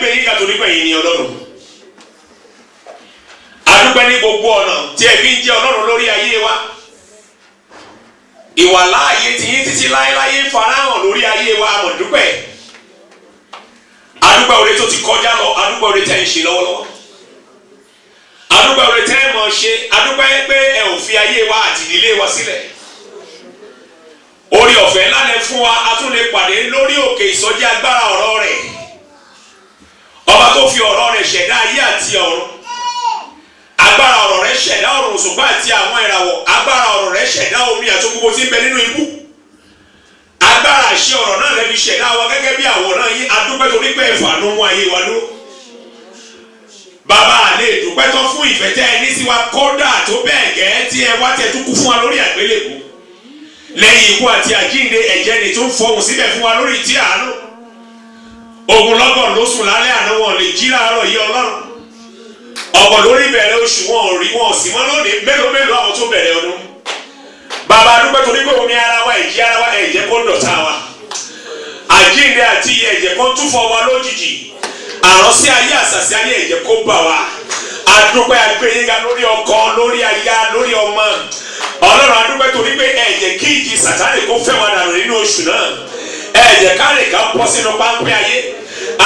gbé yín ká torí pé ẹ̀yin ni Ọlọ́run. Adúpẹ́ ní gbogbo ọ̀nà tí ẹ fi ń jẹ́ Ọlọ́run lórí ayé wa. Ìwàláàyè tí yín títí láéláé ń farahàn lórí ayé wa, àmọ̀ dúpẹ́. Adúpẹ́ oore tó ti kọjá lọ, adúpẹ́ oore tẹ́ ń ṣe lọ́wọ́lọ́wọ́. Adúpẹ́ oore tẹ́ ń mọ̀ ṣe, adúpẹ́ pé ẹ ò fi ayé wa àti ìdílé wa sílẹ̀. Orí ọ̀fẹ́ ńlá lẹ fún wa, a tún lè pàdé lórí òkè ìsọjí agbára ọ̀rọ̀ rẹ̀. Ọba tó fi ọ̀rọ̀ rẹ̀ ṣẹ̀dá ayé àti ọ̀run. Agbára ọ̀rọ̀ rẹ̀ ṣẹ̀dá ọ̀run òṣùpá àti àwọn ìràwọ̀. Agbára ọ̀rọ̀ rẹ̀ ṣẹ̀dá omi àti gbogbo tí ń bẹ nínú ibú. Agbára àṣẹ ọ̀rọ̀ náà lẹ fi ṣẹ̀dá wa gẹ́gẹ́ bí àwòrán yín. Adúpẹ́ torí pé ẹ̀fà ló mú ayé wa dúró. Bàbá àlè dúpẹ́ tán fún ìfẹ́ tẹ́ ẹ ní sí wa kódà tó bẹ́ẹ̀ gẹ́ tí ẹ wá tẹ tún kú fún wa lórí àgbélébùú. Lẹ́yìn ikú àti àjíǹde ẹ̀jẹ̀ ni tó ń fọhùn síbẹ̀ fún wa lórí ìtí àánú. Ogunlọ́gọ̀ ló sùn lálẹ́ àná wọn lè jí láàárọ̀ yìí Ọlọ́run. Ọ̀pọ̀ lórí ìbẹ̀rẹ̀ oṣù wọn ò rí wọn ò sì mọ́ lónìí mélòó àwọn tó bẹ̀rẹ̀ ọdún. Bàbá dúpẹ́ torí pé omi ara wa ìjí ara wa ẹ̀jẹ̀ kó dọ̀tá wa. Àjíǹde àti iye ẹ̀jẹ̀ kó túfọ̀ wa lójijì. Àránsí ayé àṣàṣì ayé ẹ̀jẹ̀ kó bà wá. Adúpẹ́ agbẹ́yìnga lórí ọkọ lórí aya lórí ọmọ. Ọlọ́run adúpẹ́ torí pé ẹ̀jẹ̀ kí ìjì Sátánì kó fẹ́ wa dànù nínú oṣù náà. Ẹ̀jẹ̀ káre ká bọ́ sínú páńpẹ́ ayé.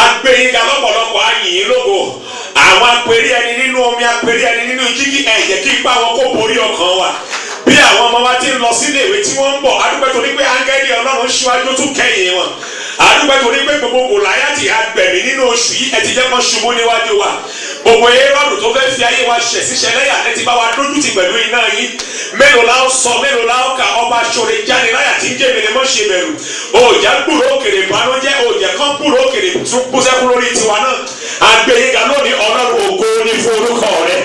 Agbẹ́yìnga lọ́pọ̀lọpọ̀ ayìnyín lógo. Àwọn apẹ̀rí ẹni nínú omi apẹ̀rí ẹni nínú jígí ẹ̀jẹ̀ kí ipá wọn kó borí ọkàn wa. Bí àwọn ọmọ wa ti ń lọ sílé ìwé tí wọ́n ń bọ̀, adúpẹ́ torí pé áńgẹ́lì Ọlọ́run ṣíwájú tún kẹ́yìn wọn. Adúpẹ́ torí pé gbogbo Gòláyátì agbẹ̀mí nínú oṣù yìí ẹ ti jẹ́ kó ṣubú níwájú wa. Gbogbo Hẹ́rọ́dù tó fẹ́ fi ayé wa ṣẹ̀ síṣẹ́ lẹ́yà ẹ ti bá wa dójú tì pẹ̀lú iná yín. Mélòó la ó sọ, mélòó la ó kà, ọba ṣòro jáde láyà tí ń jẹ́ mi ni mo ṣe bẹ̀rù. Òòjà gbúrò òkèrè ìbànújẹ́, òòjà kan gbúrò òkèrè tún kú sẹ́kù lórí tiwa náà. Àgbẹ̀yẹ̀gà lónìí Ọlọ́run ògo ní fún orúkọ rẹ̀.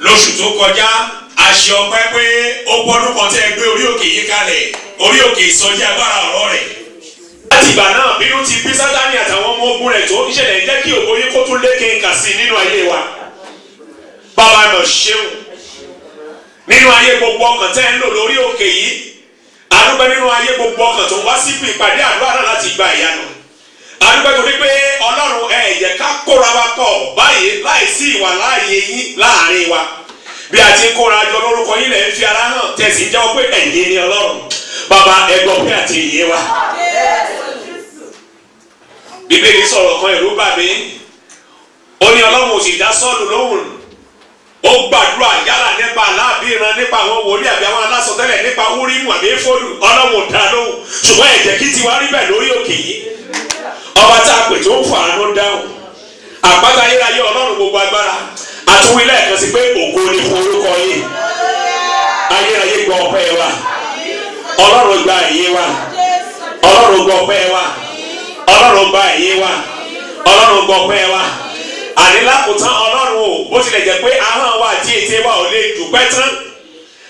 Lóṣù tó kọjá a ṣe ọpẹ́ pé ó gbọ́dún kan tẹ́ ẹ gbé orí òkè yìí kalẹ̀, orí òkè ìsọjí agbára ọ̀rọ̀ rẹ̀. Láti ìgbà náà bínú ti bí Sátánì àtàwọn ọmọ ogun rẹ̀ tó ìṣẹ̀lẹ̀ jẹ́ kí ògo yín kó tún lékè ń kà sí nínú ayé wa. Bàbá ẹ̀ mọ̀ ṣeun nínú ayé gbogbo ọkàn tẹ́ ẹ ń lò lórí òkè yìí. Adúpẹ́ nínú ayé gbogbo ọkàn tó wá síbi ìpàdé àdúrà náà láti gba ìyanu. Adúpẹ́ torí pé Ọlọ́run ẹ jẹ́ ká kóra wa pọ̀ báyìí láìsí ìwà láàyè yín láàrin wa. Bí a ti ń kóra jọ lórúkọ yín lẹ̀ ń fi ara hàn tẹ̀sí jẹ́wọ́ pé ẹ̀yin ni Ọlọ́run. Bàbá ẹgbọ́n pé àti ìyè wa. Bíbélì sọ̀rọ̀ kan ẹ̀rù bà mí. Ó ní Ọlọ́run ò sì dá Sọ́ọ̀lù lóhùn. Ó gbàdúrà yálà nípa aláàbíran nípa àwọn wòlíì àbí àwọn alásọtẹ́lẹ̀ nípa Úrímù àbí Éfódù. Ọlọ́run ò dá lóhùn. Ṣùgbọ́n ẹ̀jẹ̀ kí tiwa rí bẹ́ẹ̀ lórí òkè yìí. Ọba tá a pè tó ń fàánú dáhùn. Àpáta ayérayé Ọlọ́run gbogbo agbára. Àtúwí lẹ́ẹ̀kan sí pé ògo ni fún orúkọ yìí. Ayérayé gbọ́ ọpẹ́ wa. Ọlọ́run gba ìyìn wa. Ọlọ́run gbọ́ ọpẹ́ wa. Ọlọ́run gba ìyìn wa. Ọlọ́run gbọ́ ọpẹ́ wa. Ànílákòótán Ọlọ́run o bó tilẹ̀ jẹ́ pé ahọ́n wa àti ètè wa ò lè dúpẹ́ tán.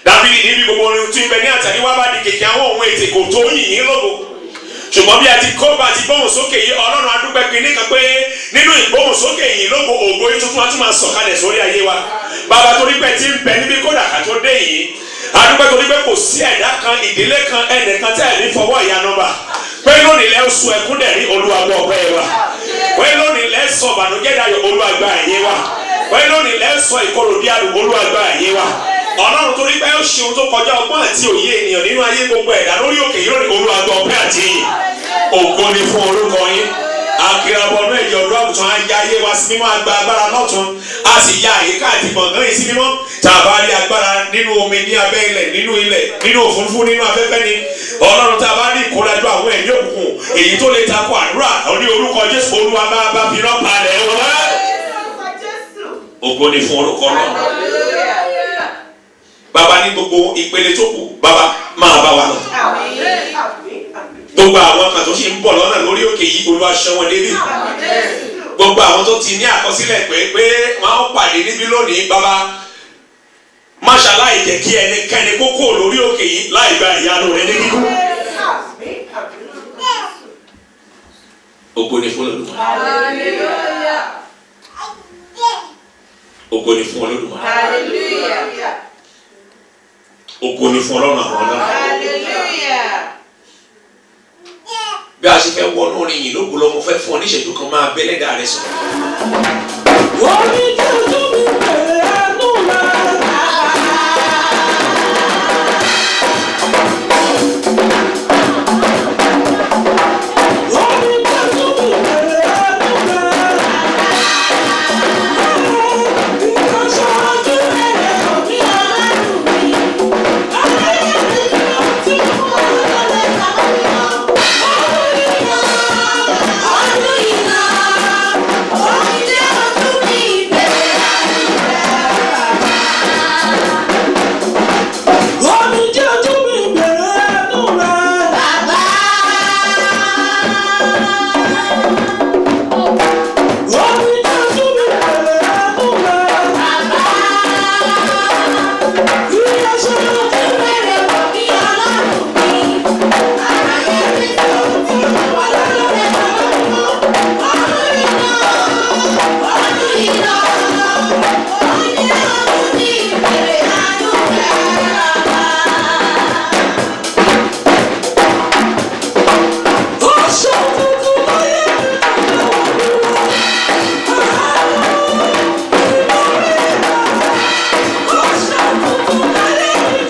Dábìlì níbi gbogbo orin tí ń bẹ ní àtàríwá bá di kèké àwọn ohun ètè kò tó yìnyín lógo. Ṣùgbọ́n bí a ti kó bá ti gbóhùn sókè yìí Ọlọ́run adúpẹ́ pinnu kan pé nínú ìgbóhùn sókè yìí lógo ògo yìí tuntun á tún máa sọ̀kalẹ̀ sórí ayé wa. Bàbá torí pé tí ń bẹ níbi kódà ká tó dé yìí. Adúpẹ́ torí pé kò sí ẹ̀dá kan ìdílé kan ẹnìkan tẹ́ ẹ̀ ní fọwọ́ ìyanu bà. Pé lónìí lẹ́ sun ẹkún dẹ̀ ní Olúwa gbọ́ ọpẹ́ wa. Pé lónìí lẹ́ sọ ìbànújẹ́ dayọ̀ Olúwa gba ìyìn wa. Pé lónìí lẹ́ sọ ìkorò di àdùn Olúwa gba ìyìn wa. Ọlọ́run torí pé ó ṣe ohun tó kọjá ọgbọ́n àti òye ènìyàn nínú ayé gbogbo ẹ̀dá lórí òkè yìí lónìí Olúwa gbọ́ ọpẹ́ àti ìyìn. Ògo ni fún orúkọ yín. Akirabọ ọdún ẹ̀jẹ̀ ọdún àgùntàn ayé ayé wa sí mímọ́ agba agbára lọ́tún. A sì ya àyíká àti gbọ̀ngàn yìí sí mímọ́. Tàbá rí agbára nínú omi ní abẹ́ ilẹ̀ nínú òfurufú nínú afẹ́fẹ́ ni. Ọlọ́run tàbá rí ìkórajọ àwọn ẹ̀mí òkùnkùn èyí tó lè takò àdúrà ní orúkọ Jésù Olúwa bá fi rán palẹ̀ wọn. Ògo ni fún orúkọ náà. Bàbá ní gbogbo ìpele tó kù bàbá máa bá wa lọ. Gbogbo àwọn kan tó ṣe ń bọ̀ lọ́nà lórí òkè yìí Olúwa ṣọ́ wọn débi. Gbogbo àwọn tó ti ní àkọsílẹ̀ pé wọ́n á pàdé níbí lónìí bàbá má ṣàláì jẹ́ kí ẹnikẹ́ni kó kúrò lórí òkè yìí láì gba ìyanu rẹ ní kíkún. Ògo ni fún Olódùmarè. Ògo ni fún Olódùmarè. ògo ni fún Ọlọ́run àwọn ọlọ́run. Hallelujah. Bí a ṣe fẹ́ wọnú orin yìí lógo lọ́mọ fẹ́ fún ọ ní ìṣẹ́jú kan máa bẹ́lẹ̀ dà rẹ sọ̀rọ̀. Orí jẹ́ ojú mi bẹ̀rẹ̀ ẹnu rẹ̀. Orí jẹ́ ojú mi bẹ̀rẹ̀ ẹnu rẹ̀. Ìkànṣọ́ ojú rẹ̀ òbí ọlọ́run mi. Ayé mi ni ọtí mú ọlọ́lẹ̀ kàwéyàn. Ọdún yìí náà, orí jẹ́ ojú mi bẹ̀rẹ̀ ẹnu rẹ̀. Orí jẹ́ ojú mi bẹ̀rẹ̀ ẹnu rẹ̀. Bàbá. Orí jẹ́ ojú mi bẹ̀rẹ̀ ẹnu rẹ̀. Bàbá. Ìyẹ̀ṣẹ̀ ojú rẹ̀ òbí ọlọ́run mi. Ayé mi ni ọtí mú ọlọ́lẹ̀ kàwéyàn. Ọdún yìí náà, orí jẹ́ ojú mi bẹ̀rẹ̀ ẹnu rẹ̀. Oṣù tuntun láyé mi oṣù tuntun láyé mi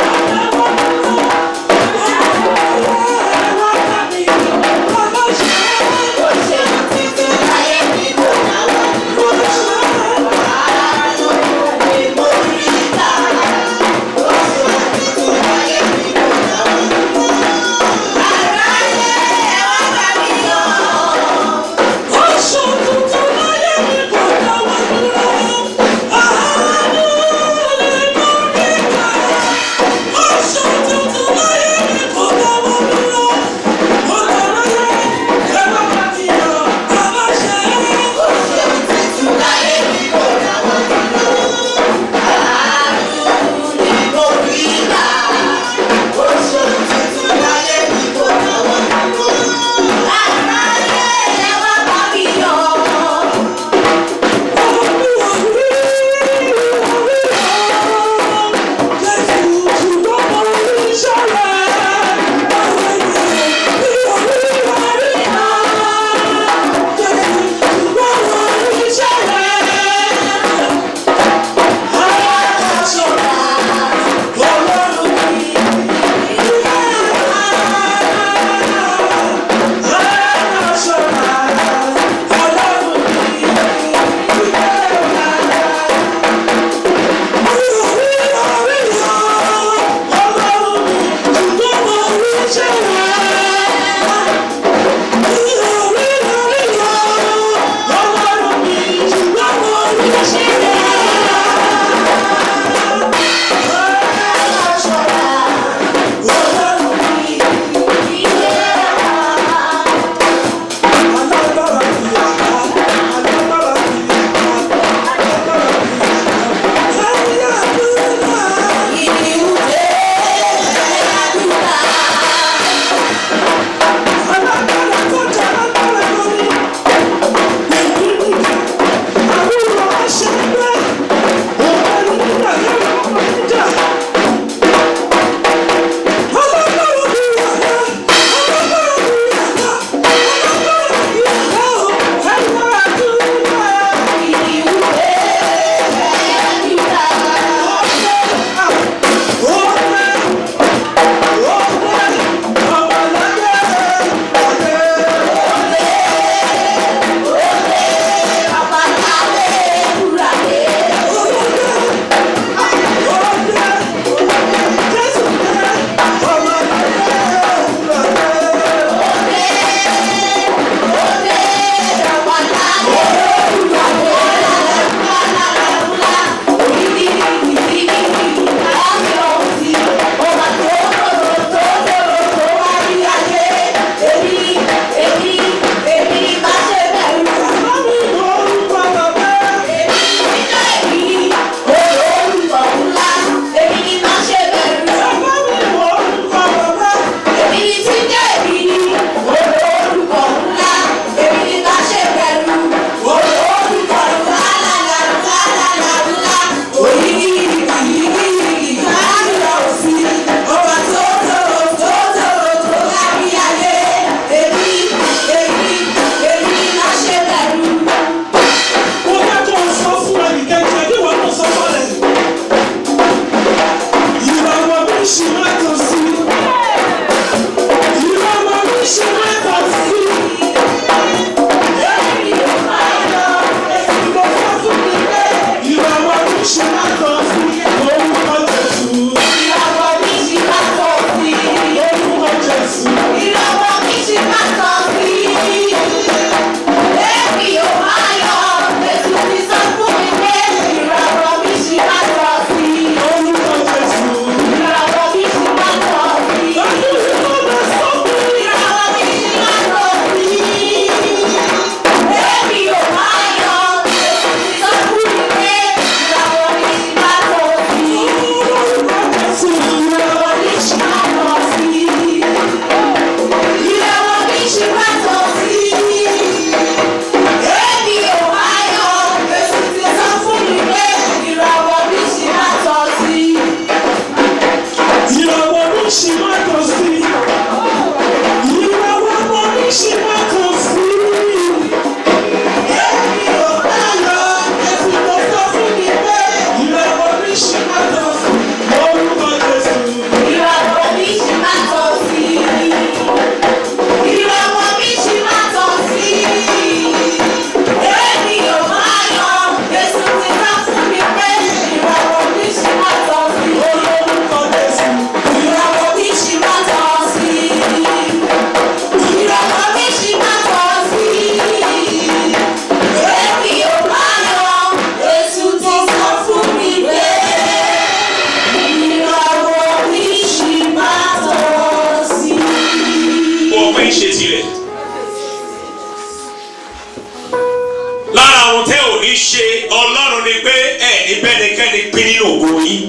ní ṣe Ọlọ́run ni pé ẹ̀ ní bẹ́nikẹ́ni pín nínú ògo yín.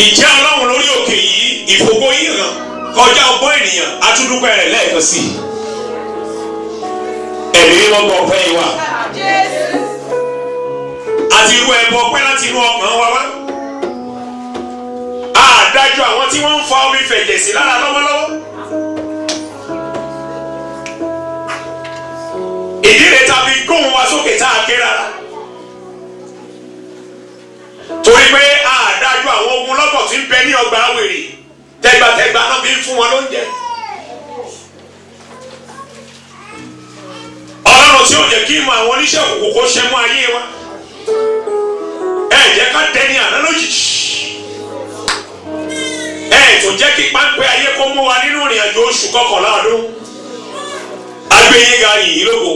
Ìjẹ́ Ọlọ́run lórí òkè yìí ìfògo yìí hàn kọjá ọgbọ́n ènìyàn atúndúpẹ́ rẹ̀ lẹ́ẹ̀kan sí i. Ẹ̀mí mímọ́ gbọ́ ọpẹ́ yìí wá. Àti irú ẹbọ ọpẹ́ láti inú ọkàn wa wá. Àdájọ́ àwọn tí wọ́n ń fa omi fẹ̀jẹ̀ sí lára lọ́wọ́lọ́wọ́. Ìdílé tàbí gbóhùn wa sókè tá a ké rárá. Torí pé àdájọ́ àwọn ogun lọ́pọ̀ tí ń bẹ ní ọgbà wèrè tẹgbàtẹgbà náà fi ń fún wọn lóúnjẹ. Ọlọ́run tí ó jẹ́ kí ìmọ̀ àwọn oníṣẹ́ òkùnkùn kó ṣẹ mọ́ ayé wa. Ẹ jẹ́ ká dẹni àná lójijì. Ẹ tó jẹ́ kí páńpẹ́ ayé kó mú wa nínú ìrìn àjò oṣù kọkànlá ọdún. Agbẹ́yìn ga yìí lógo.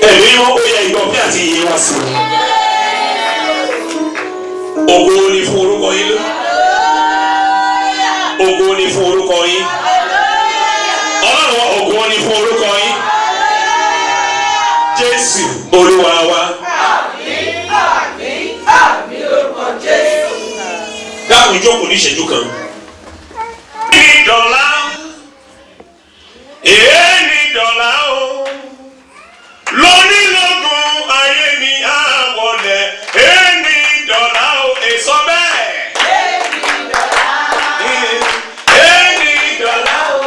Ẹ̀mí wọn ó yẹ ìgbọ̀n bí àti ìyè wá sí i. Ògo ni fún orúkọ yín ló. Ògo ni fún orúkọ yín. Ọlọ́run ògo ni fún orúkọ yín. Jésù Olúwa wa. Àmín, àmín, àmín lórúkọ Jésù. Dákun jókòó ní ìṣẹ́jú kan. Ní dọ̀là, èéní dọ̀là o. Lónílógún ayé ni àwọlẹ̀, èéní dọ̀là o. Èso bẹ́ẹ̀. Èmi dọ̀là, Èéní dọ̀là o.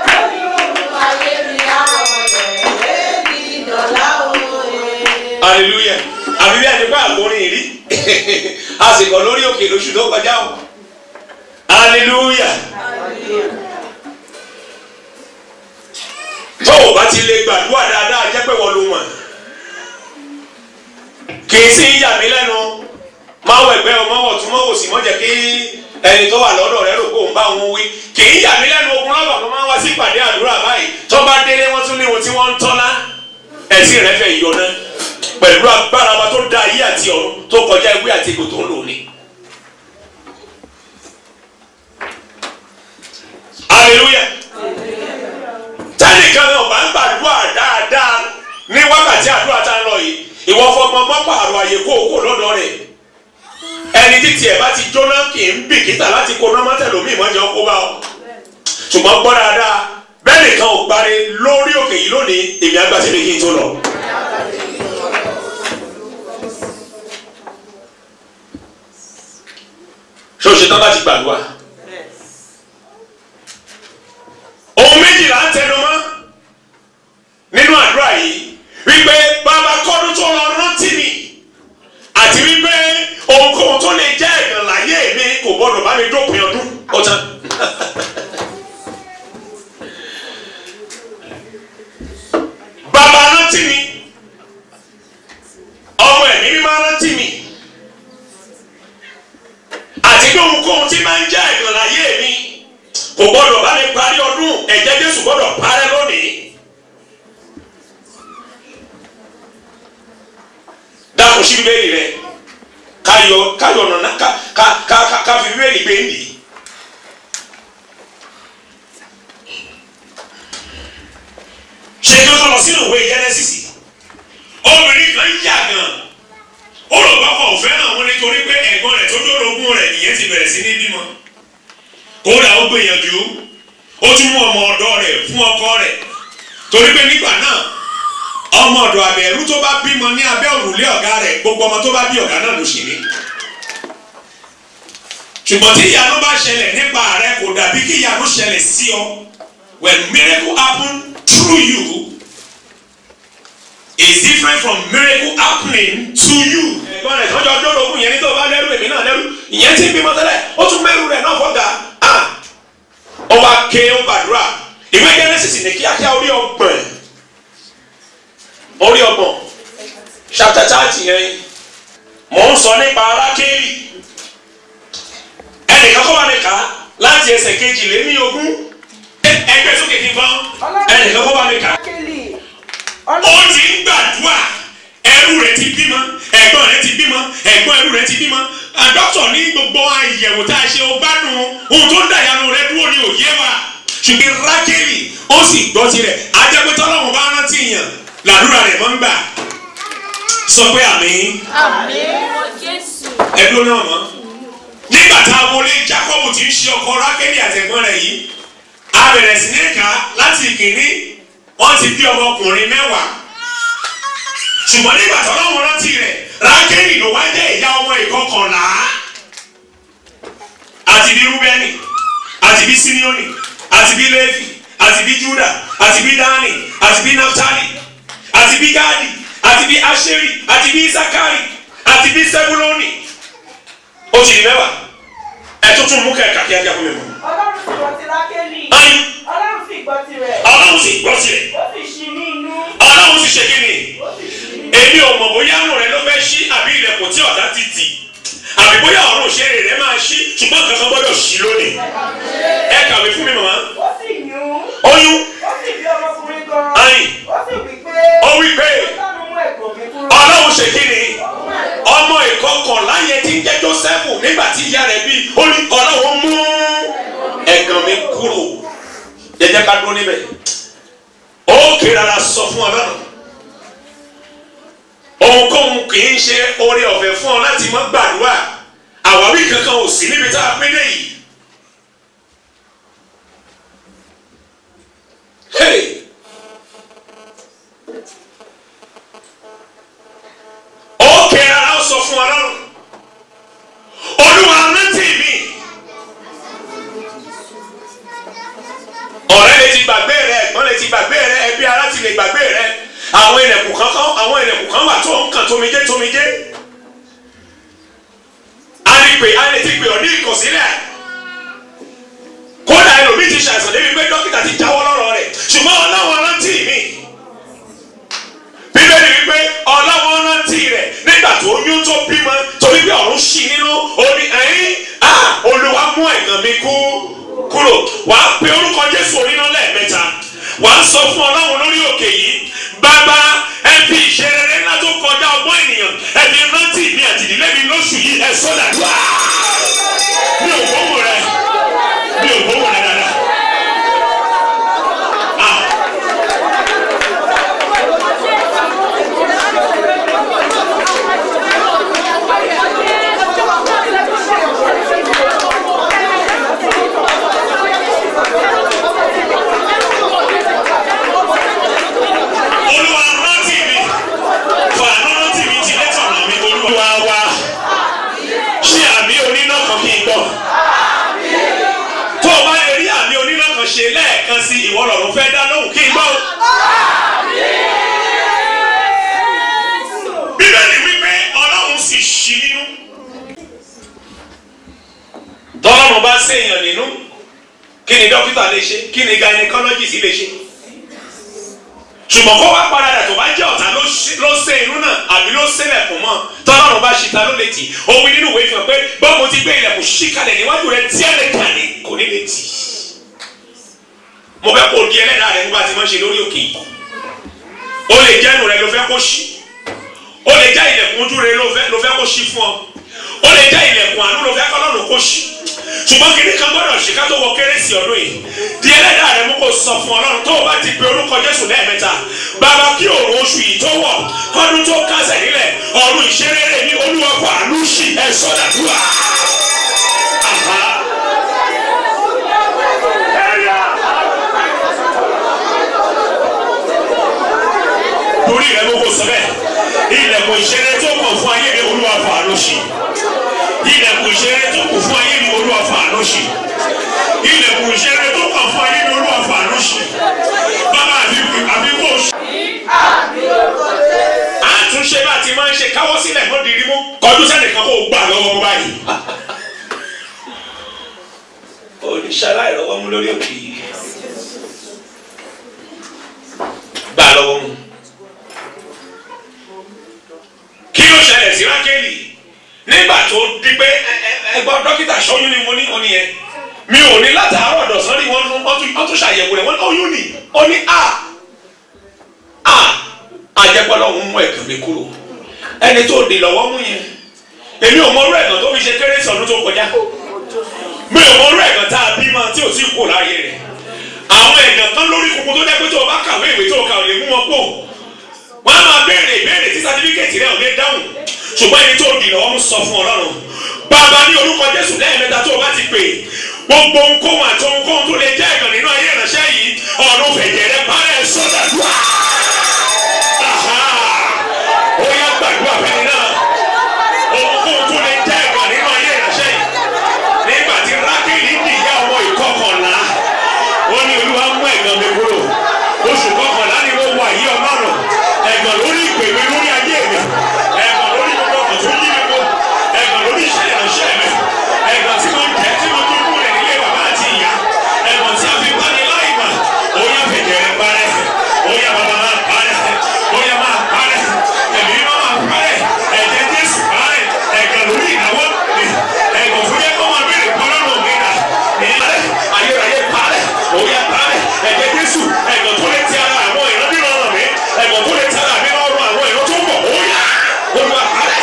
lórí ayé mi àwọ̀lẹ̀, èmi dọ̀là òye. Hallelujah. Àbí bí ẹni pé àgbórin rí. A sì kọ̀ lórí òkè lóṣù tó kọjá o. Hallelujah. Tó o bá ti lè gbàdúrà dáadáa jẹ́ pé wọ́n ló mọ̀. Kì í sí yà mí lẹ́nu. Máa wọ ẹgbẹ́ ọmọ wọ̀ tún mọ́ wò sí mọ́ jẹ́ kí ẹni tó wà lọ́dọ̀ rẹ̀ rò kó ń bá wọn wí. Kì í yà mí lẹ́nu ogun lọ́wọ́ kan máa ń wá sí ìpàdé àdúrà báyìí. Tó bá délé wọ́n tún ní ohun tí wọ́n ń tọ́lá. Ẹ̀sìn rẹ̀ fẹ́ yọ náà. Pẹ̀lú agbára wa tó dá ayé àti ọ̀run tó kọjá ewé àti egbò tó ń lò ní. Hallelujah. Tẹ́nìkan náà bá ń gbàdúrà dáadáa ní wákàtí àdúrà tá ń lọ yìí. Ìwọ fọgbọ́n mọ́ pààrọ̀ àyè kóòkó lọ́dọ̀ rẹ̀. Ẹni títí ẹ̀ bá ti jóná kì í bìkítà láti kó náà mọ́tẹ̀lómi ìmọ̀jọ́ kó bá ọ. Ṣùgbọ́n gbọ́ dáadáa bẹ́ẹ̀ nìkan ò gbáre lórí òkè yìí lónìí èmi àgbàsílẹ̀ kí n tó lọ. Ṣé o ṣe tán láti gbàdúrà? Ohun méjìlá ń tẹnu mọ́ nínú àdúrà yìí wípé bàbá kọ́dún tó lọ rántí mi àti wípé ohunkóhun tó lè jẹ́ ẹ̀gàn láyé mi kò gbọ́dọ̀ bá mi dópin ọdún ọ̀tán. Bàbá rántí mi, ọmọ ẹ̀mí mímọ́ rántí mi àti pé ohunkóhun tí máa ń jẹ́ ẹ̀gàn láyé mi kò gbọ́dọ̀ bá mi parí ọdún, ẹ̀jẹ̀ Jésù gbọ́dọ̀ parẹ́ lónìí. Dákun sí bíbélì rẹ káyọ̀ ọ̀nà ká fi bíbélì gbé ń dì í. Ṣé kí ó lọ sínú ìwé Jẹ́nẹ́sísì? Obìnrin kan yà gan. Ó rò pápá òfẹ́ náà wọn nítorí pé ẹ̀gbọ́n rẹ̀ tó dórogún rẹ̀ nìyẹn ti bẹ̀rẹ̀ sí ní bímọ. Kódà ó gbìyànjú ó tún mú ọmọ ọ̀dọ̀ rẹ̀ fún ọkọ rẹ̀ torí pé nígbà náà ọmọ ọ̀dọ̀ àbẹ̀rú tó bá bímọ ní abẹ́ òrùlé ọ̀gá rẹ̀ gbogbo ọmọ tó bá bí ọ̀gá náà ló ṣì ní. Ṣùgbọ́n tí ìyanu bá ṣẹlẹ̀ nípa rẹ̀ kò dàbí kí ìyanu ṣẹlẹ̀ sí ọ. When miracle happen through you is different from miracle happening to you. Ẹ̀gbọ́n rẹ̀ tọ́jú ọjọ́ ológun yẹn ní tó bá lẹ́rù èmi náà lẹ́rù ìyẹn ti bímọ tẹ́lẹ̀ ó tún mẹ́rù rẹ̀ náà fọ́gà. Ó wá ké ó gbàdúrà ìwé Genesis ní kíákíá orí ọgbọ̀n chapter 30 yẹn mò ń sọ nípa Rákélì ẹnìkan kọ́ wà ní ká láti ẹsẹ̀ 22 ẹgbẹ́ sókè kí n gbọ́n ẹnìkan kọ́ wà ní ká ó ti ń gbàdúrà ẹrú rẹ̀ ti bímọ ẹ̀gbọ́n rẹ̀ ti bímọ ẹ̀gbọ́n ẹrú rẹ̀ ti bímọ dókítà ní gbogbo àyẹ̀wò tá a ṣe ó gbádùn ohun tó ń dàyànú rẹ̀ dúró ní òye wa ṣùgbọ́n Rákélì ó ó sì gbọ́ tirẹ̀ ajẹ́pẹ́tọ́ ọlọ́run bá rántí yàn làdúrà rẹ̀ mọ́ ń gbà sọ pé àmín. ẹ̀dùn náà mọ́ nígbà tá a wọlé Jákọ́bù tí ń ṣe ọkọ Rákélì àtẹ̀gbọ́n rẹ̀ yìí a bẹ̀rẹ̀ sí ní kà láti ìkíní wọ́n ti bí ọmọkùnrin 10 ṣùgbọ́n nígbà tí ọlọ́run rántí rẹ̀ Rákélì ló wá jẹ́ ìyá ọmọ ìkọkànlá àti bí Rúbẹ́nì àti bí Síméónì àti bí Léfì àti bí Júdà àti bí Dánì àti bí Náftálì àti bí Gádì àti bí Áṣérì àti bí Ísákárì àti bí Sẹ́búlónì ó ti di 10 ẹ tuntun mú kẹ̀kẹ́ kíákíá fún mi mọ́. Ọlọ́run sì gbọ́ ti Rákélì. Ọlọ́run sì gbọ́ tirẹ̀. Ọlọ́run sì gbọ́ tirẹ̀. Ó sì ṣí ní inú. Ọlọ́run sì ṣe kí ni? Ó sì ṣí ní inú. Èmi ò mọ̀ bóyá àrùn rẹ ló fẹ́ ṣí àbí ilẹ̀kùn tí ọ̀tá ti tì àbí bóyá ọ̀run òṣèré rẹ máa ṣí ṣùgbọ́n kankan gbọ́dọ̀ ṣí lónìí. Ẹ kàwé fún mi màmá. Ó sì yún. Oyún. Ó sì bí ọmọkùnrin kan. Ayin. Ó sì wí pé. Ó wí pé. Ọlọ́run mú ẹ̀gbọ́n mi kúrò. Ọlọ́run ṣe kí ni? Ọmọ ìkọkànlá yẹn tí ń jẹ́ Jósẹ́fù nígbà tí ìyá rẹ̀ bí ó ní Ọlọ́run mú ẹ̀gàn mi kúrò. Jẹ́jẹ́ ká dúró níbẹ̀. Ó kéré ara sọ fún Ọlọ́run. Ohunkóhun kì í ṣe oore ọ̀fẹ́ fún ọ láti má gbàdúrà. Àwáwí kankan ò sí níbi tá a pín dé yìí. Hey! Ó kéré ara sọ fún Ọlọ́run. Olúwa rántí mi. Ọ̀rẹ́ lè ti gbàgbé rẹ, ẹ̀gbọ́n lè ti gbàgbé rẹ, ẹbí ará ti lè gbàgbé rẹ. Àwọn ilẹ̀kùn kan wà tó ń kàn tómijé. A lè ti pè ọ́ ní ìkọ̀sílẹ̀. Kódà ẹlòmíì ti ṣàìsàn débi pé dókítà ti jáwọ́ lọ́rọ̀ rẹ̀. Ṣùgbọ́n Ọlọ́run rántí mi. Bíbélì wípé Ọlọ́run rántí rẹ̀ nígbà tó yún tó bímọ torí pé ọ̀run ṣí nínú orí Olúwa mú ẹ̀gàn mi kúrò. Wàá pe orúkọ Jésù oníná lẹ́ẹ̀mẹ́ta. Wàá sọ fún Ọlọ́run lórí òkè yìí. Bàbá ẹ fi ìṣeré ńlá tó kọjá ọgbọ́n ènìyàn ẹ fi rántí mi àti ìdílé mi lóṣù yìí ẹ sọ́dà wá. Mi ò gbóhùn rẹ dáadáa. Ṣe lẹ́ẹ̀kan sí ìwọ lọ́run fẹ́ dá lóhùn kí n gbọ́. Bíbélì wípé Ọlọ́run sì ṣí nínú. Tọ́lọ́run bá ṣèyàn nínú kí ni dókítà lè ṣe kí ni gynecologist lè ṣe. Ṣùgbọ́n kó wá padà tó bá jẹ́ ọ̀tá ló ṣe inú náà àbí ló ṣẹlẹ̀kùn mọ́ tọ́lọ́run bá ṣe ta ló lè tì. Òun nínú ìwé fi hàn pé bọ́ọ̀ mo ti gbé ilẹ̀kùn ṣí kalẹ̀ níwájú rẹ̀ tí ẹ̀ lè kà ní kò ní lè tì. Mo fẹ́ kó di ẹlẹ́dàá rẹ nígbà tí wọ́n ṣe lórí òkè yìí. O lè jẹ́ ẹnu rẹ ló fẹ́ kó ṣí. O lè jẹ́ ilẹ̀kùn ojú rẹ ló fẹ́ kó ṣí fún ọ. O lè jẹ́ ilẹ̀kùn àánú ló fẹ́ kọ́ lọ́rùn kó ṣí. Ṣùgbọ́n kìnìún kan gbọ́dọ̀ ṣe ká tó wọ kérésì ọdún yìí. Di ẹlẹ́dàá rẹ mú kó sọ fún Ọlọ́run tó o bá ti pe orúkọ Jésù lẹ́ẹ̀mẹ́ta. Bàbá kí òòrùn oṣù yìí tó wọ̀ kọ́dún tó kásẹ̀ nílẹ̀ ọ̀run ìṣeré ní Olúwa kó àánú ṣí ẹ̀ sọ́dàdúrà. Torí rẹ̀ gbogbo sọ́bẹ̀ ilẹ̀kùn ìṣeré tó kàn fún ayé mi Olúwa fàánú ṣí. Ilẹ̀kùn ìṣeré tó kàn fún ayé mi Olúwa fàánú ṣí. Ilẹ̀kùn ìṣeré tó kàn fún ayé mi Olúwa fàánú ṣí. Bàbá àbí kò ṣí. Àtúnṣe bá ti máa ń ṣe káwọ́ sílẹ̀ mọ́ dirí mú kọjú sẹ́nìkan kó gbà lọ́wọ́ báyìí. Oníṣàlàyé lọ́wọ́ mú lórí òkè yìí. Gbà lọ́wọ́ mú. Kí ló ṣẹlẹ̀ sí Rákélì nígbà tó di pé ẹgbọ́n dókítà ṣọ́yún ni mo ní oní yẹn mi ò ní láti àárọ̀ ọ̀dọ̀sán rí wọ́n tún ṣàyẹ̀wò rẹ̀ wọ́n oyún ni ó ní àjẹpọ̀lọ́ òun mú ẹ̀gàn mi kúrò ẹni tó di lọ́wọ́ mú yẹn èmi ò mọ̀rú ẹ̀gàn tó fi ṣe kérésì ọdún tó kọjá mi ò mọ̀rú ẹ̀gàn tá a bí mọ́ tí ò sí kú láyé rẹ̀ àwọn ẹ̀gàn tán lórí kókó tó jẹ́ pé tó o bá kàwé ìwé tó o kà ò lè mú wọn pọ̀ wọ́n á máa béèrè ìbéèrè tí sátífíkẹ̀tì rẹ̀ ò lè dáhùn ṣùgbọ́n ẹni tó dì lọ́wọ́ ń sọ fún Ọlọ́run bàbá ní orúkọ Jésù lẹ́ẹ̀mẹ́ta tó o bá ti pè gbogbo ohunkóhun àti ohunkóhun tó lè jẹ́ ẹ̀gàn nínú ayé ìránṣẹ́ yìí ọ̀run fẹ̀jẹ̀ rẹ̀ parẹ́ sọ́dà ó yá gbàdúrà fẹ́ni náà ohunkóhun tó lè jẹ́ ẹ̀gàn nínú ayé ìránṣẹ́ yìí nígbà tí Rákélì ń dìyà ọmọ ìkọkànlá ó ní Olúwa mú ẹ̀gàn mi kúrò oṣù kọkànlá ni mo wà yí Ọlọ́run ẹ̀gàn lórí ìpè mi lórí ayé mi ẹ̀gàn lórí gbogbo ọkàn tó yí mi kó ẹ̀gàn lórí iṣẹ́ ìránṣẹ́ mi ẹ̀gàn tí mo jẹ́ tí mo tún kú rẹ̀ nílé bàbá àti ìyá ẹ̀gàn tí a fi bá ní láì mà ó yá fẹ̀jẹ̀ rẹ̀ parẹ́ ó yá bàbá máa parẹ́ ó yá máa parẹ́ ẹ̀mí máa parẹ́ ẹ̀jẹ̀ Jésù parẹ́ ẹ̀gàn lórí ìnáwó mi ẹ̀gàn tó yẹ kó máa béèrè kọ́lọ́rùn mi nà ní ayérayé parẹ́ ó yá parẹ́ ẹ̀jẹ̀ Jésù ẹ̀gàn tó lè ti ara àwọn ìrandíran mi ẹ̀gàn tó lè ti ara mi lọ́rùn àwọn ìran tó ń bọ̀ ó yá Olúwa parẹ́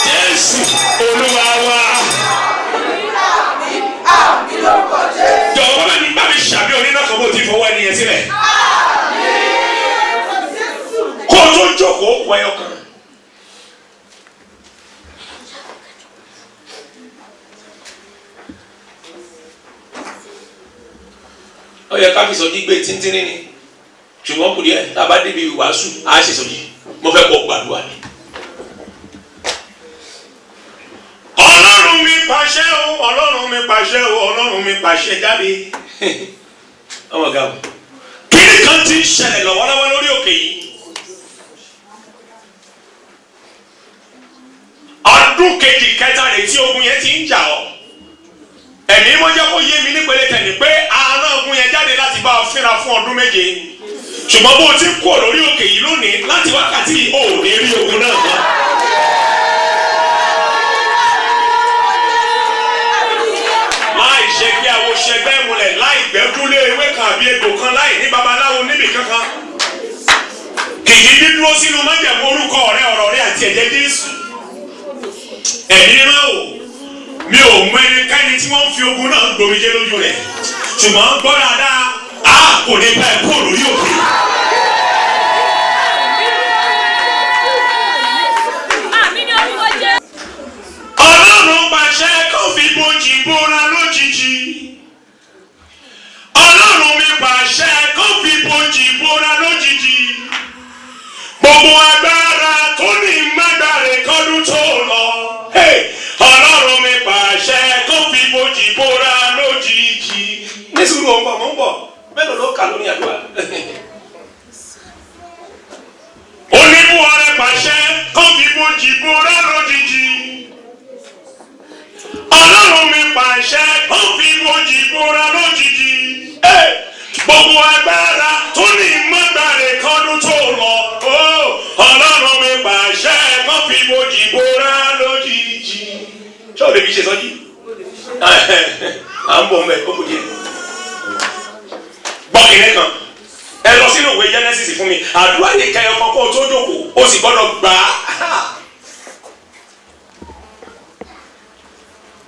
Jésù Olúwa wa. Jọ̀wọ́ bá mi ṣàbí oníná kan bó ti fọwọ́ ẹni yẹn sílẹ̀. Kó o tó jókòó wẹ̀yọ̀ kan. Ó yẹ ká fi sọjí gbé tíntínní ni ṣùgbọ́n kò díẹ̀ tá a bá débi wàásù á ṣe sọjí mo fẹ́ kó gbàdúrà ni. Ọlọ́run mi pàṣẹ o Ọlọ́run mi pàṣẹ o Ọlọ́run mi pàṣẹ jáde. Ọmọ ga o kíni kan ti ń ṣẹlẹ̀ lọ́wọ́lọ́wọ́ lórí òkè yìí. Ọdún kejì kẹta rẹ̀ tí ogun yẹn ti ń jà ọ́. Ẹ̀mí mo jẹ́ kó yé mi nípele tẹ̀lé pé àárọ̀ ogun yẹn jáde láti bá ọ fínra fún ọdún méje. Ṣùgbọ́n bó o ti kú lórí òkè yìí lónìí láti wákàtí ò ní rí ogun náà mọ́. Ṣe bí àwọn ṣẹgbẹ́ ìmúlẹ̀ láì gbẹ́dúlé ewé kan àbí egbò kan láì ní babaláwo níbì kankan. Kìí dídúró sínú májẹ̀mú orúkọ ọ̀rẹ́ ọ̀rọ̀ rẹ̀ àti ẹ̀jẹ̀ Jésù. Ẹ̀mí rán o, mi ò mọ ẹnikẹ́ni tí wọ́n ń fi ogun náà gbòmìjẹ́ lójú rẹ̀. Ṣùgbọ́n gbọ́ dáadáa, a kò ní bá ẹ̀ kó lórí òkè. Ọlọ́run pàṣẹ kó fi bojì bóra lójijì. Ọlọ́run mi pàṣẹ kó fi bojì bóra lójijì. Gbogbo agbára tó ní mágbàre kọ́dún tó lọ. Ọlọ́run mi pàṣẹ kó fi bojì bóra lójijì. Nísìnyí mo ń bọ̀ mélòó ló kà lórí àdúrà. Oníbùwọ̀rẹ́ pàṣẹ kó fi bojì bóra lójijì. Ọlọ́run mi pàṣẹ ó fi bojì bóra lójijì. Gbogbo agbára tó ní mọ́gbàre kọ́dún tó lọ. Ọlọ́run mi pàṣẹ ó fi bojì bóra lójijì. Ṣé o lè fi ṣe sọ́jí? À ń bọ̀ mẹ́ ó kò jẹ́. Gbọ́ kìnìún kan. Ẹ lọ sínú ìwé Genesis fún mi. Àdúrà ní kẹyọ kan kó o tó jókòó. O sì gbọ́dọ̀ gbà á.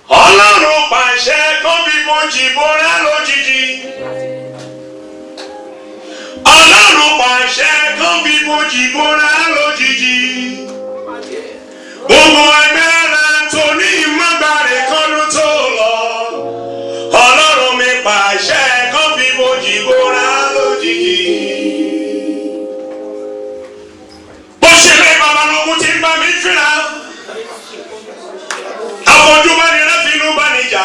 Ọlọ́run pàṣẹ kó fi bojì bóra lójijì. Ọlọ́run pàṣẹ kó fi bojì bóra lójijì. Gbogbo agbára tó ní ìmọ̀gbàre kọ́dún tó lọ. Ọlọ́run mi pàṣẹ kó fi bojì bóra lójijì. Bó ṣe lé babalógun tí ń bá mi fínra. Àfọ̀júbá ni rẹ́fínú bá níjà.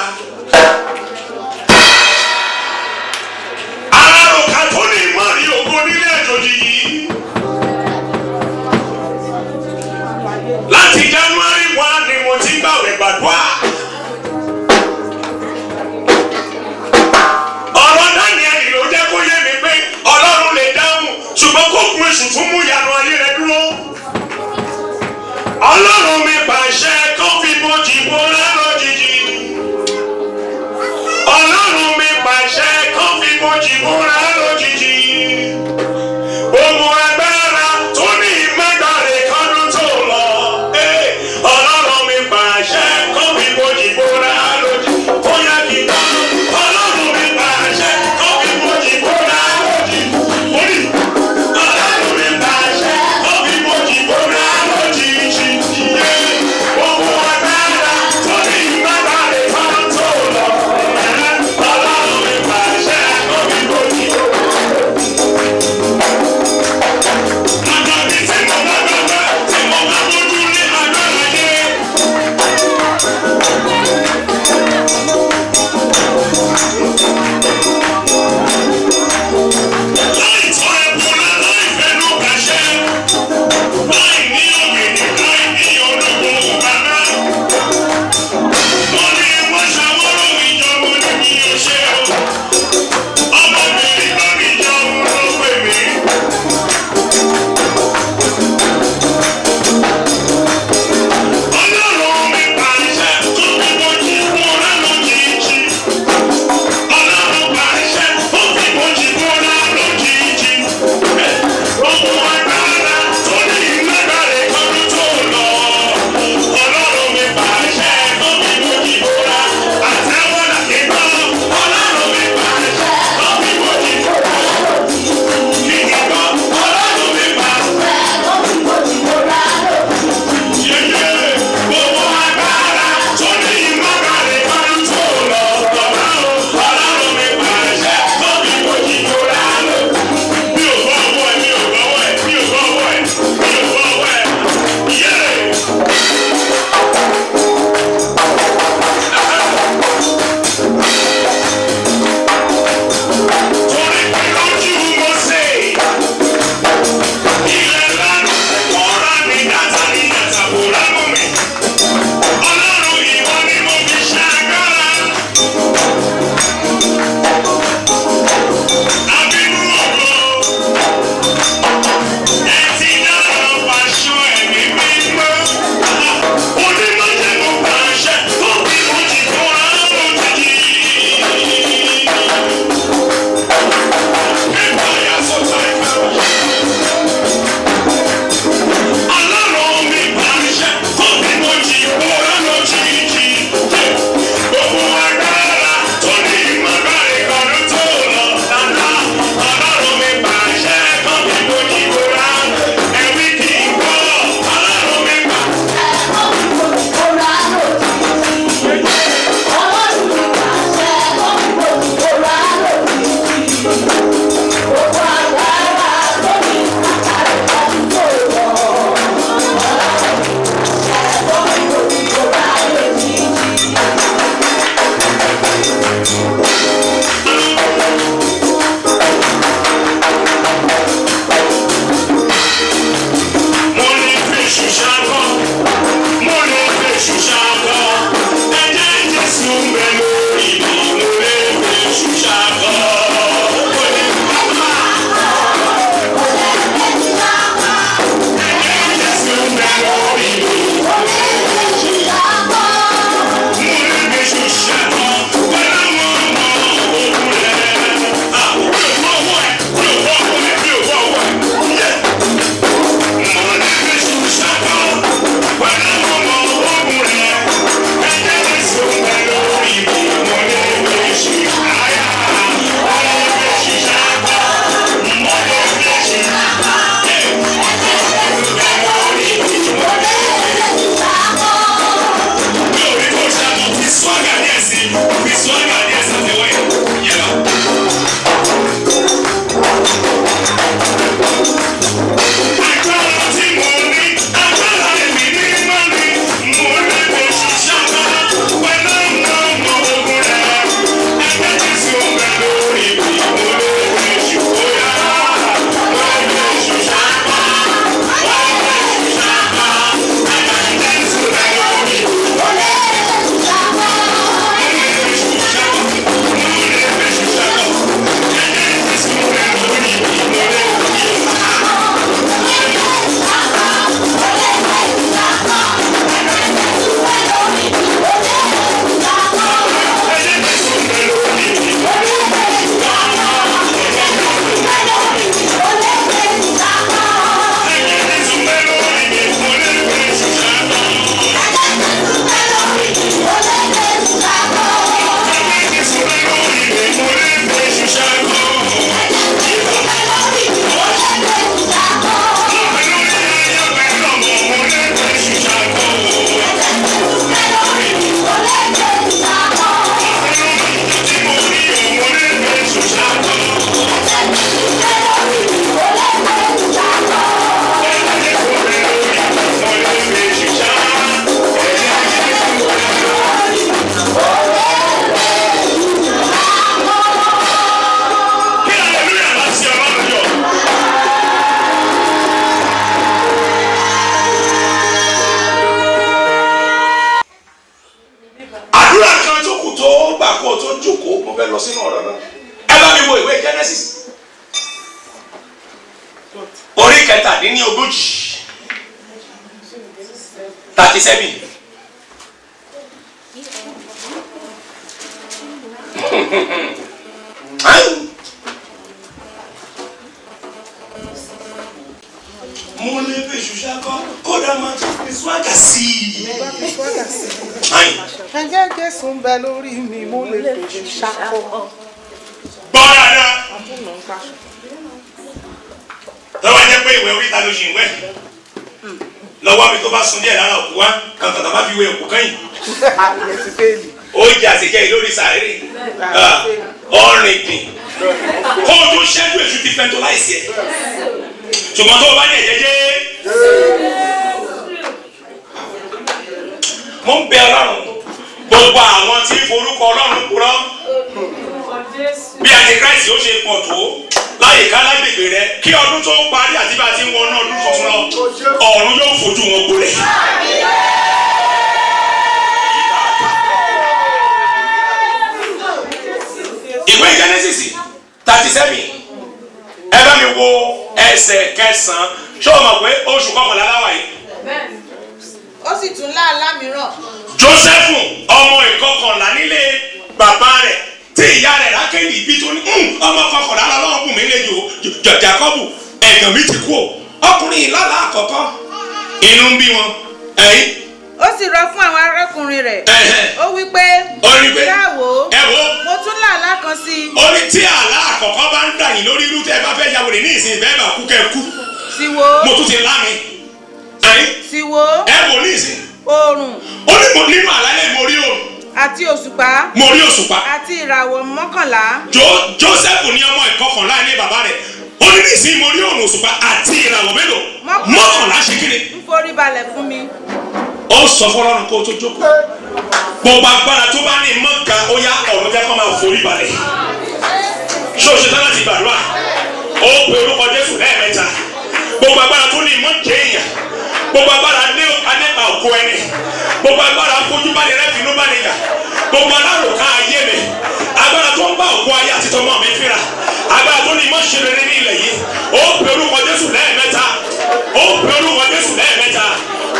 Alárùkà tó ní ìmọ̀rí ogun nílé àjòjì yìí. Láti January 1 ni mo ti ń gbàwẹ̀ gbàdúrà. Ọ̀rọ̀ Daniel ló jẹ́ kó yé mi pé Ọlọ́run lè dáhùn ṣùgbọ́n kó kún èṣù tún mú ìyanu ayé rẹ dúró. Ọlọ́run mi pàṣẹ kó fi bojì bóra lójijì. Ọlọ́run mi pàṣẹ kó fi bojì bóra lójijì. Gbogbo agbára tó ní ìmọ̀gbàre kọ́dún tó lọ. Ọlọ́run mi pàṣẹ kó fi bojì bóra lójijì. Ó yá kí n bá Ọlọ́run mi pàṣẹ. fẹ́ lọ sínú ọ̀rọ̀ náà. Ẹ bá mi wo ìwé Genesis orí 17 37. Mo lè fi ṣùṣàkọ kódà máa tún fi swaga sí i. Ẹ̀jẹ̀ Jésù ń bẹ lórí mi, mo lè fi ṣàkọ. Gbọ́ dáadáa. Lọ́wọ́ jẹ́ pé ìwé oríta ló ṣì ń wẹ̀. Lọ́wọ́ mi tó bá sun díẹ̀ lára òkú wa, kàǹkàtà bá fi wé òkú kẹ́yìn. Àyè ti fẹ́ẹ̀lì. Ó jẹ́ àṣejẹ́ lórí sàárè. Ọ̀rìn gbìn. Kó o tó ṣẹ́jú èṣù ti fẹ́ tó láìsí ẹ̀. Ṣùgbọ́n tó o bá ní ẹ̀jẹ̀ jẹ́. Mo ń bẹ Ọlọ́run gbogbo àwọn tí forúkọ Ọlọ́run kúrọ́. Bí Antichrist ó ṣe pọ̀ tó láyìíká lágbègbè rẹ kí ọdún tó parí àti bá ti ń wọnú ọdún tuntun lọ ọ̀run yóò fojú wọn gbolẹ̀. Ìwé Genesis 37 ẹ bá mi wo ẹsẹ̀ 9 ṣé o mọ̀ pé oṣù kọkànlá láwà yìí. Ó sì tún láàlá mìíràn. Jósẹ́fù ọmọ ìkọkànlá nílé bàbá rẹ̀ tí ìyá rẹ̀ Rákélì bí tó ní ọmọ kọkànlá lọ́wọ́ bùn mí lẹ́jọ́ Jákọ́bù ẹ̀gàn mi ti kú o ọkùnrin ìlàlá àkọ́kọ́ inú ń bí wọn. Ó sì rọ fún àwọn arákùnrin rẹ̀. Ó wí pé yàwó mo tún láàlá kan sí i. Ó ní tí àlá àkọ́kọ́ bá ń dà yín lórí irú tẹ́ ẹ bá fẹ́ yàwó rẹ̀ ní ìsìn bẹ́ẹ̀ bá kú kẹ́ kú. Sì wò. Mo tún ti lá mi. Sì wò. Ẹ wò ní ìsìn. Oòrùn. Ó ní mo nínú àlálẹ̀ mo rí oòrùn. Àti òṣùpá. Mo rí òṣùpá. Àti ìràwọ̀ 11. Jósẹ́fù ní ọmọ ìkọkànlá ní bàbá rẹ̀. Ó ní nísìnyí mo rí oòrùn òṣùpá àti ìràwọ̀ mélòó? 11 ṣe kí ni? Ń forí balẹ̀ fún mi. Ó sọ fọlọ́run kó tó jókòó. Gbogbo agbára tó bá ní mọ́ka ó yá ọ̀run jẹ́ kó máa forí balẹ̀. Ṣé o ṣe tán láti gbàdúrà? Ó pe orúkọ Jésù lẹ́ẹ̀mẹ́ta. Gbogbo agbára tó ní mọ́jẹ́ èèyàn. Gbogbo agbára nípa òkú ẹni. Gbogbo agbára fojú bá ní rẹ́ finú bá ní yà. Gbogbo alárùká ayé mi. Agbára tó ń bá òkú ayé àti tọmọ mi fínra. Agbára tó ní mọ́ṣẹ́ rere ní ilẹ̀ yìí. Ó pe orúkọ Jésù lẹ́ẹ̀mẹ́ta. Ó pe orúkọ Jésù lẹ́ẹ̀mẹ́ta.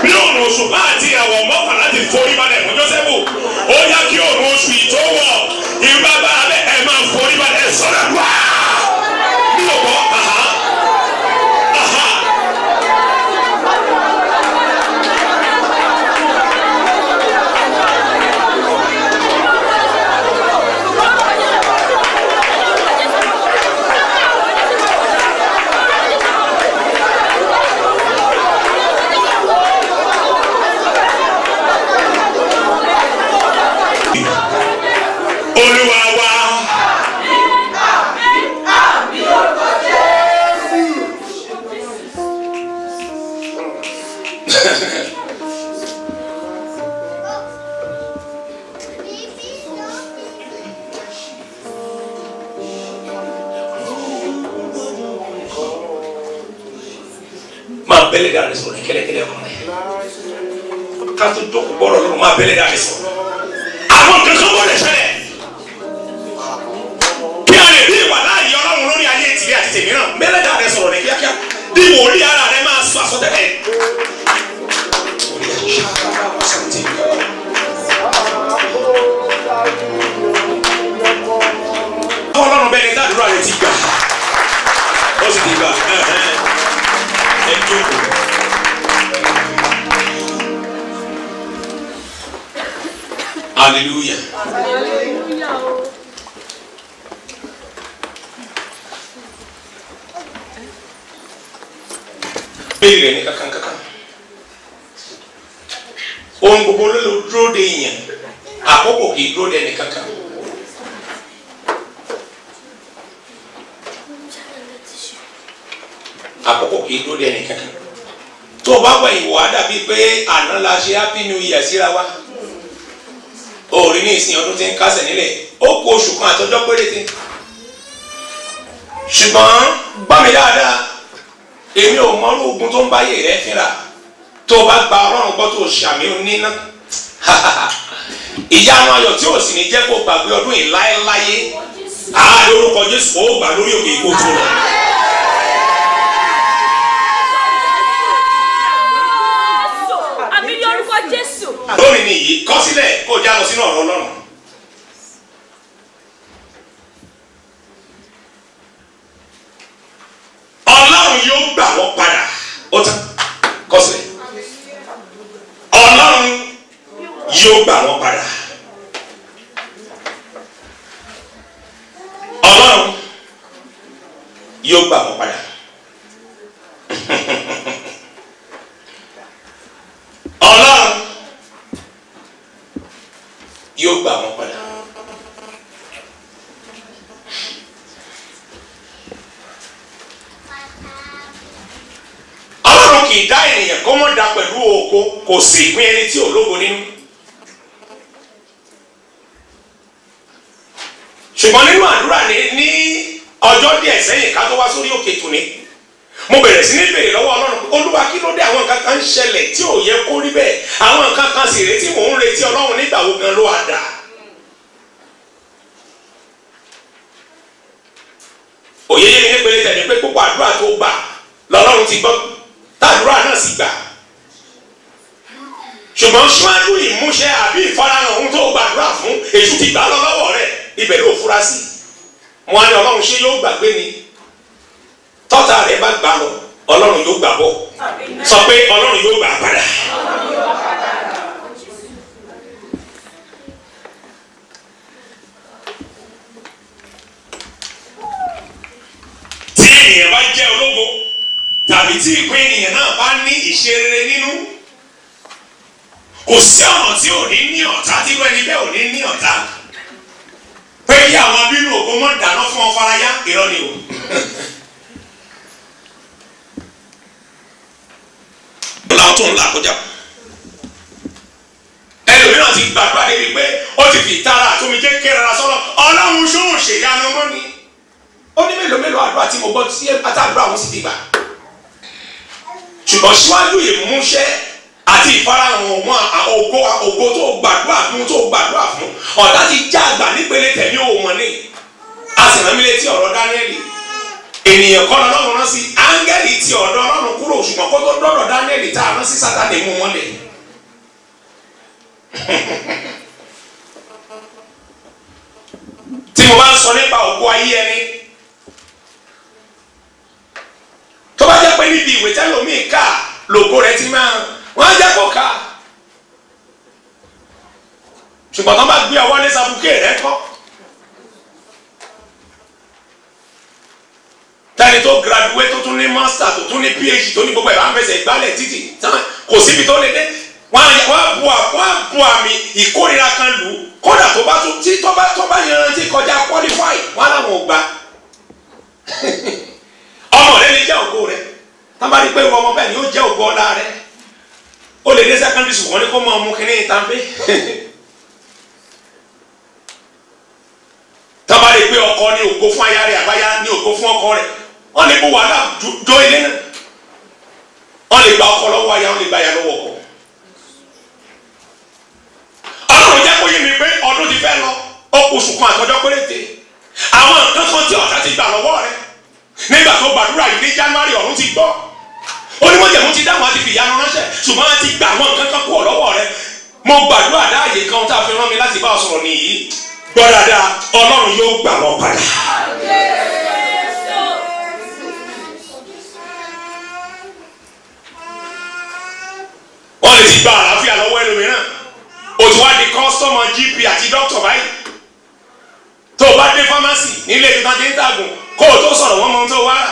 Bí òòrùn òṣùpá àti ìràwọ̀ 11 ti forí balẹ̀ fún Jósẹ́fù. Ó yá kí òòrùn oṣù ìtòwọ̀ ìgbà bá abẹ́ ẹ̀ máa forí balẹ̀ sọ́dọ̀ wá. Bí o bọ̀ Olúwa wa. Máa bẹ́lẹ̀ dáre sọ̀rọ̀ kẹ́lẹ́kẹ́lẹ́ ọkùnrin. Ká tó jókòó gbọ́dọ̀ lọ́rùn máa bẹ́lẹ̀ dáre sọ̀rọ̀. Àwọn kankan wọ́n lè ṣẹlẹ̀. Kí a lè bí ìwà láàyè Ọlọ́run lórí ayé tìrí àti tèmi náà. Bẹ́lẹ̀ dáre sọ̀rọ̀ ní kíákíá. Bí wòlíì ara rẹ máa sọ àsọtẹ́lẹ̀. Ọlọ́run bẹ́ẹ̀ ni dáàdúrà rẹ ti gbà. Ó sì ti gbà. Ẹ jókòó. Hallelujah. Béèrè ní kankan. Ohun gbogbo ló dúró de yẹn. Àkókò kì í dúró de ẹnì kankan. Àkókò kì í dúró de ẹnì kankan. Tó o bá wà ìwà dàbí pé àná la ṣe happy new year síra wa. Orí ní ìsìn ọdún tí ń kásẹ̀ nílẹ̀ ó kó oṣù kan àtọjọ́ péréte. Ṣùgbọ́n gbọ́ mi dáadáa èmi ò mọ ogun tó ń báyé rẹ fínra tó o bá gba Ọlọ́run gbọ́ tó o ṣàmì oníná ìyanu ayọ̀ tí ò sì ní jẹ́ kó gbàgbé ọdún yìí láéláyé àá lórúkọ Jésù ó gbà lórí òkè ìkó tó lọ. àmì lórúkọ Jésù. lórí ni yìí kọ sílẹ̀ kó já lọ sínú ọ̀rọ̀ Ọlọ́run. Ọlọ́run yóò gbà wọ́n padà ó tán kọ sílẹ̀. Ọlọ́run yóò gbà wọ́n padà. Ọlọ́run yóò gbà wọ́n padà. Ọlọ́run yóò gbà wọ́n padà. Ọlọ́run kì í dá ènìyàn kó mọ́ da pẹ̀lú ògo, kò sí ìpín ẹni tí ò lógo nínú. Ṣùgbọ́n nínú àdúrà ní ọjọ́ díẹ̀ sẹ́yìn ká tó wá sórí òkè tòní, mo bẹ̀rẹ̀ sí ní béèrè lọ́wọ́ Ọlọ́run pé Olúwa kí ló dé àwọn nǹkan kan ń ṣẹlẹ̀ tí ò yẹ kó rí bẹ́ẹ̀, àwọn nǹkan kan sì retí mò ń retí Ọlọ́run nígbà wo gan ló wà dà. Òye yé mi ní pele tẹ̀lé pé púpọ̀ àdúrà tó gbà lọ́lọ́run ti gbọ́ tàdúrà náà sì gbà. Ṣùgbọ́n ṣíwájú ìmúṣẹ àbí ìfarahàn ohun tó gbàdúrà fún èṣù ti gbà lọ́wọ́ rẹ̀ ibẹ̀ ló fura sí. Mo á ní Ọlọ́run ṣé yóò gbàgbé ni? Tọ́ta rẹ̀ bá gbà lọ Ọlọ́run yóò gbà bọ̀. Sọ pé Ọlọ́run yóò gbà padà. Tí ènìyàn bá jẹ́ ológo tàbí tí ìpín ènìyàn náà bá ní ìṣe rere nínú, kò sí ọ̀nà tí ò ní ní ọ̀tá tí wẹ́n níbẹ̀ ò ní ní ọ̀tá. Pé kí àwọn abínú ògo mọ́ dáná fún ọ farayá irọ́ ni o. Láwọn tó ń là kọjá. Ẹlòmíràn ti gbàgbọ́ débi pé ó ti fi ìtara àtòmíjé kérara sọ́nà Ọlọ́run ṣó ń ṣèyanu mọ́ ni. Ó ní mélòó àdúrà tí mo gbọ́ tí àtàdúrà wọn sì ti gbà. Ṣùgbọ́n síwájú ìmúṣẹ àti ìfarahàn ògo tó gbàdúrà fún ọ̀tá ti já àgbà nípele tẹ̀mí òun ní. A sì rán mi létí ọ̀rọ̀ Dáníẹ́lì. Ènìyàn kọ́ lọ́rùn rán sí áńgẹ́lì ti ọ̀dọ̀ Ọlọ́run kúrò, ṣùgbọ́n kó tó dọ́dọ̀ Dáníẹ́lì tá a rán sí Sátánì mú mọ́lẹ̀. Tí mo bá ń sọ nípa ògo ayé ẹni, tó bá jẹ́ pé níbi ìwé tẹ́lómìn ká lògo rẹ̀ ti máa wọ́n á jẹ́ kó ká. Ṣùgbọ́n tó bá gbé ọwọ́ ní sàbùkè rẹ̀ kọ́. Tẹ́ni tó graduate tó tún ní master tó tún ní PhD tó ní gbogbo ẹ̀ bá ń fẹsẹ̀ gbálẹ̀ títì kò síbi tó lè dé. Wọ́n á bu àmì ìkórira kan lù ú. Kódà tó bá yanrantí kọjá qualify wọ́n á láwọn ò gbà. Ọmọ rẹ lè jẹ́ ògo rẹ. Tábà rí pé ìwọ ọmọ bẹ́ẹ̀ ni ó jẹ́ ògo ọlá rẹ. Ó lè dé secondary school wọ́n ní kó máa mú kínní ìtànfẹ́. Tábà rí pé ọkọ ní ògo fún aya rẹ̀ àbáyá ní ògo fún ọkọ rẹ̀. Wọ́n lè bó wàhálà jó ilé náà. Wọ́n lè gba ọkọ lọ́wọ́ aya, wọ́n lè gba aya lọ́wọ́ ọkọ. Ọlọ́run jẹ́ kó yé mi pé ọdún ti fẹ́ lọ. Ó kù oṣù kan àtọjọ́ péréte. Àwọn nǹkan kan tí ọ̀tá ti gbà lọ́wọ́ rẹ̀. Nígbà tó gbàdúrà yìí ní January ọ̀run ti gbọ́. Onímọ̀jẹ̀mú ti dáhùn àti fìyanu ránṣẹ́, ṣùgbọ́n a ti gbà àwọn nǹkan kan kúrò lọ́wọ́ rẹ̀. Mo gbàdúrà dáàyè kan tá a fi rán mi láti bá ọ sọ̀rọ̀ nìyí. Gbọ́ dáadáa, Ọlọ́run yóò gbà wọ́n padà. Wọ́n lè ti gba àlàáfíà lọ́wọ́ ẹlòmíràn. O ti wá di kọ́sítọ́mọ̀ GP àti dókítà báyìí. Tó o bá dé fámásì nílé ibi tán ti ń tàgùn kó o tó sọ̀rọ̀ wọ́n mọ ohun tó wá rà.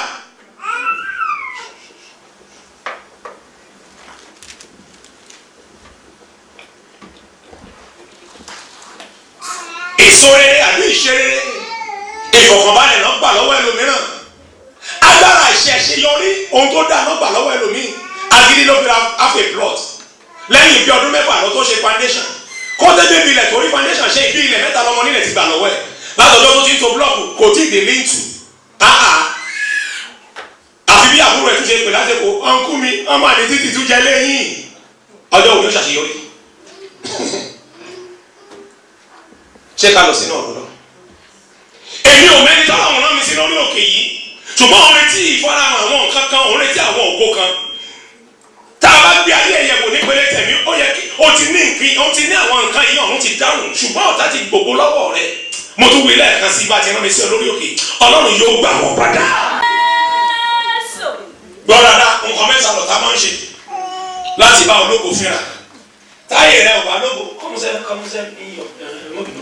Èso rere àbí ìṣe rere ìfọ̀kànbalẹ̀ náà gbà lọ́wọ́ ẹlòmíràn. Agbára ìṣẹ̀ṣeyọrí ohun tó dáa náà gbà lọ́wọ́ ẹlòmíì. Agídí ló fi ra half a plot. Lẹ́yìn bí ọdún mẹ́fà ló tó ṣe foundation. Kó tẹ́tẹ́ bí ilẹ̀ torí foundation ṣe ìbí ilẹ̀ mẹ́ta lọ́mọ nílẹ̀ ti gbà lọ́wọ́ ẹ̀. Látọjọ́ tó ti ń to blọọkù kò tí ì dé líǹtù. Àfi bí àbúrò ẹ̀ tún ṣe pè lásìkò ọ̀nkú mi ọmọ àdé títí tún jẹ lẹ́yìn. Ọjọ́ òní ó ṣàṣeyọrí. ṣé ká lọ sínú ọ̀rọ̀ lọ. èmi ò mẹ́ni tó àwọn ọ̀rọ̀ mi sí lórí òkè yìí ṣùgbọ́n òun retí ìfarahàn àwọn nǹkan kan òun retí àwọn ògo kan tá a bá gbé ayé ẹ̀yẹ wò nípele tẹ̀mí ó yẹ kí ó ti ní àwọn nǹkan yìí ọ̀run ti dáhùn ṣùgbọ́n ọ̀tá ti gbogbo lọ́wọ́ rẹ̀ mo tún wí lẹ́ẹ̀kan sí bá ti rán mi sí olórí òkè ọlọ́run yóò gbà wọ́n padà. gbọ́ dáadáa nǹkan mẹ́ta lọ́tà máa ń ṣe láti bá ológo fínra táyé rẹ̀ ò bá lógo kọ́músẹ́ iyọ̀ mọ́bìnú.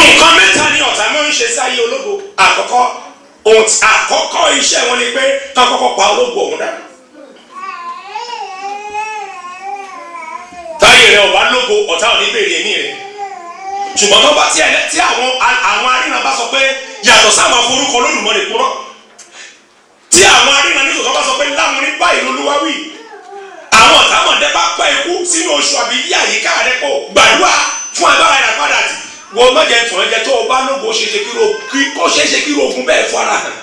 nǹkan mẹ́ta ni ọ̀tá máa ń ṣe sáyé ológo àkọ́kọ́ iṣẹ́ wọn ni pé ká kọ́kọ́ pa ológo ọ̀hún dànù. táyé rẹ̀ ò bá lógo ọ̀tá ò ní béèrè ẹ̀mí rẹ̀ ṣùgbọ́n tó bá tí àwọn aríran bá sọ pé yàtọ̀ sáwọn aforúkọ Olódùmarè kúrọ́ tí àwọn aríran ní tòótọ́ bá sọ pé láwọn ní báyìí lolúwa wí àwọn ọ̀tá mọ̀dẹ́ bá pẹ́ ikú sínú oṣù àbí yí àyíká rẹ̀ kó gbàdúrà fún agbára ìràpadà tì wọ́n mọ̀jẹ̀ tún ẹ̀jẹ̀ tó o bá lógo ó ṣeéṣe kí ogun bẹ́ẹ̀ fara hàn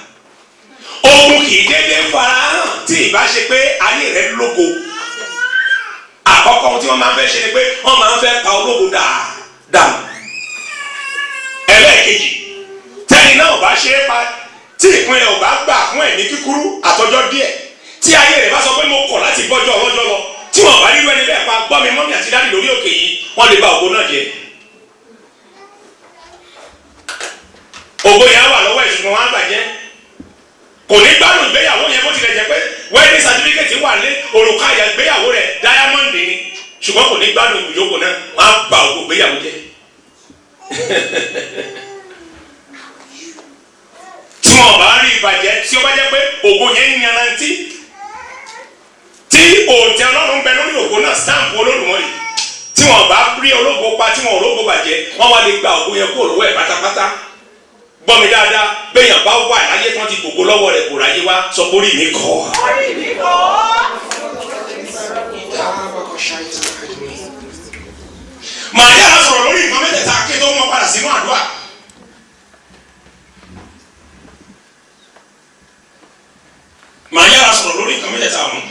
ogun kì í déédéé fara hàn tí ìbá ṣe pé ayé rẹ̀ lógo àkọ́kọ́ tí wọ́n máa ń fẹ́ ṣe ni pé wọ́n máa ń fẹ́ pa ológo dànù ẹlẹ́ẹ̀kejì tẹ́ni náà bá ṣe é pa tí ìpínlẹ̀ ò bá gbà fún ẹ̀mí kíkúrú àtọjọ́ díẹ̀ tí ayé rẹ̀ bá sọ pé mo kọ̀ láti bọ́jọ́ ọlọ́jọ́ lọ tí wọ́n bá rírú ẹni bẹ́ẹ̀ pa gbọ́ mi mọ́mí àti dáàdì lórí òkè yìí wọ́n lè ba ògo náà jẹ́ ògo yẹn wà lọ́wọ́ ìṣùgbọ́n wọn á bàjẹ́ kò ní gbádùn ìgbéyàwó yẹn bó tilẹ̀ jẹ́ pé wedding certificate wà lé òrùka ìgbéyàwó rẹ̀ diamond ni ṣùgbọ́n kò ní gbádùn ìjókòó náà wọ́n á ba ògo ìgbéyàwó jẹ́ tí wọn bá rí ìbàjẹ́ tí ó bá jẹ́ pé ògo yẹn ń yanrantí tí òòtẹ́ ọlọ́run bẹ lórí ògo náà stamp Olódùmarè tí wọn bá rí ológo pa tí wọn ò rógo bàjẹ́ wọn wá lè gba ògo yẹn kó lọ́wọ́ ẹ̀ pátápátá gbọ́ mi dáadáa béèyàn bá wà láyé tí wọ́n ti gbogbo lọ́wọ́ rẹ̀ kò ráyé wá sọ pé orí mi kọ́. orí mi kọ́. màá yára sọ̀rọ̀ lórí nǹkan mẹ́tẹ̀ẹ̀ta kí tó mọ́ padà sínú àdúrà. màá yára sọ̀rọ̀ lórí nǹkan mẹ́tẹ̀ẹ̀ta ọ̀hún.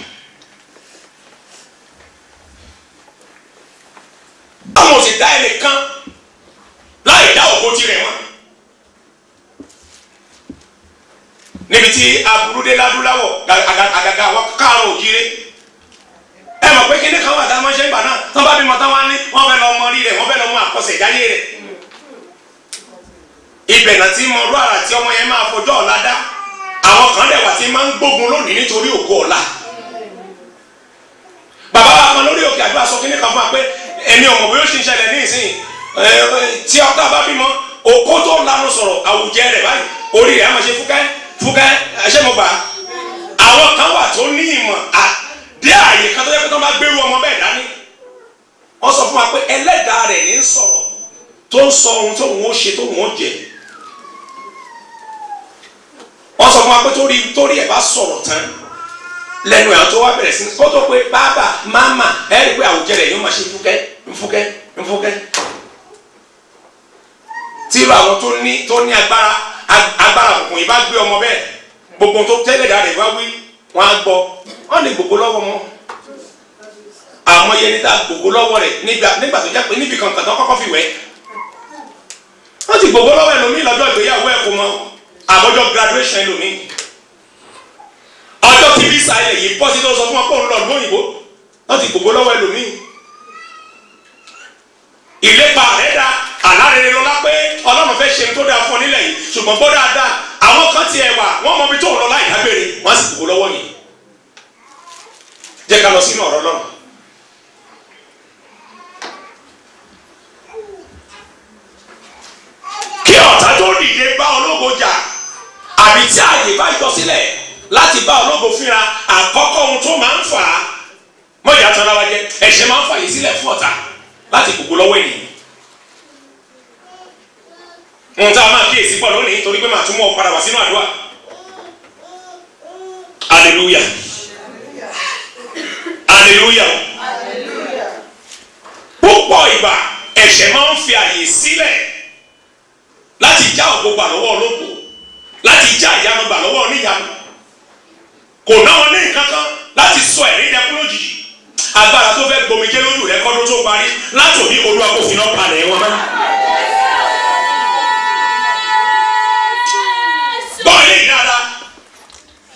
àwọn ò sì dá ẹnìkan láì dá ògo tirẹ̀ wọn. níbi tí aburú dé ládúláwọ̀ àgàgà àwọn káàrọ̀ òjìrè ẹ mọ̀ pé kíní kan wà tá a máa ń ṣe ń gbà náà tán bá bímọ tán wá ní wọ́n fẹ́ lọ mọ rí rẹ̀ wọ́n fẹ́ lọ mọ àkọsẹ̀ ìdáyé rẹ̀ ibẹ̀ náà tí mo rú àrà tí ọmọ yẹn máa fọjọ́ ọ̀la dá àwọn kan dẹ̀ wà tí máa ń gbógun lónìí nítorí ògo ọ̀la bàbá wa kan lórí òkè àdúrà sọ kíní kan fún wa pé ẹni ọmọ bí ó ṣe ń ṣẹlẹ̀ ní ìsìn tí ọkọ bá bímọ òkó tó lanu sọ̀rọ̀ àwùjẹ rẹ̀ báyìí orí rẹ̀ á máa ṣe fúkẹ́ ẹṣẹ́ mo gbà á àwọn kan wà tó ní ìmọ̀ dé àyè kan tó yẹ kó tó bá gbérú ọmọ bẹ́ẹ̀ dání wọ́n sọ fún wa pé ẹlẹ́dàá rẹ̀ ní sọ̀rọ̀ tó ń sọ ohun tó wọ́n ṣe tó wọ́n jẹ wọ́n sọ fún wa pé torí ẹ̀ bá sọ̀rọ̀ tán lẹ́nu ẹ̀ tó wá bẹ̀rẹ̀ sí kó tó pé bàbá máma ẹ̀ rí pé àwùjẹ rẹ̀ yóò máa ṣe fúkẹ́ tí irú àwọn tó ní agbára òkùnkùn yìí bá gbé ọmọ bẹ́ẹ̀ gbogbo tó tẹ́lẹ̀ dáa rẹ̀ wá wí wọ́n á gbọ́ wọ́n lè gbogbo lọ́wọ́ mọ́ àmọ́ yẹn ní ta gbogbo lọ́wọ́ rẹ̀ nígbà tó jẹ́ pé níbi kankan tó kọ́kọ́ fi wẹ̀ wọ́n ti gbogbo lọ́wọ́ ẹlòmíì lọ́jọ́ ìgbéyàwó ẹ̀ kò mọ àbọ̀jọ́ graduation ẹlòmíì ọjọ́ tí visa ilẹ̀ yìí bọ́ sí tó sọ fún wọn kó ń lọ lóyìnbó wọ́n ti gbogbo lọ́wọ́ ẹlòmíì ìlépa rẹ̀ dá alárèrè lọ́la pé ọlọ́run fẹ́ ṣe tó dáa fún ọ nílẹ̀ yìí ṣùgbọ́n bọ́ dáadáa àwọn kan ti ẹ̀ wà wọ́n mọ ibi tó ń lọ láì dágbére wọ́n sì gbogbo lọ́wọ́ yìí jẹ́ ká lọ sínú ọ̀rọ̀ lọ́rùn. kí ọ̀tá tó dìde bá ológo jà àbí tí ààyè bá yọ sílẹ̀ láti bá ológo fínra àkọ́kọ́ ohun tó máa ń fà á mọ̀jà tán láwa jẹ́ ẹ̀ṣẹ̀ máa ń fàyè sílẹ̀ fún ọ̀tá láti gbogbo lọ́wọ́ ènìyàn. ohun tá a máa kíyèsí pọ̀ lónìí torí pé màá tún mọ̀ padà wá sínú àdúrà. hallelujah hallelujah púpọ̀ ìgbà ẹ̀ṣẹ̀ máa ń fi àyè sílẹ̀ láti já ògo gbà lọ́wọ́ ológo láti já ìyanu gbà lọ́wọ́ oníyanu kò náà ní nǹkan kan láti sọ ẹ̀rí dẹkùn lójijì agbára tó fẹ́ gbomijé lójú rẹ kọ́dún tó parí látòní Olúwa kò fi náà palẹ̀ wọn mọ́. bọ́ọ̀lì dáadáa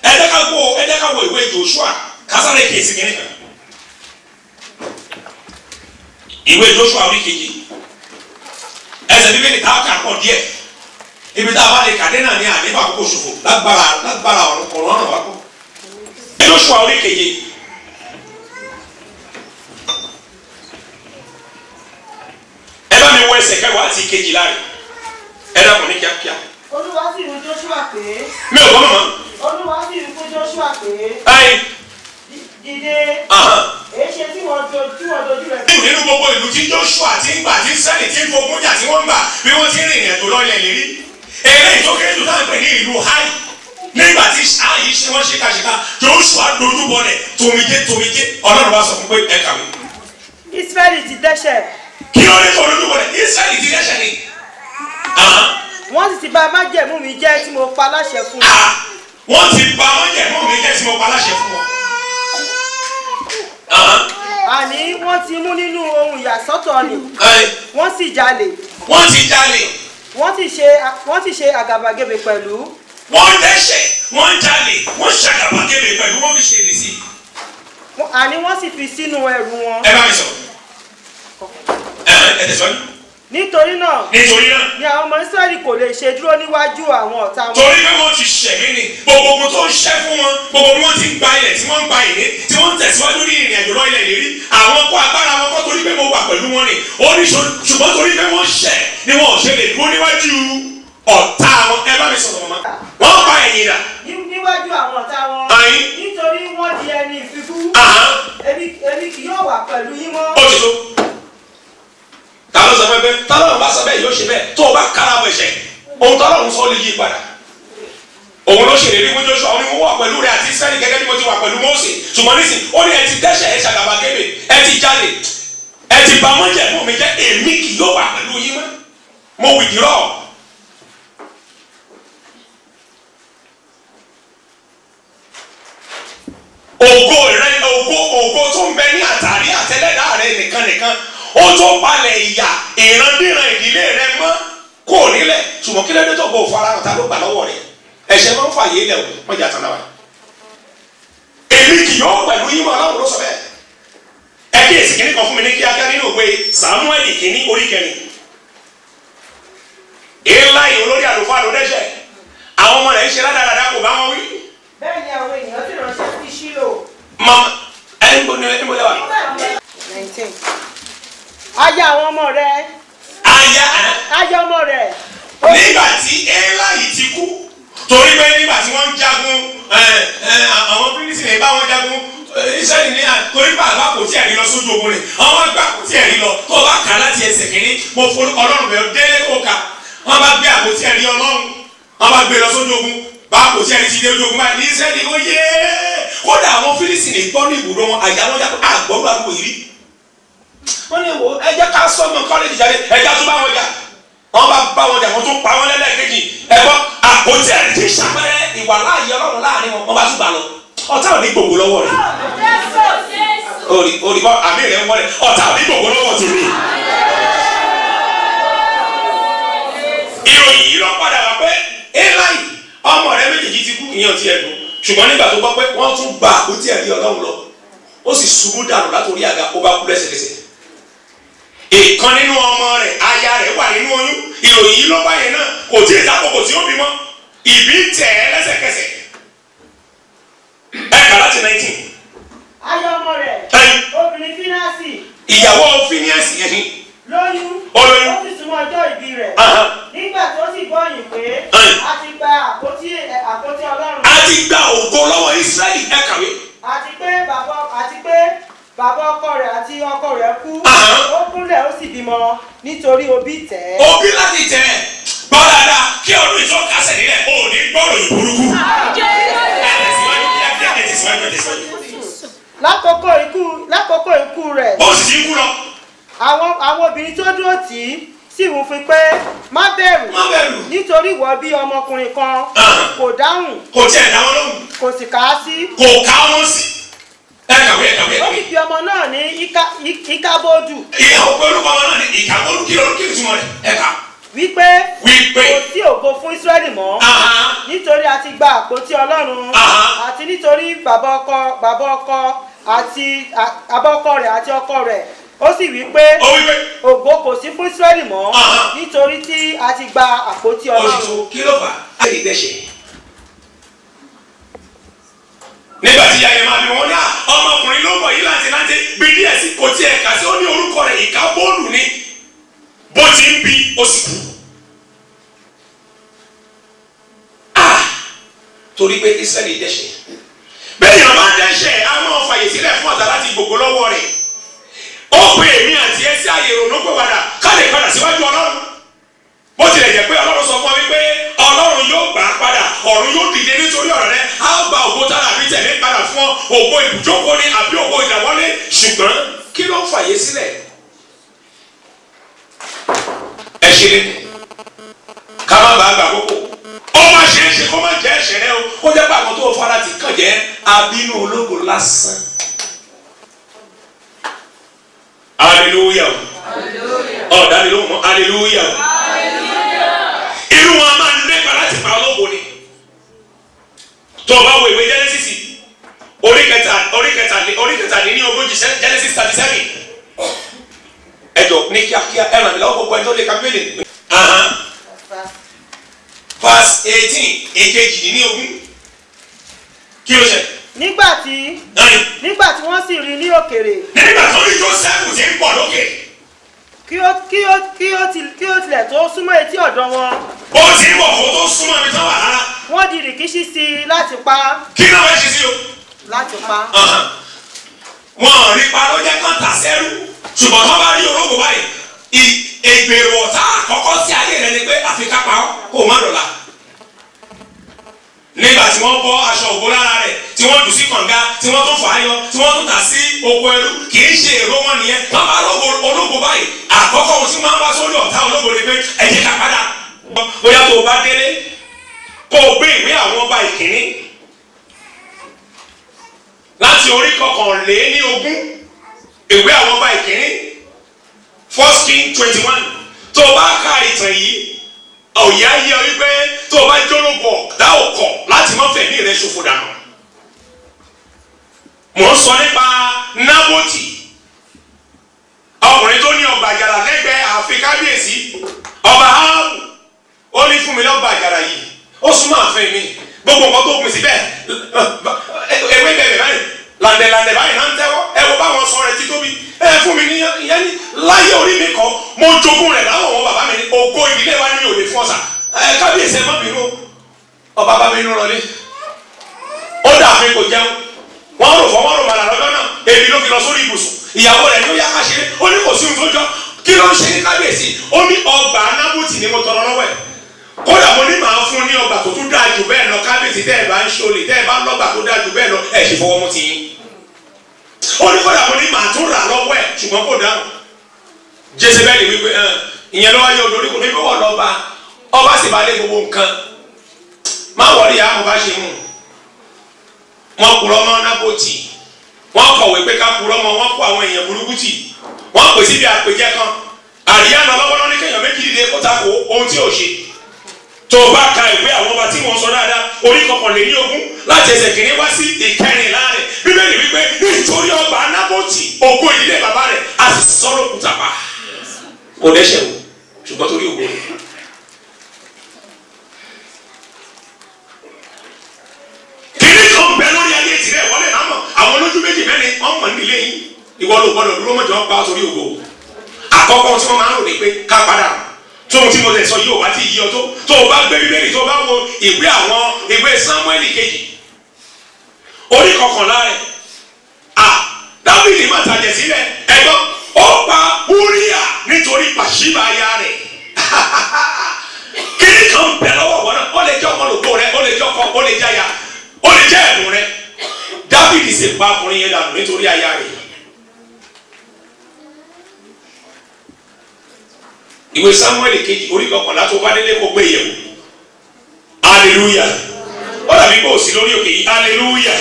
ẹ jẹ́ ká wo ìwé Joshua kásáré kèsì kìíní kan. ìwé Joshua orí kejì ẹsẹ̀ bíbélì tá a kà pọ̀ díẹ̀ ibi tá a bá lè kàdé náà ní àdébà àkókò ṣòfò lágbára ọ̀rọ̀ ọ̀rọ̀ wa kọ́. Joshua orí kejì ẹ bá mi wọ ẹsẹ̀ kẹwàá àti kejìlá rẹ̀ ẹ dàpọ̀ ní kíákíá. Olúwa sì wí Joshua pé. mi ò gbọ́ mọ́. Olúwa sì wí fún Joshua pé. ayi. dìde. èéṣe tí wọ́n dojú rẹ̀. nínú gbogbo ìlú tí Joshua ti ń gbà tí sẹ́ni tí ń fogun jà tí wọ́n ń gbà bí wọ́n ti ń rìnrìn àjò lọ́lẹ̀ lérí. eré ìtókèrè tó táwọn pè ní ìlú Háì nígbà tí Háì ṣe wọ́n ṣèkàṣèkà Joshua dojú bọlẹ̀ tòmijé Ọlọ́run wá sọ fún pé ẹ kàwé. Ísírẹ́lì ti dẹ́ṣẹ̀. kí ló dé tó dojú bọlẹ̀ Ísírẹ́lì ti dẹ́ṣẹ̀ ni. wọ́n sì ti bà májẹ̀mú mi jẹ́ tí mo pa láṣẹ fún wọn. wọ́n ti bà májẹ̀mú mi jẹ́ tí mo pa láṣẹ fún wọn. àní wọ́n ti mú nínú ohun ìyàsọ́tọ̀ ni. wọ́n sì jalè. wọ́n sì ṣe àgàbàgebè pẹ̀lú. wọ́n dẹ́ṣẹ̀ wọ́n jalè wọ́n ṣàgàbàgebè pẹ̀lú wọ́n fi ṣe èdè sí. àní wọ́n sì fi sínú ẹrù wọn. ẹ bá mi sọ. ẹ tẹ̀síwájú. nítorí náà ni àwọn ọmọ Ísírẹ́lì kò lè ṣe dúró níwájú àwọn ọ̀tá wọn. torí pé wọ́n ti ṣẹ̀mí ni gbogbo ogun tó ń ṣẹ́ fún wọn gbogbo bí wọ́n ti ń gba ilẹ̀ tí wọ́n ń gba ìní tí wọ́n ń tẹ̀síwájú ní ìrìn àjò lọ ilẹ̀ ìlérí àwọn kó agbára wọn kọ́ torí pé mo wà pẹ̀lú wọn ni ó ní ṣùgbọ́n torí pé wọ́n ṣẹ̀ ni wọn ò ṣe lè dúró níwájú ọ̀tá wọn. ẹ bá mi sọ̀rọ̀ mọ́ wọ́n pa ẹ̀yìn dà. níwájú àwọn ọ̀tá wọn. nítorí wọ́n di ẹni ìfibú. èmi kì yóò wà pẹ̀lú yín mọ́. ó ti tó ta ló sọ fẹ́ bẹ́ẹ̀ ta ló bá sọ bẹ́ẹ̀ yóò ṣe bẹ́ẹ̀ tó o bá kára bọ̀ ẹ̀ṣẹ̀ ohun tó lọ́run sọ lè yí padà òun ló ṣèlérí fún Joshua ó ní mo wà pẹ̀lú rẹ̀ àti Ísírẹ́lì gẹ́gẹ́ bí mo ti wà pẹ̀lú Mósè ṣùgbọ́n nísìn ó ní ẹ ti dẹ́ṣẹ̀ ẹ ṣàgàbàgebè ẹ ti jalè ẹ ti bà májẹ̀mú mi jẹ́ èmi kì yóò wà pẹ̀lú yín mọ́ mo withdraw. ògo tó ń bẹ ní àtàrí àtẹlẹ́dá rẹ nìkan ó tó palẹ̀ ìyà ìrandíran ìdílé rẹ mọ́ kò nílẹ̀ ṣùgbọ́n kí lóde tó gbọ́ òfarahàn ta ló gbà lọ́wọ́ rẹ̀ ẹ̀ṣẹ̀ máa ń fààyè ilẹ̀ o wọ́n jà tán náà wá. èmi kì yóò pẹ̀lú yín mọ́ Ọlọ́run ló sọ bẹ́ẹ̀. ẹ kí èsì kìíní kan fún mi ní kíákíá nínú ìwé Sámúẹ́lì kìíní orí kẹrin. Élì olórí àlùfáà ló dẹ́ṣẹ̀ àwọn ọmọ rẹ̀ ń ṣe ládàradà kò bá wọn wí. bẹ́ẹ̀ ni àwọn ènìyàn sì ránṣẹ́ sí Ṣílò. aya àwọn ọmọ rẹ̀. aya ọmọ rẹ̀. nígbà tí Élì ti kú torí pé nígbà tí wọ́n ń jagun àwọn Fílísítì bá wọn jagun Ísírẹ́lì ní torí pé àgbà kò tí ẹ̀ rí lọ sójú ogun rẹ̀ àwọn àgbà kò tí ẹ̀ rí lọ tó o bá kà láti ẹsẹ̀ kìíní mo forúkọ Ọlọ́run bẹ̀rẹ̀ délé kó kà wọ́n bá gbé àpótí ẹ̀rí Ọlọ́run wọ́n bá gbé lọ sójú ogun bá àpótí ẹ̀rí ti dé ojú ogun báyìí ní Ísírẹ́lì ó yé kódà àwọn Fílísítì gbọ́ ní ibùdó wọn àyà wọn jáde àgbọ̀rú àgbo yìí wọ́n ní wo ẹjẹ́ ká sọ́mọ kọ́lẹ́jì jáde ẹjẹ́ tó bá wọn jà wọ́n bá wọn jà wọ́n tún pa wọn lẹ́lẹ́kejì ẹ̀gbọ́n àpótí ẹ̀rí ti ṣàpẹrẹ ìwà láàyè Ọlọ́run láàrin wọn bá tún bá lọ ọ̀tá ò ní gbogbo lọ́wọ́ rẹ̀ òrìbọ àmì rẹ̀ ń wọlé ọ̀tá ò ní gbogbo lọ́wọ́ tó rí. ìròyìn yìí lọ padà wá pé Élì ọmọ rẹ̀ méjèèjì ti kú ìyẹn ti ẹ̀dùn ṣùgbọ́n nígbà tó gbọ́ pé wọ́n tún gba àpótí ẹ̀rí Ọlọ́run lọ ó sì ṣubú dànù látòrí àga ó bá kú lẹ́sẹ̀kẹsẹ̀. ìkan nínú ọmọ rẹ̀ aya rẹ̀ wà nínú oyún ìròyìn yìí ló bá yẹn náà kò tí ì dákòkò tí ó bímọ ìbí tẹ̀ ẹ́ lẹ́sẹ̀kẹsẹ̀. ẹ kà láti 19. aya ọmọ rẹ̀ obìnrin Fíníásì. ìyàwó Fíníásì yẹn ni. lóyún ó sì súnmọ́ ọjọ́ ìbí rẹ̀. nígbà tó sì gbọ́yìn pé a ti gba àpótí Ọlọ́run. a ti gba ògo lọ́wọ́ Ísírẹ́lì ẹ kàwé. àti pé bàbá ọkọ rẹ̀ àti ọkọ rẹ̀ kú. ó kúnlẹ̀ ó sì bímọ nítorí òbí tẹ̀ ẹ́. òbí láti tẹ̀ ẹ́ gbọ́ dáadáa kí ọdún ìtọ́ kásẹ̀ nílẹ̀ ó ní gbọ́rọ̀ ìburúkú. lákòókò ikú rẹ̀. ó sì ti kú lọ. àwọn obìnrin tó dúró tì í sì wù fún pé má bẹ̀rù nítorí ìwọ bí ọmọkùnrin kan kò dáhùn kò tiẹ̀ dá wọn lóhùn kò sì kà á sí. kò ká wọn sí ó sì fi ọmọ náà ní Ìkábódù. ìyàwó pé orúkọ ọmọ náà ní Ìkábódù kí lóru kí ni túmọ̀ rẹ̀ ẹ̀ka. wípé kò sí ògo fún Ísírẹ́lì mọ́ nítorí a ti gba àpótí Ọlọ́run àti nítorí bàbá ọkọ rẹ̀ àti ọkọ rẹ̀ ó sì wípé ògo kò sí fún Ísírẹ́lì mọ́ nítorí tí a ti gba àpótí Ọlọ́run. oṣù kí ló fà á lè dẹ́ṣẹ̀. nígbà tí yàyẹ máa bí wọn ní ọmọkùnrin ló bọ̀ yìí láti bí díẹ̀ sí kò tí ẹ̀ kà sí ó ní orúkọ rẹ̀ Ìkábódù ni bó ti ń bi oṣù kù. torí pé Ísírẹ́lì dẹ́ṣẹ̀ bẹ́ẹ̀ yàrá máa dẹ́ṣẹ̀ á máa fàyè sílẹ̀ fún ọ̀tá láti gbogbo lọ́wọ́ rẹ̀ ó pe èmi àti ẹ sí àyè ìrònú pé ká lè padà síwájú Ọlọ́run bó tilẹ̀ jẹ́ pé Ọlọ́run sọ fún wa wípé Ọlọ́run yóò gbà á padà ọ̀run yóò dìde nítorí ọ̀rọ̀ rẹ̀ á gba ògo tára àbí tẹ̀lé padà fún ọ ògo ibùjókòó ni àbí ògo ìdáwọ́lé ṣùgbọ́n kí ló ń fàyè sílẹ̀ ẹ ṣe lé ká má bàa gbà kókó ó má ṣe é ṣe kó má jẹ́ ẹ̀ṣẹ̀ rẹ o kó jẹ́ pé àwọn tó fara ti kàn jẹ́ abínú ológo lásán. hallelujah ọ̀dà ni ló mọ̀ hallelujah irú wọn máa ń lépa láti pa ológo ni tó o bá wo ìwé Genesis orí kẹtàlélógójì Genesis 37 ẹjọ ní kíákíá ẹ ràn mí lọ́wọ́ gbogbo ẹni tó lè ka bíbélì. verse 18 èkejìdínlógún kí ló ṣe. nígbà tí wọ́n sì rí ní òkèrè. nígbà tó ní Jósẹ́fù ti ń pọ̀ lókè. kí ó tilẹ̀ tó súnmọ́ etí ọ̀dọ̀ wọn. ó ti ń bọ̀ kó tó súnmọ́ ibi tó wà rárá. wọ́n di rìkíṣí sí i láti pa. kí ló fẹ́ ṣe sí o. láti pa. wọn ò rí pa ló jẹ́ kán tà sẹ́rú ṣùgbọ́n tó bá rí ológo báyìí ìgbèrò ọ̀tá àkọ́kọ́ sí ayé rẹ ni pé àfi ká pa kó o má dọ̀la. nígbà tí wọ́n bọ́ aṣọ ògbó lára rẹ̀ tí wọ́n jù sí kànga tí wọ́n tún fà á yọ tí wọ́n tún tà sí oko ẹrú kì í ṣe èrò wọn nìyẹn wọ́n bá ológo báyìí àkọ́kọ́ ohun tí wọ́n wá sórí ọ̀tá ológo ni pé ẹ jẹ́ ká padà. bóyá tó o bá délé kó o gbé ìwé àwọn ọba ìkíní láti orí kọkànléníogún ìwé àwọn ọba ìkíní 1 Kings 21 tó o bá ka ìtàn yìí ọ̀yá yẹ wípé tó o bá jólógbò dá o kọ̀ láti má fẹ̀mí rẹ ṣòfò dànù. mò ń sọ nípa Nábótì ọkùnrin tó ní ọgbà àjàrà lẹ́gbẹ̀ẹ́ ààfin kábíyèsí ọba Áhábù ó ní fún mi lọ́gbà àjàrà yìí ó súnmọ́ ààfin mi gbogbo nǹkan tó gbìn síbẹ̀ ewé bẹ̀rẹ̀ báyìí làǹdẹ̀làǹdẹ̀ báyìí náà ń tẹ́wọ́ ẹ wo báwọn sọ rẹ ti tóbi ẹ fún mi ìyẹn ní láyé orí mi kan mo jogún rẹ̀ láwọn ọmọ bàbá mi ní ògo ìdílé wa ní òde fún ọ̀sà ẹ kábíyèsí ẹ má bínú ọba bá mi nú rọlé ó dà fún kò jẹun wọn rò fọwọ́n rò màlà lọ́jọ́ náà èmi ló fi lọ sórí ibùsùn ìyàwó rẹ̀ ló yá ká ṣe ó ní kò sí ohun tó jọ kí ló ń ṣe ní kábíyèsí ó ní ọgbà Nábótì ni mo tọrọ lọ́wọ́ ẹ̀ kódà mo ní màá fún ní ọgbà tó tún dáa jù bẹ́ẹ̀ lọ kábíyèsí tẹ́ ẹ bá ń ṣọlẹ̀ tẹ́ ẹ bá lọ́gbà tó dáa jù bẹ́ẹ̀ lọ ẹ̀ ṣe fọwọ́ mú ti yín ó ní kódà mo ní màá tún rà lọ́wọ́ ẹ̀ ṣùgbọ́n kò dáhùn Jésébẹ́lì wípé ìyẹn lọ́wọ́ yóò lórí kò ní bọ́wọ́ lọ́ba ọba sì bá lé gbogbo nǹkan má wọlé yà mo bá ṣe mú wọn kúrọ́ mọ́ Nábótì wọn kọ̀wé pé ká kúrọ́ mọ́ wọn kó àwọn èèyàn burúkú tì wọn pè síbi àpèjẹ kan àríyá náà lọ́wọ́ náà ní kéèyàn méjì dìde kó ta ko ohun tí ò ṣe tó o bá ka ìwé àwọn ọba tí wọ́n sọ dáadáa orí kọkànléníogún láti ẹsẹ̀ kìíní wá sí ìkẹrìnlá rẹ̀ bíbélì wípé nítorí ọgbà Nábótì ògo ìdílé bàbá rẹ̀ a sì sọ́rọ̀ kùtà pa kò dẹ́ṣẹ̀ o ṣùgbọ́n torí ògo rẹ̀. kìíní kan bẹ lórí ayé tirẹ̀ wọlé náà mọ̀ àwọn olójú méjì mẹ́rin wọ́n mọ̀ nílé yín ìwọ ló gbọ́dọ̀ dúró mọ́jọ́ pa torí ògo àkọ́kọ́ tí wọ́n máa ń rò ní pé ká padà tóun tí mo lè sọ yìí ò bá ti yí ọ tó o bá gbé bíbélì tó o bá wo ìwé Sámúẹ́lì kejì orí kọkànlá rẹ̀ Dáfídì má tàjẹ̀ sílẹ̀ ẹ̀gbọ́n ó pa Úríà nítorí Bàṣíbà aya rẹ̀ kíni kan bẹ̀ lọ́wọ́ wọn náà ó lè jẹ́ ọmọlòpó rẹ̀ ó lè jẹ́ ọkọ ó lè jẹ́ aya ó lè jẹ́ ẹ̀bùn rẹ̀ Dáfídì sì pa ọkùnrin yẹn dànù nítorí aya rẹ̀. ìwé Sámúẹ́lì kejì orí kọkànlá tó bá délé kó gbé yẹ̀wò hallelujah ó dàbí kó o sí lórí òkè yìí hallelujah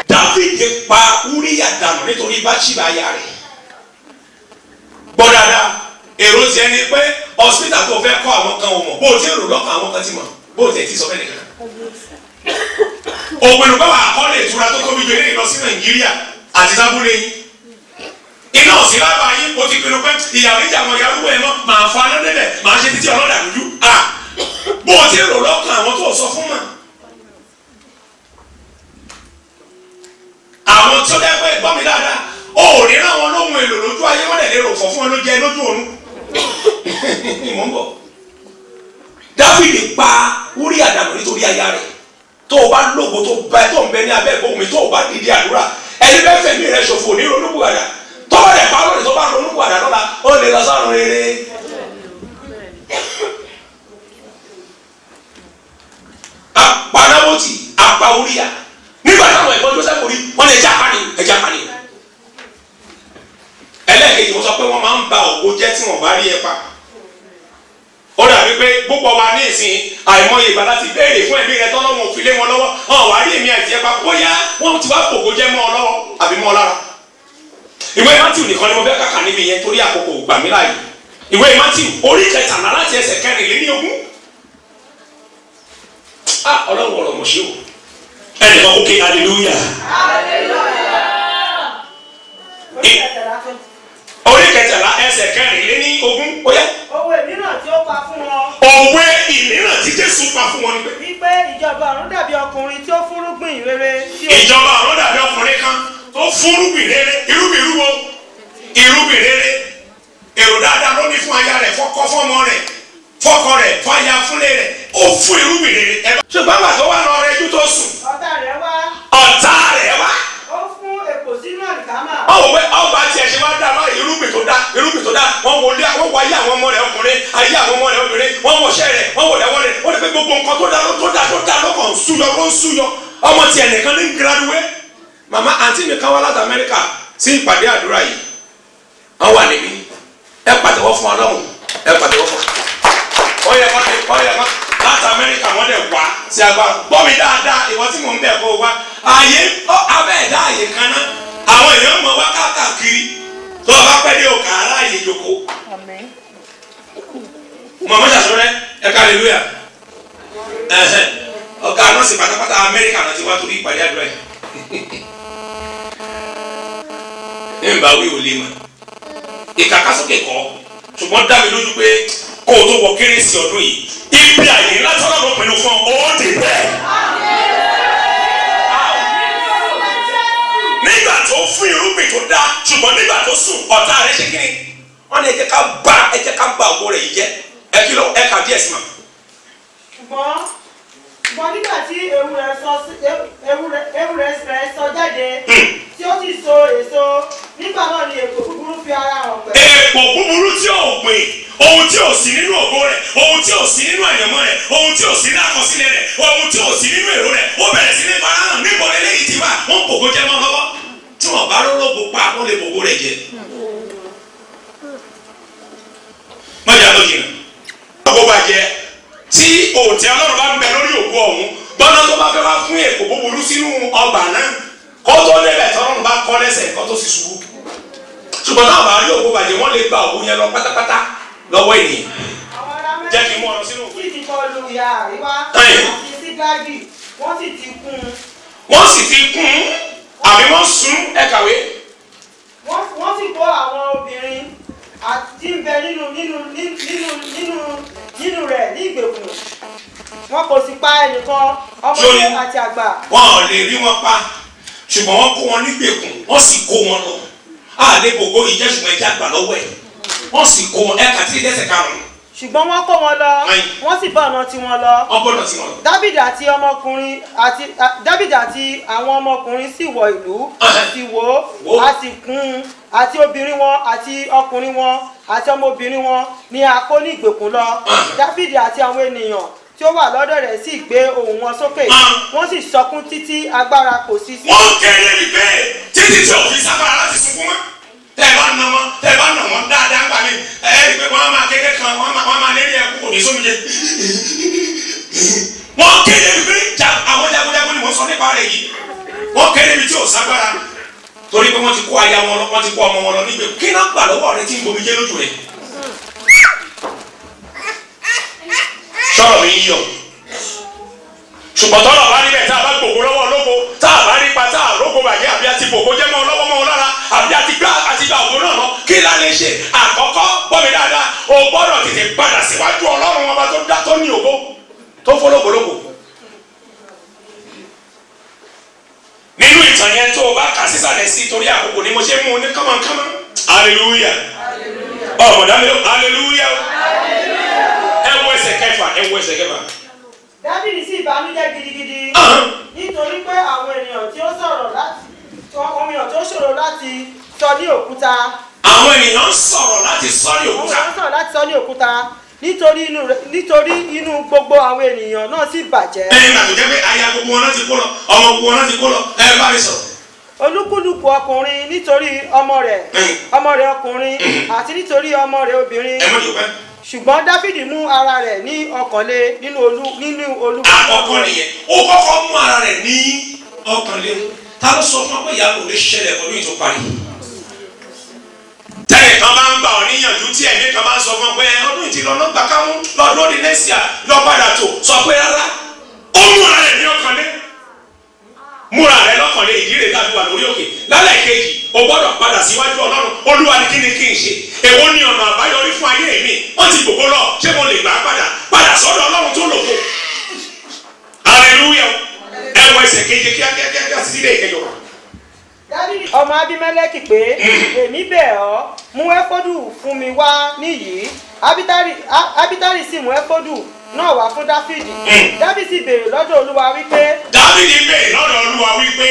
Dáfídì pa Úríyà dànù nítorí Báṣíbà aya rẹ̀. Gbọ́ dáadáa èrò tiẹ̀ ni pé hospital tó fẹ́ kọ́ àwọn kan ò mọ̀ bó o ti rò lọ́kàn àwọn kan ti mọ̀ bó o ti sọ fẹ́ nìkan. Òpinnu pé wà á kọ́ lè tura tó tóbi jù eléyìí lọ sí Nàìjíríà àti sábúlé yín. Iná òsì lábàá yín o ti pinnu pé ìyàwó ìjà àwọn ìyá arúgbó yẹn mọ́ màá fa aná débẹ̀ màá ṣe títí ọlọ́dà lójú. Bó o ti rò lọ́kàn àwọn tó sọ fún mọ̀. Àwọn tí ó dẹ́ pé gbọ́ mi dáadáa o ò ní ráwọn lóhun èlò lójú ayé wọ́n dẹ̀ lè rò fọ̀ fún ẹ ló jẹ lójú òun. Mò ń bọ̀. Dáfídì pa Úríyà dànù nítorí aya rẹ̀. Tó o bá lógo tó ń bẹ ní abẹ́ ìbòmí tó o bá dìde àdúrà ẹni bẹ́ẹ̀ fẹ̀mí rẹ̀ ṣòfò ní ronúpìwàdà tó bá rẹ̀ pa lónìí tó bá ronúpìwàdà lọ́la ó lè lọ sọ́run rere. Apanábòtì apá Úríyà nígbà táwọn ẹ̀gbọ́n Jósẹ́fù rí wọ́n lè ẹja pani. Ẹlẹ́ẹ̀kejì mo sọ pé wọ́n máa ń ba ògo jẹ́ tí wọ́n bá rí ẹ pa. Ó dàbí pé púpọ̀ wa ní ìsìn àìmọye ìgbà láti béèrè fún ẹ̀mí rẹ tọ́lọ́wọ́n ò fi lé wọn lọ́wọ́ wà á rí èmi àti ẹ̀ pa bóyá wọ́n ti wá gbogbo jẹ́ mọ́ ọ lọ́wọ́ àbí mọ́ ọ lára. Ìwé Mátíù nìkan ni mo fẹ́ kàkà níbi yẹn torí àkókò gbà mí láàyè. Ìwé Mátíù orí 13 láti ẹsẹ̀ 24. Ọlọ́run ọ̀rọ̀ mọ̀ ṣe o. Ẹnì kan kókè hallelujah. Orí 13 ẹsẹ̀ 24 ó yá. Òwe mìíràn tí ó pa fún wọn. Òwe ìmíràn tí Jésù pa fún wọn ni pé. Wípé ìjọba ọ̀run dàbí ọkùnrin tí ó fúnrúgbìn rere. Ìjọba ọ̀run dàbí ọkùnrin kan tó fúnrúgbìn rere. Irúgbìn rúwo. Irúgbìn rere. Èrò dáadáa ló ní fún aya rẹ̀ fọ́kọ́ fọ́mọ rẹ̀ fọ́kọ rẹ̀ fáya fúnlé rẹ̀ ó fún irúgbìn rere. Ṣùgbọ́n àgbà tó wà lọ rẹ ju tó sùn. Ọ̀tá rẹ̀ wá. Ọ̀tá rẹ̀ wá. Ó fún èpò sínú àlìkámà. Báwo pé ọba tiẹ̀ ṣe wá dá lọ irúgbìn tó dá wọ́n wọlé wọ́n wọ ayé àwọn ọmọ rẹ̀ ọkùnrin ayé àwọn ọmọ rẹ̀ obìnrin wọ́n wọṣẹ́ rẹ̀ wọ́n wọlé wọ́n rẹ̀ wọ́n lè pé gbogbo nǹkan tó dá lọ́kàn súyọ ló ń súyọ ọmọ tiẹ̀ nìkan ní graduate. Màmá àǹtí mi kan wá láti Amẹ́ríkà sí ìpàdé àdúrà yìí wọ́n wà níbí ẹ pàtẹ́wọ́ fún Ọlọ́run ẹ pàtẹ́wọ́ fún ọyẹ láti Amẹ́ríkà wọ́n dẹ̀ wá sí agbára gbọ́ mi dáadáa ìwọ tí mò ń bẹ̀ kó wá ààyè abẹ́ ẹ̀dá ààyè kan náà àwọn èèyàn mọ̀ wá káàkiri tó o bá pẹ́ dé òkà aráàyè ìjòkó. Mọ̀mọ́ ṣàṣọrẹ́ ẹ̀ka hallelujah ọ̀gá nọ́ọ̀sì pátápátá Amẹ́ríkà náà ti wá torí ìpàdé àdúrà yìí. Ní ìbá wí ò lè mọ̀ ìkàkásókè kọ́ ṣùgbọ́n dá mi lójú pé kó o tó wọ kérésì ọdún yìí ibi àyè ńlá tọ́lá ló pinnu fún ọ ó dé bẹ́ẹ̀. Nígbà tó fún irúgbìn tó dá ṣùgbọ́n nígbà tó sùn ọ̀tá rẹ̀ ṣe kí ni wọ́n ní ẹ jẹ́ ká bá ògo rẹ̀ yìí jẹ́ ẹ kà díẹ̀ sí ma. Ṣùgbọ́n nígbà tí ewu rẹ̀ sọ jáde tí ó sì so èso nígbà náà ni èpò búburú fi ara hàn pẹ̀lú. Èpò búburú tí ò gbìn ohun tí ò sí nínú ògo rẹ̀ ohun tí ò sí nínú àyànmọ́ rẹ̀ ohun tí ò sí nínú àkọsílẹ̀ rẹ̀ ohun tí ò sí nínú èrò rẹ̀ ó bẹ̀rẹ̀ sí ní fara hàn níbo lélẹ́yìí ti wà wọ́n kòkó jẹ́ mọ́ lọ́wọ́ tí wọ́n bá rọ́lọ́gbò pa wọ́n lè bògo rẹ̀ jẹ. Mọ̀jà ló jìnnà. Ọkọ̀ bàjẹ́ tí òòtí Ọlọ́run bá ń bẹ lórí ògo ọ̀hún gbọ́dọ̀ tó bá fẹ́ wá fún èpò búburú sínú ọgbà náà kó tó débẹ̀ tọ́lọ́run bá kọ́ lẹ́sẹ̀ kó tó sì ṣubú. Ṣùgbọ́n náà bá rí ògo bàjẹ́ wọ́n lè gba ògo yẹn lọ pátápátá lọ́wọ́ ènìyàn. Jẹ́ kí n mú ọ lọ sínú ògo. Tí ti kọlu ìyá àríwá àti sígáàgì wọ́n sì ti kún. Wọ́n sì ti kún àbí wọ́n sún ẹ kàwé. Wọ́n sì kó àwọn obìnrin àti ń bẹ nínú rẹ̀ ní ìgbèkùn. Wọn kò sì pa ẹnìkan ọmọdé àti àgbà. Wọn ò lè rí wọn pa ṣùgbọ́n wọ́n kó wọn nígbèkùn wọ́n sì kó wọn lọ. Àlè gbogbo ìjẹ́sùn ẹja gbà lọ́wọ́ ẹ̀ wọ́n sì kó wọn ẹ̀ka tí dẹ́sẹ̀ karùn-ún. Ṣùgbọ́n wọ́n kó wọn lọ wọ́n sì bá ọ̀nà tiwọn lọ. Wọ́n bọ̀nà tiwọn lọ. Dábìdì àti àwọn ọmọkùnrin sì wọ ìlú sì wò ó a sì kún àti obìnrin wọn àti ọkùnrin wọn àti ọmọbìnrin wọn ni a kó ní ìgbèkùn lọ. Dábìdì àti àwọn ènìyàn tí ó wà lọ́dọ̀ rẹ̀ sì gbé ohùn wọn sókè wọ́n sì sọkún títí agbára kò sí sí. Wọ́n kéré mi pé títí tí òfin sábàá láti sunkún mọ́ tẹ́ ẹ bá nà wọ́n dáadáa gbà mí ẹ ẹ́ rí i pé wọ́n á máa kékeré kan wọ́n á máa lérí ẹkú kò ní sómi jẹ. Wọ́n kéré mi pé àwọn jagunjagun ni mo sọ nípa rẹ̀ yìí wọ́n kéré mi tí ò ságbára torí pé wọ́n ti kó aya wọn lọ wọ́n ti kó ọmọ wọn lọ nígbè kí náà gbà lọ́wọ́ rẹ tí ń gbomi jẹ́ lójú rẹ̀. sọ̀rọ̀ mi yíyọ ṣùgbọ́n tọ́lọ̀ bá níbẹ̀ tá a bá gbogbo lọ́wọ́ olóko tá a bá rí pa tá a rógo bàjẹ́ àbí àti gbogbo jẹ́ mọ́ lọ́wọ́ mọ́ lára àbí àti gbá ògo náà lọ kí la lè ṣe àkọ́kọ́ gbọ́ mi dáadáa o gbọ́dọ̀ tètè padà síwájú ọlọ́run ọba tó dá tó ní ògo tó fọlọ́gbọ̀lọ́gbọ̀. nínú ìtàn yẹn tó o bá kà sísàlẹ̀ sí torí àkókò ni mo ṣe mú un ní kánmọ́kánmọ́ hallelujah ọmọdé hallelujah ẹ wo ẹsẹ̀ kẹfà ẹ wo ẹsẹ̀ kẹfà. Dáfídì sì bànújẹ́ gidigidi nítorí pé àwọn ènìyàn tí ó ṣòro láti sọ ní òkúta. àwọn ènìyàn sọ̀rọ̀ láti sọ ní òkúta. àwọn ènìyàn sọ̀rọ̀ láti sọ ní òkúta nítorí inú gbogbo àwọn ènìyàn náà sì bàjẹ́. ẹ̀yin àti jẹ́ pé aya gbogbo wọn náà ti kó lọ ọmọ gbogbo wọn náà ti kó lọ ẹ bá mi sọ̀rọ̀. olúkúlùkù ọkùnrin nítorí ọmọ rẹ̀ ọkùnrin àti nítorí ọmọ rẹ̀ obìnrin. ẹ mọ̀ jù pẹ́. ṣùgbọ́n Dáfídì mú ara rẹ̀ ní ọkànlé nínú olú. àkọ́kọ́ nìyẹn ó kọ́kọ́ mú ara rẹ̀ ní ọkànlé ta ló sọ fún ọ pé ìyá kò lè ṣẹlẹ̀ pẹ̀lú ètò parí. tẹ́lẹ̀ kan bá ń gbà ọ́ níyànjú tí ẹ̀mí kan bá ń sọ fún ọ pé ọdún ìtì lọ́nà gbàkámú lọ́dún òdì nẹ́sìà lọ́padà tó sọ pé rárá ó mú ara rẹ̀ ní ọkànlé múra rẹ̀ lọ́kànlé ìdí rẹ̀ tàbí wà lórí òkè lálẹ́ kejì o gbọ́dọ̀ padà síwájú ọlọ́run olúwa ní kí ni kí n ṣe èwo ni ọ̀nà àbáyọrí fún ayé mi wọ́n ti gbogbo lọ ṣé mo lè gbà á padà sọ́dọ̀ ọlọ́run tó lòkó hallelujah ẹ wọ ẹsẹ̀ keje kíákíá sí ilé ìkẹjọ. ọmọ Abímẹ́lẹ́kì pé èmi bẹ̀ ọ́ mú éfódù fún mi wá níyìí Ábítárì sì mú éfódù náà wá fún Dáfídì. Dáfídì sì béèrè lọ́dọ̀ olúwa wípé. Dáfídì béèrè lọ́dọ̀ olúwa wípé.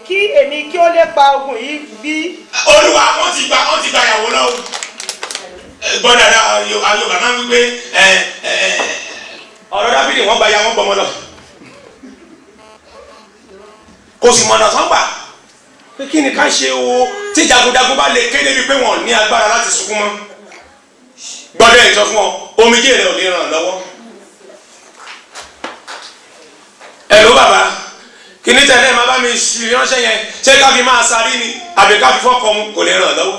kí èmi kí ó lè pa ogun yìí bí. olúwa wọ́n ti gba ìyàwó lọ. gbọ́dọ̀ ayọ̀bá máa ń wípé ọ̀rọ̀ Dáfídì wọ́n gba ya wọ́n gbọmọ lọ. kò sì mọ̀nà tán gbà pé kí ni ká ṣe o tí jagunjagun bá lè kéde bíi pé wọ́n ní agbára láti sunkún mọ́. gbọ́dọ̀ ẹ̀ sọ fún ọ omijé rẹ ò lè ràn lọ́wọ́. ẹ ló bàbá kí ní tẹ̀lé máa bá mi fi ránṣẹ́ yẹn ṣé ká fi máa sáré ni àbí ká fi fọ́kọ mu kò lè ràn lọ́wọ́.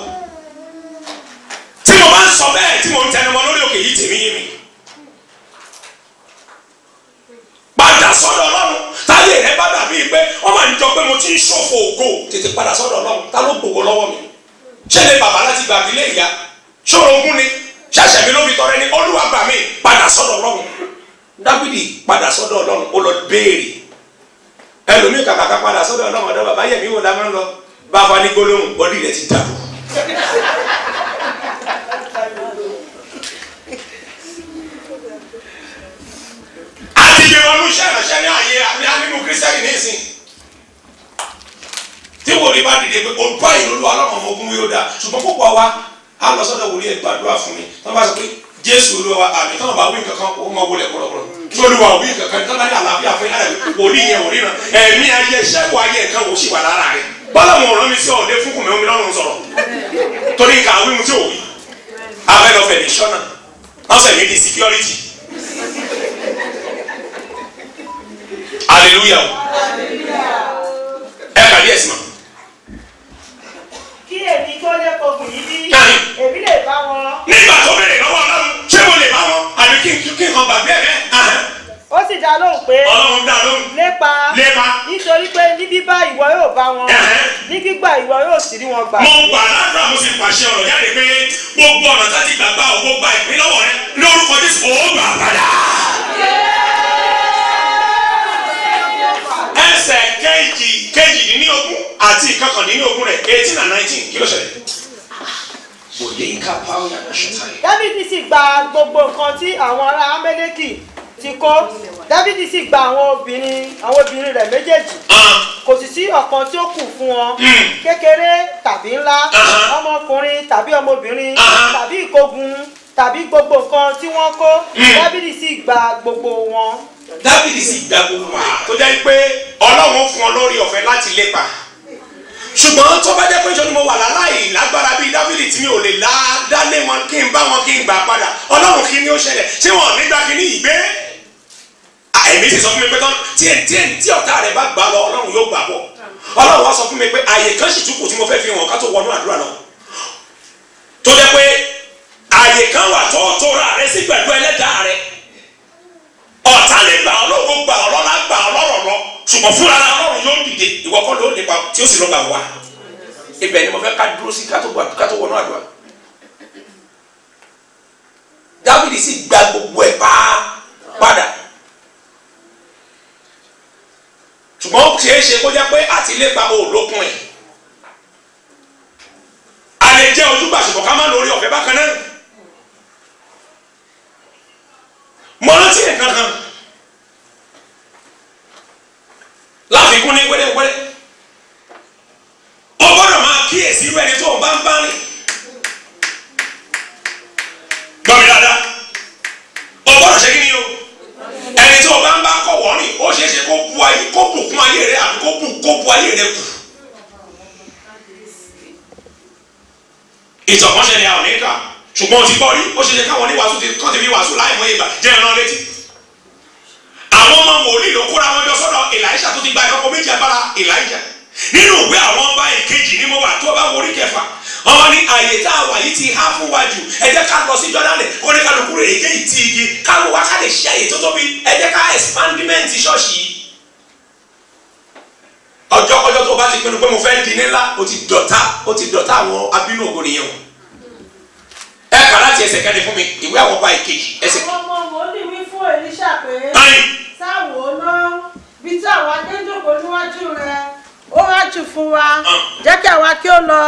tí mo bá ń sọ bẹ́ẹ̀ tí mo ń tẹnumọ́ lórí òkè yìí tèmi yé mi. padà sọ́dọ̀ ọlọ́run táyé rẹ bá dàbí pé ọmọ àdìjọ pé mo ti ń ṣòfò ògo tètè padà sọ́dọ̀ ọlọ́run ta ló gbowó lọ́wọ́ mi. ṣé lè bàbá láti gbàgbé lé ìyá ṣòro ogún ni ṣẹ̀ṣẹ̀ mi ló fi tọrẹ ní olúwa gbà mí padà sọ́dọ̀ ọlọ́run. Dáfídì padà sọ́dọ̀ ọlọ́run ó lọ béèrè ẹlòmíì kàkàkà padà sọ́dọ̀ ọlọ́run ọ̀dọ̀ bàbá yẹ̀mí wò la máa ń lọ bá a fa ní gbólóhùn bọ́dí rẹ̀ ti dàrú. àti ìgbìmọ̀ ọdún ṣẹ̀ránṣẹ́ ní àyè nínú kírísítẹ́nì ní ìsìn tí wòlíì bá dìde pé olùkọ́ ìlú ọlọ́run ọmọ ogun yóò dáa ṣùgbọ́n púpọ̀ wa á lọ sọ́dọ̀ wòlíì ẹ̀ gbàdúrà fún mi tí wọ́n bá sọ pé Jésù olúwa àmì tí wọ́n bá wí nǹkan kan ó mọ wọlé kọ̀rọ̀kọ̀rọ̀ tí olúwa ò wí nǹkan kan tí wọ́n bá ní àlàáfíà fún yàrá wòlíì yẹn wòlíì náà ẹ̀mí ayé ṣẹ́wọ̀ ayé nǹkan wò sí wà lára rẹ̀ bọ́lá wọn ò rán mi sí ọ̀dẹ fún kùnmí omi lọ́rùn sọ̀rọ̀ torí nǹkan àwọn ìmú tí ò wí abẹ́lọ́fẹ̀ ní sọ́nà wọ́n fẹ̀ mí di security hallelujah ẹ kàdí ẹ̀sìn mọ́. kí èmi kí ó lè kọkùn yìí bí èmi lè bá wọn. nígbà tó bẹ̀rẹ̀ lọ́wọ́ ọlọ́run ṣé mo lè bá wọn àbí kí n kan gbàgbé ẹ̀ ó sì dá lóhùn pé ọlọ́run dá lóhùn lépa nítorí pé ní bíbá ìwọ yóò bá wọn ní gbígbà ìwọ yóò sì rí wọn gbà. mo gbà ládùúrà mo sì pàṣẹ ọ̀rọ̀ jáde pé gbogbo ọ̀nà tá ti gbàgbà ògbó gba ìpín lọ́wọ́ rẹ lórúkọ Jésù ó gbà padà. ẹsẹ̀ kejìdínlógún àti ìkọkàndínlógún rẹ̀ 18 and 19 kí ló ṣẹlẹ̀. Dáfídì sì gba gbogbo nǹkan tí àwọn ará Amẹ́lẹ́kì ti kó. Dáfídì sì gba àwọn obìnrin rẹ̀ méjèèjì. Kò sì sí ọ̀kan tí ó kù fún wọn. Kékeré tàbí ńlá, ọmọkùnrin tàbí ọmọbìnrin tàbí ìkógun tàbí gbogbo nǹkan tí wọ́n kó. Dáfídì sì gba gbogbo wọn. Dáfídì sì gba gbogbo wọn. tó jẹ́ pé Ọlọ́run fún ọ lórí ọ̀fẹ́ láti lépa. ṣùgbọ́n tó bá jẹ́ pé ìjọ ni mo wà láláì lágbára bíi Dáfídì tí mi ò lè dálé wọn kí n bá wọn kí n gbà padà Ọlọ́run kí ni ó ṣẹlẹ̀ ṣé wọn nígbà kí ní ìgbé. èmi sì sọ fún mi pé tí ọ̀tá rẹ̀ bá gbà lọ Ọlọ́run yóò gbà bọ̀ Ọlọ́run wá sọ fún mi pé àyè kan sì tún kù tí mo fẹ́ fi hàn ká tó wọnú àdúrà náà tó jẹ́ pé àyè kan wà tó tóra rẹ sí pẹ̀lú ẹlẹ́dàá rẹ ọ̀tá lè gbà ọlọ́run gbà ọlọ́lá gbà ọlọ́rọ̀ lọ ṣùgbọ́n fúnra ọlọ́run yóò dìde ìwọ kọ́ ló nípa tí ó sì lọ gbà wá ibẹ̀ ni mo fẹ́ ká dúró sí ká tó wọnú àdúrà. Dáfídì sì gba gbogbo ẹ̀ padà ṣùgbọ́n ó ṣeé ṣe kó jẹ́ pé àtilépa òòlókun ẹ̀ a lè jẹ́ ojúgbà ṣùgbọ́n ká má lórí ọ̀fẹ́ bákan náà. Mo rántí nǹkan kan láfikún ní wẹ́rẹ́wẹ́rẹ́ o gbọ́dọ̀ máa kíyèsí irú ẹni tó o bá ń bá rìn gbọ́ mi dáadáa o gbọ́dọ̀ ṣe kí ni o ẹni tó o bá ń bá kọ̀wọ́ rìn ó ṣeé ṣe kó bùkún ayé rẹ àbí kó bu ayé rẹ kù. Ìtọ̀kànṣe ni àwọn oníkà ṣùgbọ́n o ti gbọ́ rí ó ṣe ṣe káwọn oníwàásù kàn ti fi wàásù láì mọ ìgbà jẹ́ ẹran létí. Àwọn ọmọ wòlíì ló kóra wọn jọ sọ́dọ̀ Èlíṣà tó ti gba ìkọ́kọ́ méjì agbára Èlíjà nínú ìwé àwọn ọba ìkejì ní mo wà tó bá wọrí kẹfà ọmọ ní àyè tá a wà yìí ti há fún wa jù ẹ jẹ́ ká lọ sí Jọ́dánì kó ní kálukú rẹ̀ èké yìí ti igi káwọn wá ká lè ṣe àyè tó tóbi ẹ jẹ́ ká expandiment ṣọ́ọ̀ṣì yìí. Ọjọ́ kọjọ́ tó bá ti pinnu pé mo fẹ́ di nílá ó ti dọ̀tá àwọn abínú ògo nìyẹn o. Ẹ kà láti ẹsẹ̀ kẹ́ni fún mi ìwé àwọn ọba ìkejì ẹsẹ̀. Àwọn ọmọ wòlíì wí fún Èlíṣà pé sáwò náà bí tí àwọn adéjòkó níwájú rẹ ó rájù fún wa jẹ́ kí àwa kí ó lọ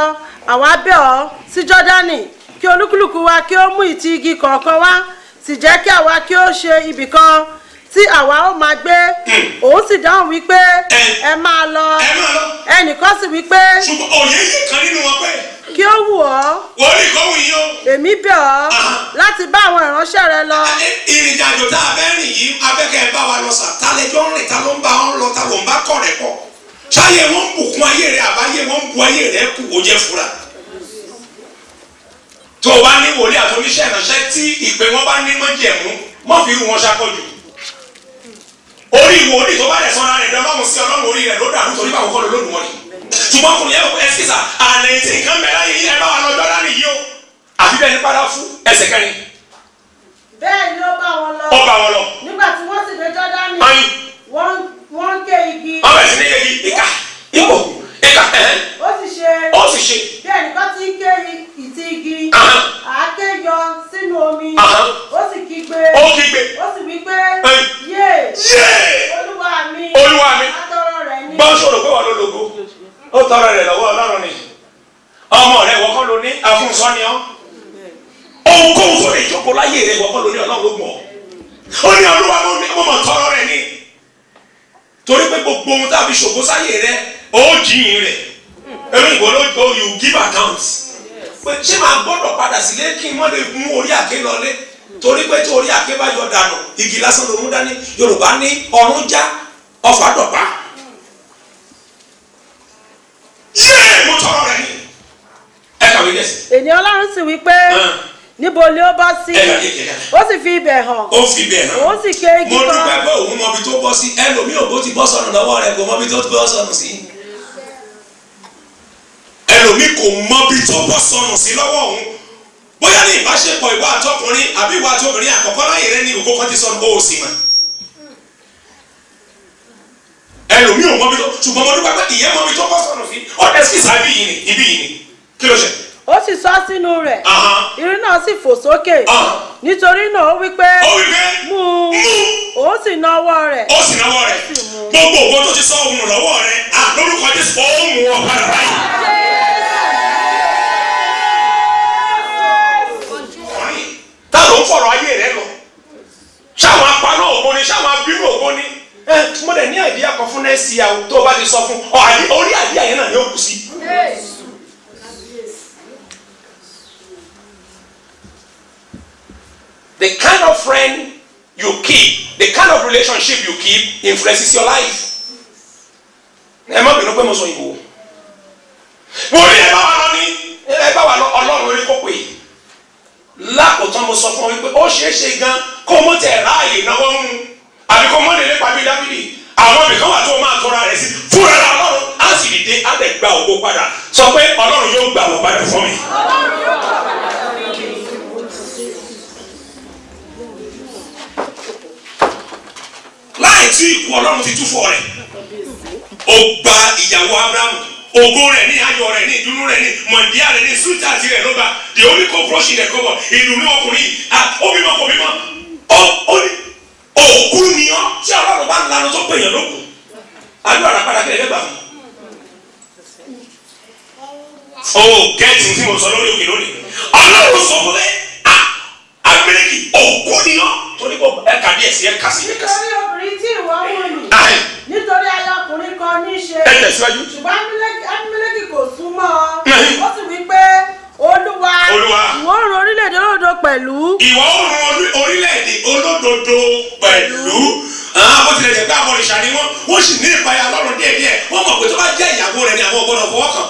àwa bẹ̀ ọ́ sí Jọ́dánì kí olúkúlùkù wa kí ó mú ìtì igi kọ̀ọ̀kan wá sì jẹ́ kí àwa kí ó ṣe ibìkan tí àwa ó máa gbé. Òun sì dáhùn wípé ẹ máa lọ ẹnìkan sì wípé ṣùgbọ́n òye yìí kan nínú wọn pé kí ó wù ọ́ wòlíì kò wù yín o. èmi bẹ̀ ọ́ láti bá àwọn ìránṣẹ́ rẹ lọ. Ìrìnàjò tá a fẹ́ rìn yìí abẹ́kẹ́ bá wa lọ sà ta lẹ́jọ́ ń rìn ta ló ń bá wọn lọ ta ló ń bá kọ̀ rẹ̀ pọ̀ ṣáyé wọn ń bùkún ayé rẹ àbáyé wọn ń bu ayé rẹ kù ó jẹ́ fura. Tó o bá ní wòlíì àti oníṣẹ́ ìránṣẹ́ tí ìpè wọn bá ní mọ́jẹ̀mú mọ́ fi irú wọn ṣàkójù. Orí wòlíì tó bá dẹ̀ sọ́ra rẹ̀ dánwó sí ọlọ́run orí rẹ̀ ló dàrú torí báwọn kọ́ ló lódùn wọn ni. Ṣùgbọ́n kùnú yẹn kò ẹsẹ̀ sà àná ètí nǹkan mẹ́ra yìí ẹ bá wa lọ Jọ́dánì yìí o. Àfi bẹ́ẹ̀ ní padà fún ẹsẹ̀ kẹrin. Bẹ́ẹ̀ ni ó bá wọn lọ. Ó bá wọn lọ. Nígbà tí wọ́n sì dé Jọ́dánì wọ́n gé igi. Wọ́n bẹ̀rẹ̀ sí ní gé igi ìka ìbò ìka ó sì ṣe bí ẹnìkan tí ń gé ìtì igi àáké yọ sínú omi ó sì kígbe ó sì wí pé yé olúwa mi atọrọ rẹ ní. Gbọ́n sọ̀rọ̀ pé wà ló logo ó tọrọ rẹ̀ lọ́wọ́ Ọlọ́run ni ọmọ rẹ̀ wọ́kọ́ ló ní afúnṣọ́ni ọ́ ohunkóhun tó lè jókòó láyé rẹ̀ wọ́kọ́ ló ní Ọlọ́run ló mọ̀ ó ní olúwa mo mọ̀ tọrọ rẹ̀ ni torí pé gbogbo ohun tàbí ṣògo sáyé rẹ̀ ó jìyìn rẹ̀ ẹ̀rọ ìwọ ló go you give account pé ṣé máa gbọ́dọ̀ padà sílé kí n mọ́ lè mú orí àké lọlé torí pé tí orí àké bá yọ dànù igi lásán ló mú dání Yorùbá ní ọrùn já ọfà dọ̀pá yé mo tọrọ rẹ̀ ni ẹ kàwé dẹ́sì. Ènìyàn Ọlọ́run sì wí pé níbo ni ó bọ́ sí ó sì fi ibẹ̀ hàn ó sì ké igi kan. Mo dúpẹ́ pé òun mọbi tó bọ́ sí ẹlòmíì ògbó ti bọ́ sọnù lọ́wọ́ rẹ̀ kò mọbi tó bọ́ sọnù sí ẹlòmíì kò mọbi tó bọ́ sọnù sí lọ́wọ́ òun bóyá ní ìbáṣepọ̀ ìwà àtọkùnrin àbí ìwà àtọkùnrin àkọ́kọ́ láyé rẹ ní òkú kan ti sọnù ó sì mà ẹlòmíì ò mọbi tó ṣùgbọ́n mo dúpẹ́ pé ìyẹn mọbi tó bọ́ sọnù sí ọ̀dẹ́ sì sá ibí yìí ni kí ló ṣe. Ó sì sọ sínú rẹ̀ irin náà sì fò sókè nítorí náà ó wí pé mú ó sì na ọwọ́ rẹ̀ gbogbo ògbó tó ti sọ ohun lọ́wọ́ rẹ̀ lórúkọ Jésù ó mú ọ padà báyìí. Ta ló ń fọ̀rọ̀ ayé rẹ lọ ṣáwọn apaná ògbó ni ṣáwọn abínú ògbó ni mo dẹ̀ ní àìdíyà kan fún nẹ́ẹ̀sì àwọn tó o bá ti sọ fún orí àìdíyà yẹn náà ni ó kù sí. The kind of friend you keep, the kind of relationship you keep influences your life. Ẹ má bínú pé mo sọ ìwò. Mo rí ẹ bá wà lọ Ọlọ́run orí kó pè. Lákòótán mo sọ fún ọ wípé ó ṣeé ṣe gan kó mo tẹ̀ ráàyè náwó mú. Àbí kó mo lè lépa bí Dáfídì. Àwọn ibìkan wà tó máa tóra rẹ̀ sí. Fúnra Ọlọ́run á sì dìde á lè gba ògo padà sọ pé ọlọ́run yóò gbà wọ́n padà fún mi. láì tí ikú ọlọ́run ti túfọ̀ rẹ̀ ó gba ìyàwó Abrahamu ògo rẹ̀ ní ayọ̀ rẹ̀ ní ìdùnnú rẹ̀ ní mọ̀ndíà rẹ̀ ní sútàtì rẹ̀ ló bá the only cockroach in the cupboard ìdùnnú ọkùnrin ó bímọ kò bímọ ó ní òkú ni ọ́ tí ọlọ́run bá ń lanu tó pèèyàn lókun àdúrà padà kẹ́lẹ́ gbà fún ó gẹ́ẹ̀tì tí mo sọ lórí òkè lónìí ọlọ́run sọ fún mi Abimeleki òkú ni ọ́ torí kò ẹ̀ka díẹ̀ sí ẹ̀ka sí ẹ̀ka sí. nítorí obìnrin tí ìwọ wò ní nítorí aya ọkùnrin kan ní í ṣe tẹ̀síwájú. ṣùgbọ́n Abimeleki kò súnmọ́ ó sì wí pé olúwa ìwọ ń ro orílẹ̀-èdè olódodo pẹ̀lú. ìwọ ń ro orílẹ̀-èdè olódodo pẹ̀lú bó tilẹ̀ jẹ́ pé abọ̀rìṣà ni wọ́n sì ní ìpayà lọ́rùn díẹ̀díẹ̀ wọ́n mọ̀ pé tó bá jẹ́ ìyàwó rẹ̀ ni àwọn ọgbọ́dọ̀ fọwọ́ kàn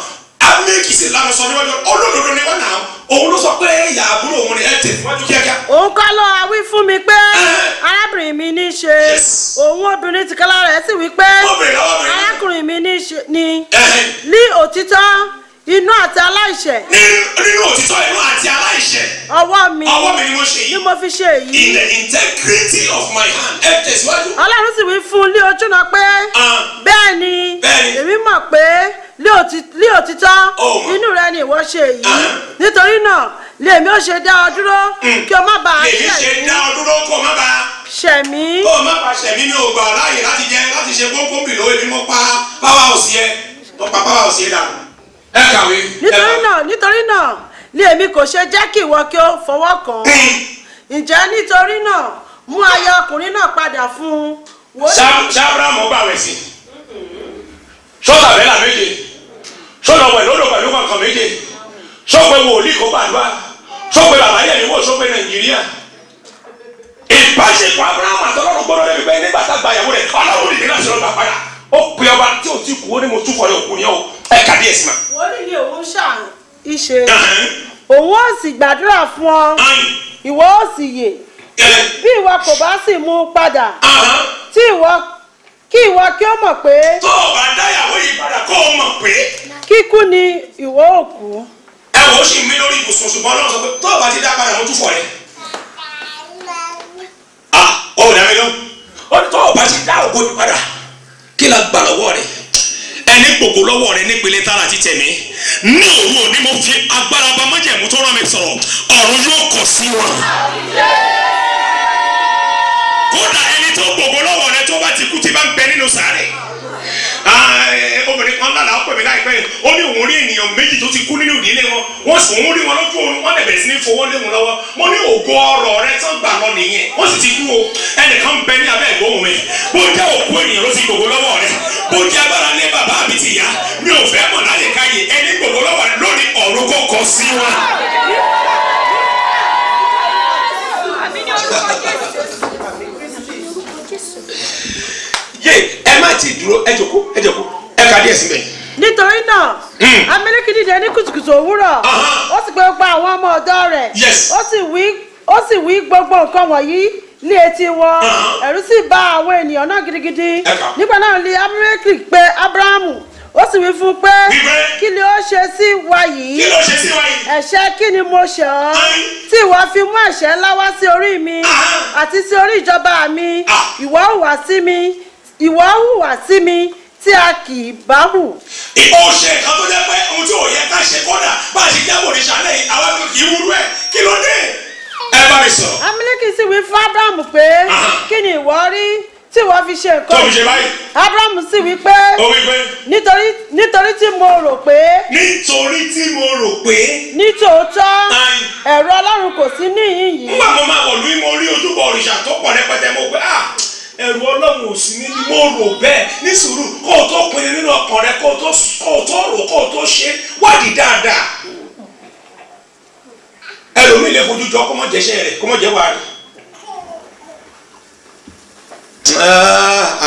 Abimeleki sì lánàá sọ níwájú olódodo ni wọ́n nà án òun ló sọ pé ìyá àbúrò òun ni ẹ tẹ̀ síwájú kíákíá. òun kọ́ ló wí fún mi pé arábìnrin mi ní í ṣe òun obìnrin tìkálà rẹ̀ sì wí pé arákùnrin mi ní í ṣe ní òtítọ́ inú àti aláìṣẹ̀. nínú òtítọ́ inú àti aláìṣẹ̀. ọwọ́ mi ni mo ṣe yìí. ni mo fi ṣe èyí. in the integrity of my hand. ẹ tẹ̀síwájú. ọlọ́run sì wí fún un lé ojú náà pé bẹ́ẹ̀ ni èmi mọ̀ pé lé òtítọ́ inú rẹ ni ìwọ ṣe èyí nítorí náà lèmi ó ṣe dá ọ dúró kí o má bàa ṣẹ̀ mí. lèmi ṣe dá ọ dúró kó o má bàa ṣẹ̀ mí. kó o má bàa ṣẹ̀ mí ní ògbà láàyè láti jẹ láti ṣe kókó bìlò èmi mo pa báwa òsì ẹ mo pa báwa òsì ẹ dànù. ẹ kàwé. nítorí náà lèmi kò ṣe jẹ́ kí ìwọ kí o fọwọ́ kàn án. ǹjẹ́ nítorí náà mú aya ọkùnrin náà padà fún un. Abrahamu gbàwẹ̀ sí sọ́tà bẹ́ẹ̀ là méje sọ́dọ̀ pẹ̀lú odò pẹ̀lú kankan méje sọ́pẹ́ wòlíì kó gbàdúrà sọ́pẹ́ bàbá yẹn ni wò sọ́pẹ́ Nàìjíríà ìbáṣepọ̀ Abrahamu àtọ́lọ́run gbọ́dọ̀ lẹ́bi pé nígbà tá a gba ìyàwó rẹ̀ ọlọ́run nìyẹn náà sọ̀rọ̀ gbà padà ó pe ọba tí ò ti kú ó ní mo túfọ̀ rẹ̀ òkú ni ó ẹ̀ka díẹ̀ sí ma. wòlíì ni òun ṣáà ìṣe òun ó sì gbàdúrà fún ọ ìwọ ó sì yè bí ìwọ kò bá sì mú un padà kí ìwọ kí ó mọ̀ pé. tó o bá dáyàwó yìí padà kó o mọ̀ pé. kíkú ni ìwọ òkú. ẹ wò ó sì mí lórí ibùsùn ṣùgbọ́n Ọlọ́run sọ pé tó o bá ti dá padà mo túfọ̀ rẹ̀. ó dá mi lọ ó ní tó o bá ti dá ògo yìí padà kí la gbà lọ́wọ́ rẹ̀ ẹni gbogbo lọ́wọ́ rẹ̀ nípele tára ti tẹ̀mí ní òru òní mo fi agbára bá májẹ̀mú tó rán mi sọ̀rọ̀ ọ̀run yóò kọ̀ sí wọn. kódà ẹni tó gbogbo lọ́wọ́ rẹ̀ tó bá ti kú ti bá ń bẹ nínú sàárè. obìnrin kan lára ọ̀pẹ̀ mi láìpẹ́ ó ní òun rí ènìyàn méjì tó ti kú nínú ìdílé wọn wọ́n sì òun rí wọn lójú oorun wọ́n dẹ̀bẹ̀ sí ní fowó lé wọn lọ́wọ́ mo ní ògo ọrọ̀ rẹ tán gbà lọ nìyẹn wọ́n sì ti kú o ẹnìkan ń bẹ ní abẹ́ ìgbóhùn mi bó jẹ́ òkú ènìyàn ló ti gbogbo lọ́wọ́ rẹ bó jẹ́ agbára ní bàbá mi ti yá mi ò fẹ́ mọ̀ láyé káyé ẹni gbogbo lọ́wọ́ rẹ lónìí ọ̀run kò kọ sí wọn. ẹ má ti dúró ẹ jókòó ẹ ká díẹ̀ síbẹ̀. nítorí náà Abimeleki dìde ní kùtùkùtù òwúrọ̀ ó sì pè gbogbo àwọn ọmọ ọ̀dọ̀ rẹ̀ ó sì wí gbogbo nǹkan wọ̀nyí ní etí wọn ẹ̀rù sì bà àwọn ènìyàn náà gidigidi nígbà náà ni Abimeleki pè Abrahamu ó sì wí fún un pé kí ni ó ṣe sí wa yìí ẹ̀ṣẹ̀ kí ni mo ṣẹ̀ ọ́ tí ìwọ fi mú ẹ̀ṣẹ̀ ńlá wá sí orí mi àti sí orí ìjọba mi ìwọ hùwà sí mi tí a kì í bá hù. ìbò ṣe nǹkan tó jẹ́ pé ohun tí ò yẹ ká ṣe kódà bá a ṣe jábọ̀ ní sàlẹ̀ yìí àwọn akẹ́kọ̀ọ́ kì í wúrú ẹ̀ kí ló dé. ẹ bá mi sọ̀rọ̀. Abimeleki sì wí fún Abrahamu pé kí ni ìwọ rí tí ìwọ fi ṣe nǹkan. tó fi ṣe báyìí. Abrahamu sì wí pé. ó wí pé. nítorí tí mo rò pé. nítòótọ́ ẹ̀rù Ọlọ́run kò sí níhìn yìí. nígbà mo máa wọ̀lú mo rí ojúbọ òrìṣà tó pọ̀ rẹpẹtẹ mo pé ẹ̀rù Ọlọ́run ò sí ní mo rò bẹ́ẹ̀ ní sùúrù kó o tó pinnu nínú ọkàn rẹ kó o tó rò kó o tó ṣe wádìí dáadáa. ẹlòmíì lè fojú jọ kó mọ̀ jẹ́ṣẹ́ rẹ̀ kó mọ̀ jẹ́ wàá rẹ̀.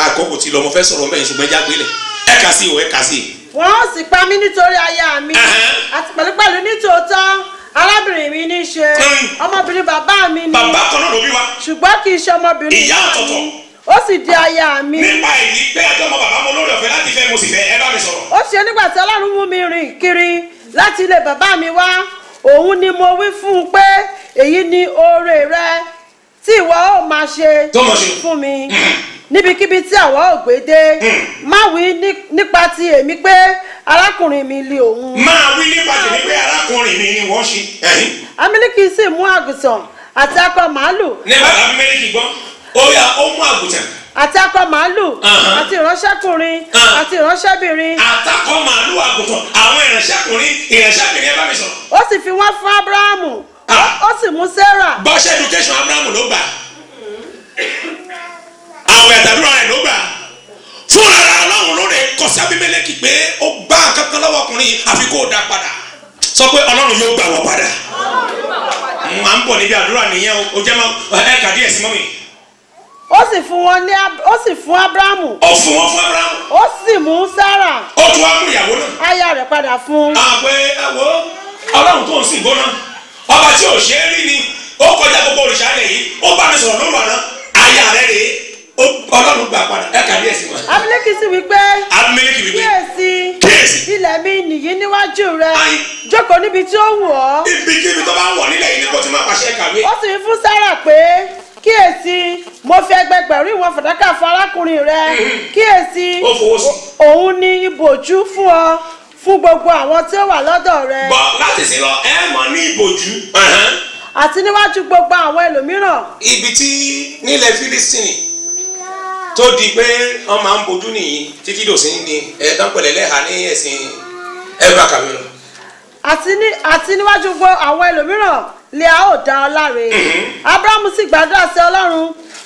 àkókò tí lọ mo fẹ́ sọ̀rọ̀ mẹ́rin ṣùgbọ́n ẹja gbélé ẹ kà sí o ẹ kà sí. wọ́n ó sì pa mí nítorí aya mi àti pẹ̀lúpẹ̀lú nítòótọ́ arábìnrin mi ní í ṣe ọmọbìnrin bàbá mi ni bàbá kan náà ló bí wa ṣùgbọ́n kì í ṣe ọmọbìnrin ìyá ọ̀tọ̀ọ̀tọ̀ ó sì di aya mi. nípa èyí pé ẹjọ́ ọmọ bàbá mo lórí ọ̀fẹ́ láti fẹ́ mo sì fẹ́ ẹ bá mi sọ̀rọ̀. ó ṣe nígbà tí ọlọ́run mú mi rìn kiri láti ilé bàbá mi wá òun ni mo wí fún un pé èyí ni oore rẹ tí ìwọ ó máa ṣe fún mi níbikíbi tí àwa ò gbé dé. má wí nípa ti èmi pé arákùnrin mi lé òun. máa wí nípa tèmi pé arákùnrin mi ni wọ́n ṣe. Abimeleki sì mú àgùntàn àti akọ màálù. nígbà tí Abimeleki gbọ́ ó mú àgùntàn. àti akọ màálù àti ìránṣẹ́kùnrin àti ìránṣẹ́bìnrin. àtakọ màálù àgùntàn àwọn ìránṣẹ́bìnrin ẹ bá mi sọ̀rọ̀. ó sì fi wọ́n fún Ábúráhámù ó sì mú Sárà. bọ́sẹ̀ education Ábúráhámù ló gbà àwọn ẹ̀dàdúrà rẹ̀ ló gbà fún ara Ọlọ́run ló rẹ̀ kọ sí Abimeleki pé ó gbá kankan lọ́wọ́ ọkùnrin àfi kó o dá padà sọ pé Ọlọ́run yóò gbà wọ́n padà. à ń bọ̀ níbi àdúrà nìyẹn o jẹ́ mọ́ ẹ̀ka díẹ̀ sí mọ́ mi. ó sì fún Ábúráhámù. ó fún wọn fún Ábúráhámù. ó sì mú Sárà. ó tún wá mú ìyàwó náà. aya rẹ̀ padà fún. àpẹ ẹwọ Ọlọ́run tó ń sìn gbóná ọba tí ò ṣe é rí ni ó kọjá gbogbo òrìṣà rẹ̀ yìí ó bá mi sọ̀rọ̀ lóru àná aya rẹ̀ rèé Ọlọ́run gbà padà ẹ̀ka díẹ̀ sí wọn. Abimeleki sì wí pé. Abimeleki wí pé. kíyèsí ilẹ̀ mi nìyí níwájú rẹ jókòó níbi tí ó wù ọ́. ibikíbi tó bá ń wọ̀ nílẹ̀ yìí ni kò ti máa pàṣẹ kàwé. ó sì fún Sárà pé kíyèsí mo fi ẹgbẹgbẹ̀rún ìwọ̀n fàdákà fún arákùnrin rẹ kíyèsí òun ni ìbòjú fún ọ fún gbogbo àwọn tí ó wà lọ́dọ̀ rẹ. bọ́ láti sí lọ ẹ mọ̀ ní ìbòjú. àti níwájú gbogbo àwọn ẹlòmíràn. ibi tí nílẹ̀ Fílístínì tó di pé wọ́n máa ń bojú nìyí títí dòsí ní ẹ̀ẹ́dán pẹ̀lẹ́ lẹ́hà ní ẹ̀sìn ẹ̀bá kàmínú. àti níwájú gbogbo àwọn ẹlòmíràn lè a ó dá ọ láre. Ábúráhámù sì gbàdúrà sí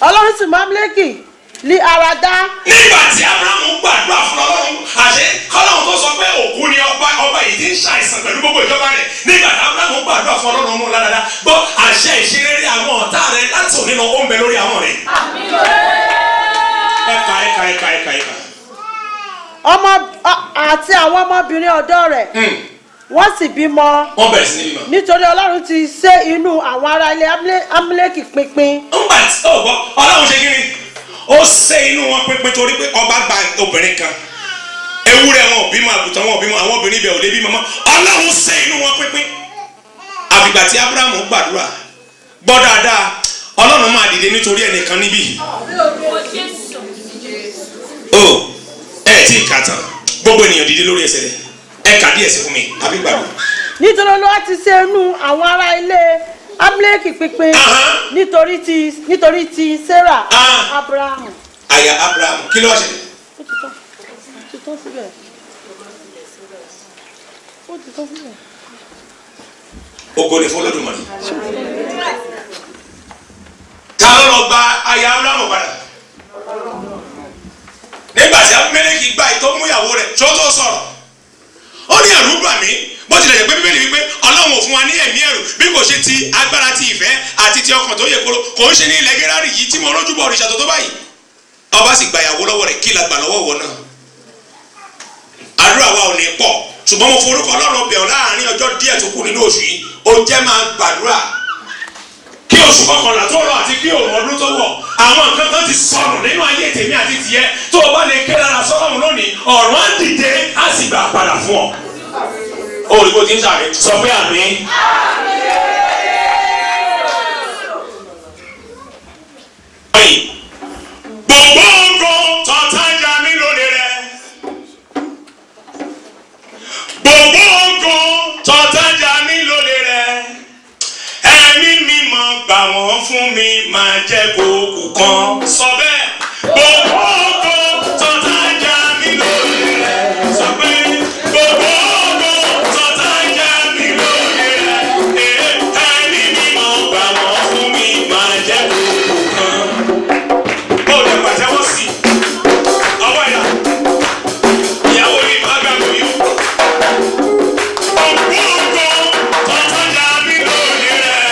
Ọlọ́run sì mú Abimeleki lé ara dá. nígbà tí Ábúráhámù gbàdúrà fún Ọlọ́run àṣẹ kọ́lọ́run tó sọ pé òkú ni ọba yìí ti ń ṣàìsàn pẹ̀lú gbogbo ìjọba rẹ̀ nígbà tí Ábúráhámù gbàdúrà fún Ọlọ́run mú ládàá gbọ́ àṣẹ ìṣeré àwọn ọ̀tá rẹ̀ láti òní lọ ó ń bẹ lórí àwọn rẹ̀. ẹ̀ka. ọmọ àti àwọn ọmọbìnrin ọ̀dọ́ rẹ̀ wọ́n sì bímọ. wọ́n bẹ̀rẹ̀ sí ní bímọ. nítorí Ọlọ́run ti ṣe inú àwọn ará ilé Abimeleki pínpín. ńgbà tí Ọlọ́run ṣe kí ni ó ṣe inú wọn pínpín torí pé ọba gba obìnrin kan ewúrẹ́ wọn ò bímọ àgùntàn wọn ò bímọ àwọn obìnrin ibẹ̀ ò lè bímọ mọ́ Ọlọ́run ṣe inú wọn pínpín. àfìgbà tí Ábúráhámù gbàdúrà gbọ́ dáadáa Ọlọ́run máa dìde nítorí ẹnìkan níbí. tí ì kà tán gbogbo ènìyàn dìde lórí ẹsẹ̀ rẹ̀ ẹ kà díẹ̀ sí fún mi àbí gbàgbọ́. nítorí Olúwa ti ṣe inú àwọn ará ilé Abimeleki pínpín nítorí ti Sárà Ábúráhámù. aya Ábúráhámù kí ló wá ṣe. ó ti tán síbẹ̀. ògo ni fún Olódùmarè. ta ló lọ gba aya Ábúráhámù padà. nígbà tí Abimeleki gba ìtọ́ mú ìyàwó rẹ̀ tó tó sọ̀rọ̀ ó ní ẹ̀rù bà mí bó tilẹ̀ jẹ́ pé Bíbélì wípé Ọlọ́run ò fún wa ní ẹ̀mí ẹ̀rù bí kò ṣe ti agbára ti ìfẹ́ àti ti ọkàn tó yẹ kóró kò ń ṣe ní ilẹ̀ Gérárì yìí tí mo rójú bọ òrìṣà tó báyìí ọba sì gba ìyàwó lọ́wọ́ rẹ̀ kí la gbà lọ́wọ́ wọn náà. àdúrà wa ò ní pọ̀ ṣùgbọ́n mo forúkọ Ọlọ́run bẹ̀ ọ́ láàrin ọjọ́ díẹ̀ tó kù nínú oṣù yìí ó jẹ́ máa gbàdúrà kí oṣù kọkànlá tó lọ àti kí òun ọdún tó wọ̀ àwọn nǹkan kan ti sọnù nínú ayé tèmi àti tìyẹ tó o bá lè ké lára sọ́lọ́run lónìí ọ̀rọ̀ á dìde á sì gbà padà fún ọ. olùkó ti ń sàmì sọ pé àmín. gbogbo ogun tọ́tajà mi lónìí rẹ̀ gbogbo ogun tọ́tajà mi lónìí rẹ̀ ẹ̀mí mímọ́ gbà wọ́n fún mi máa jẹ́ kó kù kan sọ bẹ́ẹ̀ gbogbo ogun tọ́tajà mi lónìí rẹ̀ sọ pé gbogbo ogun tọ́tajà mi lónìí rẹ̀ ẹ̀mí mímọ́ gbà wọ́n fún mi máa jẹ́ kó kù kan. ó lè pàṣẹ wọ́n sí ọwọ́ ìyá ìyàwó ni màá gbàgbọ́ yìí. gbogbo ogun tọ́tajà mi lónìí rẹ̀.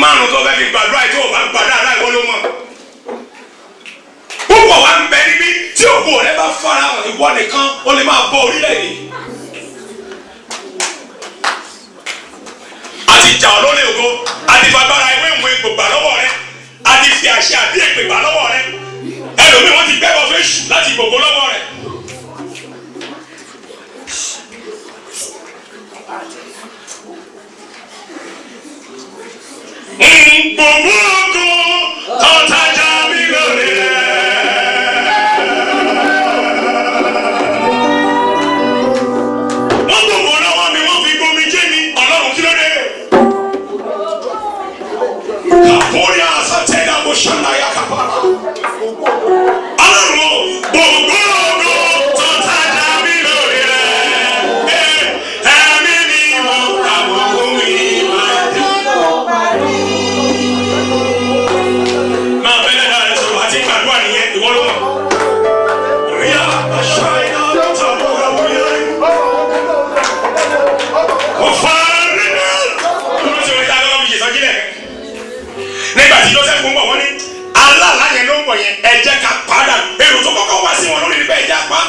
márùn tó fẹ́ fi gbàdúrà tí o bá gbàdúrà láì wọ́n ló mọ̀. púpọ̀ wá ń bẹ níbí tí ògo rẹ bá fara hàn ìwọ nìkan o lè máa bọ orílẹ̀-èdè. àti jà ọ́ lólè ògo àti fagbára ìwé ìwé gbògbà lọ́wọ́ rẹ àti fi àṣẹ àbí èpè gbà lọ́wọ́ rẹ ẹlòmíì wọ́n ti gbẹ́bọ̀ fẹ́ ṣù láti gbogbo lọ́wọ́ rẹ. gbogbo ògo ọ̀tajà mi lórí rẹ̀. wọ́n gbogbo lọ́wọ́ mi wọ́n fi gbomi jẹ́ mi ọlọ́run kí ló dé. àbórí àṣàtẹ̀dá bó ṣàlàyé àkàpà. ọlọ́run gbogbo ògo ọ̀tajà mi lórí rẹ̀. ẹ̀mí ni mo àwọn ohun ìmọ̀ ẹ̀dá. máa bẹ́ẹ̀ dáadáa rẹ̀ sọ̀rọ̀ àti gbàdúrà nìyẹn ìwọ ló mọ̀. ríà àṣà iná tó bọ̀ wá wọlé. ọ̀fà rẹ̀ náà. olórí ti orí ta lọ́wọ́ fi ṣe sọ́jí lẹ̀. nígbà tí Joseph ń bọ̀ wọ́n ní aláàlá yẹn ló ń bọ̀ yẹn ẹ jẹ́ ká padà èrò tó kọ́kọ́ wá sí wọn lórí ni pé ẹ jẹ́ apá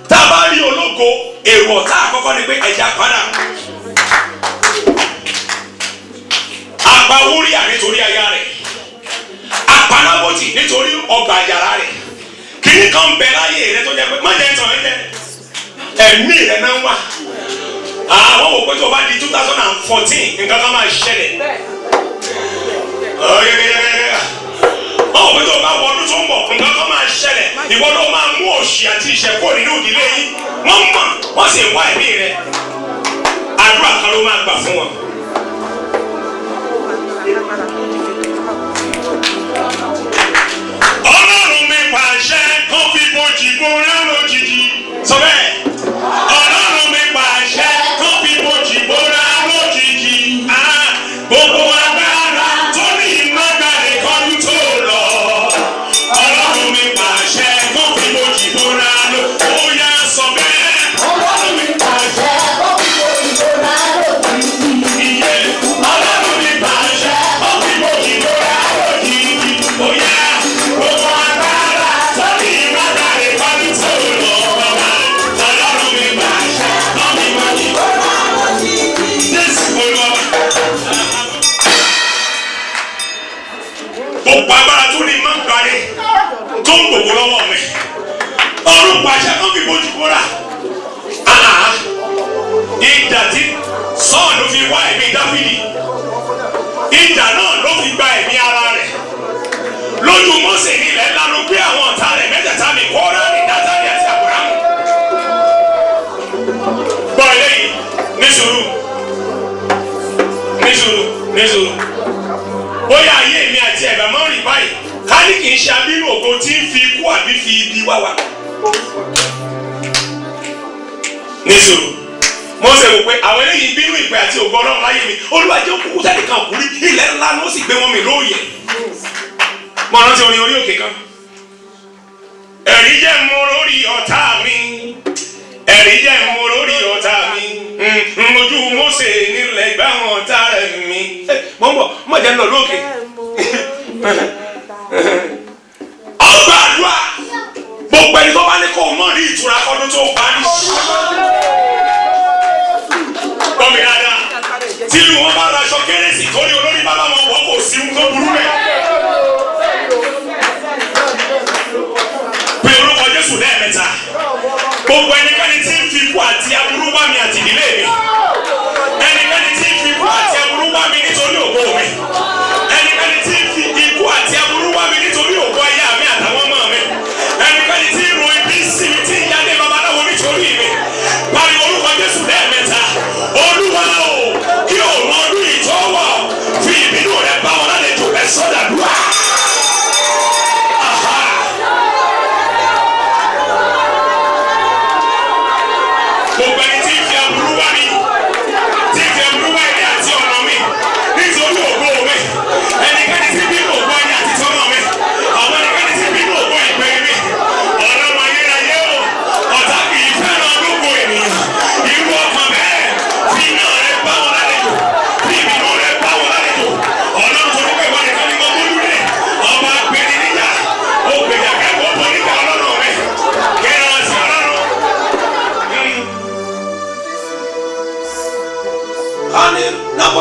tá a bá rí ológo èrò ọ̀tá àkọ́kọ́ ni pé ẹ jẹ́ apádà. apá wúríà nítorí aya rẹ̀ apanábọ́tì nítorí ọgbà àjàrà rẹ̀ kíní kan bẹ láyé rẹ tó jẹ́ pé má jẹ́ tàn ẹ́ jẹ́ ẹ̀mí rẹ̀ náà wà. àwọn wò pé tó o bá di 2014 nǹkan kan máa ṣẹlẹ̀. ọ̀pẹ tó o bá wọ ọdún tó ń bọ̀ nǹkan kan máa ṣẹlẹ̀ ìwọ ló máa mú òṣì àti ìṣẹ̀kọ́ nínú ìdílé yín wọ́n mọ̀ wọ́n sì wá ẹ̀mí rẹ̀ àdúrà kan ló máa gbà fún wọn. ọlọ́run mi pàṣẹ kó fi bojì gbóná lójijì sọ bẹ́ẹ̀. ọlọ́run mi pàṣẹ kó fi bojì gbóná lójijì gbogbo agbára tó ní ìmọ̀gbàlè kọ́dún tó lọ. ọlọ́run mi pàṣẹ kó fi bojì gbóná lójijì ó yá sọ bẹ́ẹ̀. ọlọ́run mi pàṣẹ kó fi bojì gbóná lójijì. iye ọlọ́run mi pàṣẹ kó fi bojì gbóná lójijì ó yá gbogbo agbára tó ní ìmọ̀gbàlè kọ́dún tó lọ. ọlọ́run mi pàṣẹ kó fi bojì gbóná lójijì. Jésù olúwa. gbogbo agbára tó ní máa ń gbani tó ń gbogbo lọ́wọ́ mi ọdún pàṣẹ kan fi bójú bóra ìjà tí Sọ́ọ̀lù fi wá ẹ̀mí Dáfídì ìjà náà ló fi gba ẹ̀mí ara rẹ̀ lójú Mósè nílẹ̀ lánàá gbé àwọn ọ̀tá rẹ̀ mẹ́tẹ̀ẹ̀ta mi Kórà ní Dátánì àti Ábúráhámù. gbọ́ eléyìí ní sùúrù ní sùúrù ní sùúrù bóyá ayé mi àti ẹ̀bà máa ń rìn báyìí ká ní kì í ṣe abínú ògo tí ń fi ikú àbí fi ibi wá wa. níṣòro mo ṣe wò pé àwọn eléyìí bínú ìpè àti ògo Ọlọ́run láyé mi Olúwa jẹ́ òkú jáde kan kú rí ilẹ̀ ńlá ni ó sì gbé wọn mi lóòyè. mo rántí orin orí òkè kan. ẹ̀rí jẹ́ mo lórí ọ̀tá mi ẹ̀rí jẹ́ mo lórí ọ̀tá mi ojú Mósè nílẹ̀ gbá wọn ọ̀tá rẹ̀ mi. mo ń bọ̀ mo jẹ́ nínú lókè. ọgbà àdúrà gbogbo ẹni tó bá ní kó o mọ̀ ní ìtura kọ́dún tó parí. gbọ́ mi dáadáa tí wọ́n bá ra aṣọ kérésì torí olórí bàbá wọn wọ́n kò sí ohun tó burú rẹ̀. pé orúkọ Jésù lẹ́ẹ̀mẹ́ta gbogbo ẹnikẹ́ni tí ń fi ikú àti aburú wá mi àti ìdílé mi ẹnikẹ́ni tí ń fi ikú àti aburú wá mi nítorí ògo mi ẹnikẹ́ni tí ń fi ikú àti aburú wá mi nítorí ògo aya mi àtàwọn ọmọ mi ẹnikẹ́ni tí ń ro ibi sí mi tí ń yálé babaláwo nítorí mi pariwo orúkọ Jésù lẹ́ẹ̀mẹ́ta Olúwa o kí òun ọdún ìtọ́wọ̀ fi ìbínú rẹ̀ bá wọn lálejò ẹ̀ sọ́dà dùá.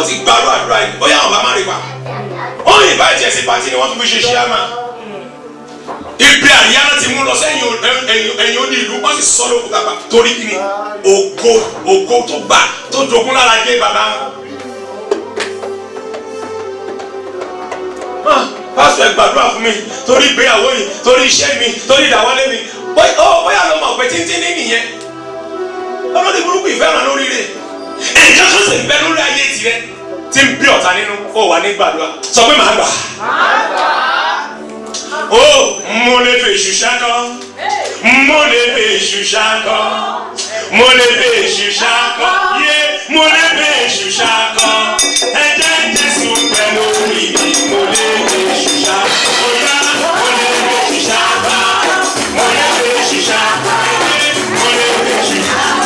ti gbàrú àdúrà yìí bóyá àwọn bá má rí pa wọ́n yìí bá jẹ́ sí pàtí ni wọ́n fi ṣe ṣe àmà ibi àríyá náà ti mú lọ sẹ́yìn ẹ̀yìn òní ìlú wọ́n sì sọ lókun kápá torí kí ni ògo tó gbà tó jogún lára dé bàbá pásítọ̀ ẹ gbàdúrà fún mi torí ìgbéyàwó yìí torí iṣẹ́ mi torí ìdáwọ́lé mi bóyá ló mọ̀ pé tíntín ní nìyẹn ọlọ́dún burúkú ìfẹ́ràn lórí rẹ̀ ẹ̀jẹ̀ tó sì ń bẹ lórí ayé tirẹ̀ tí ń bí ọ̀tá nínú ó wà ní gbàdúrà sọ pé màá gbà. ó mo lè fi èṣù ṣákọ́ mo lè fi èṣù ṣákọ́ mo lè fi èṣù ṣákọ́ yé mo lè fi èṣù ṣákọ́ ẹ̀jẹ̀ Jésù bẹ lórí mi mo lè fi èṣù ṣákọ́ bóyá mo lè fi èṣù ṣákọ́ mo lè fi èṣù ṣákọ́ mo lè fi èṣù ṣákọ́.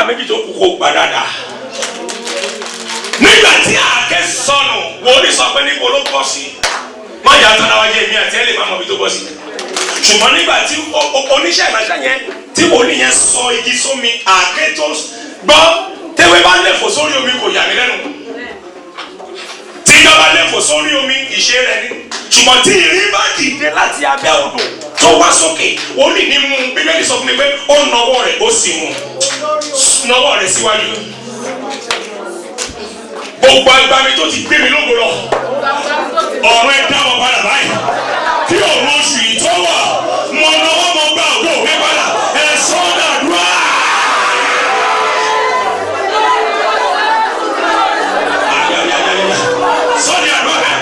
Méjì tó kú kó gbà dáadáa nígbà tí àáké sọnù wòlíì sọ pé níbo ló bọ́ sí má yà tán náà wájú èmi àti ẹ lè má mọ ibi tó bọ́ sí ṣùgbọ́n nígbà tí oníṣẹ́ ìránṣẹ́ yẹn tí wòlíì yẹn sọ igi sómi àáké tó gbọ́ tẹ́wé bá lẹ́fọ̀ sórí omi kò yà mí lẹ́nu tí iná bá lẹ́fọ̀ sórí omi ìṣe rẹ̀ ni ṣùgbọ́n tí ìrì bá dìde láti abẹ́ odò tó wá sókè wòlíì ní mú Bíbélì sọ fún mi pé ó nawọ́ rẹ̀ ó sì mú nawọ́ rẹ̀ síwájú gbogbo agbami tó ti gbé mi lógo lọ ọ̀rọ̀ ẹ̀ dá wọn padà báyìí kí òun oṣù yìí tó wà mọ lọ́wọ́ mọ gbà ògbó òwe padà ẹ̀ sọ́dà dúrà. sọ́dà dúrà.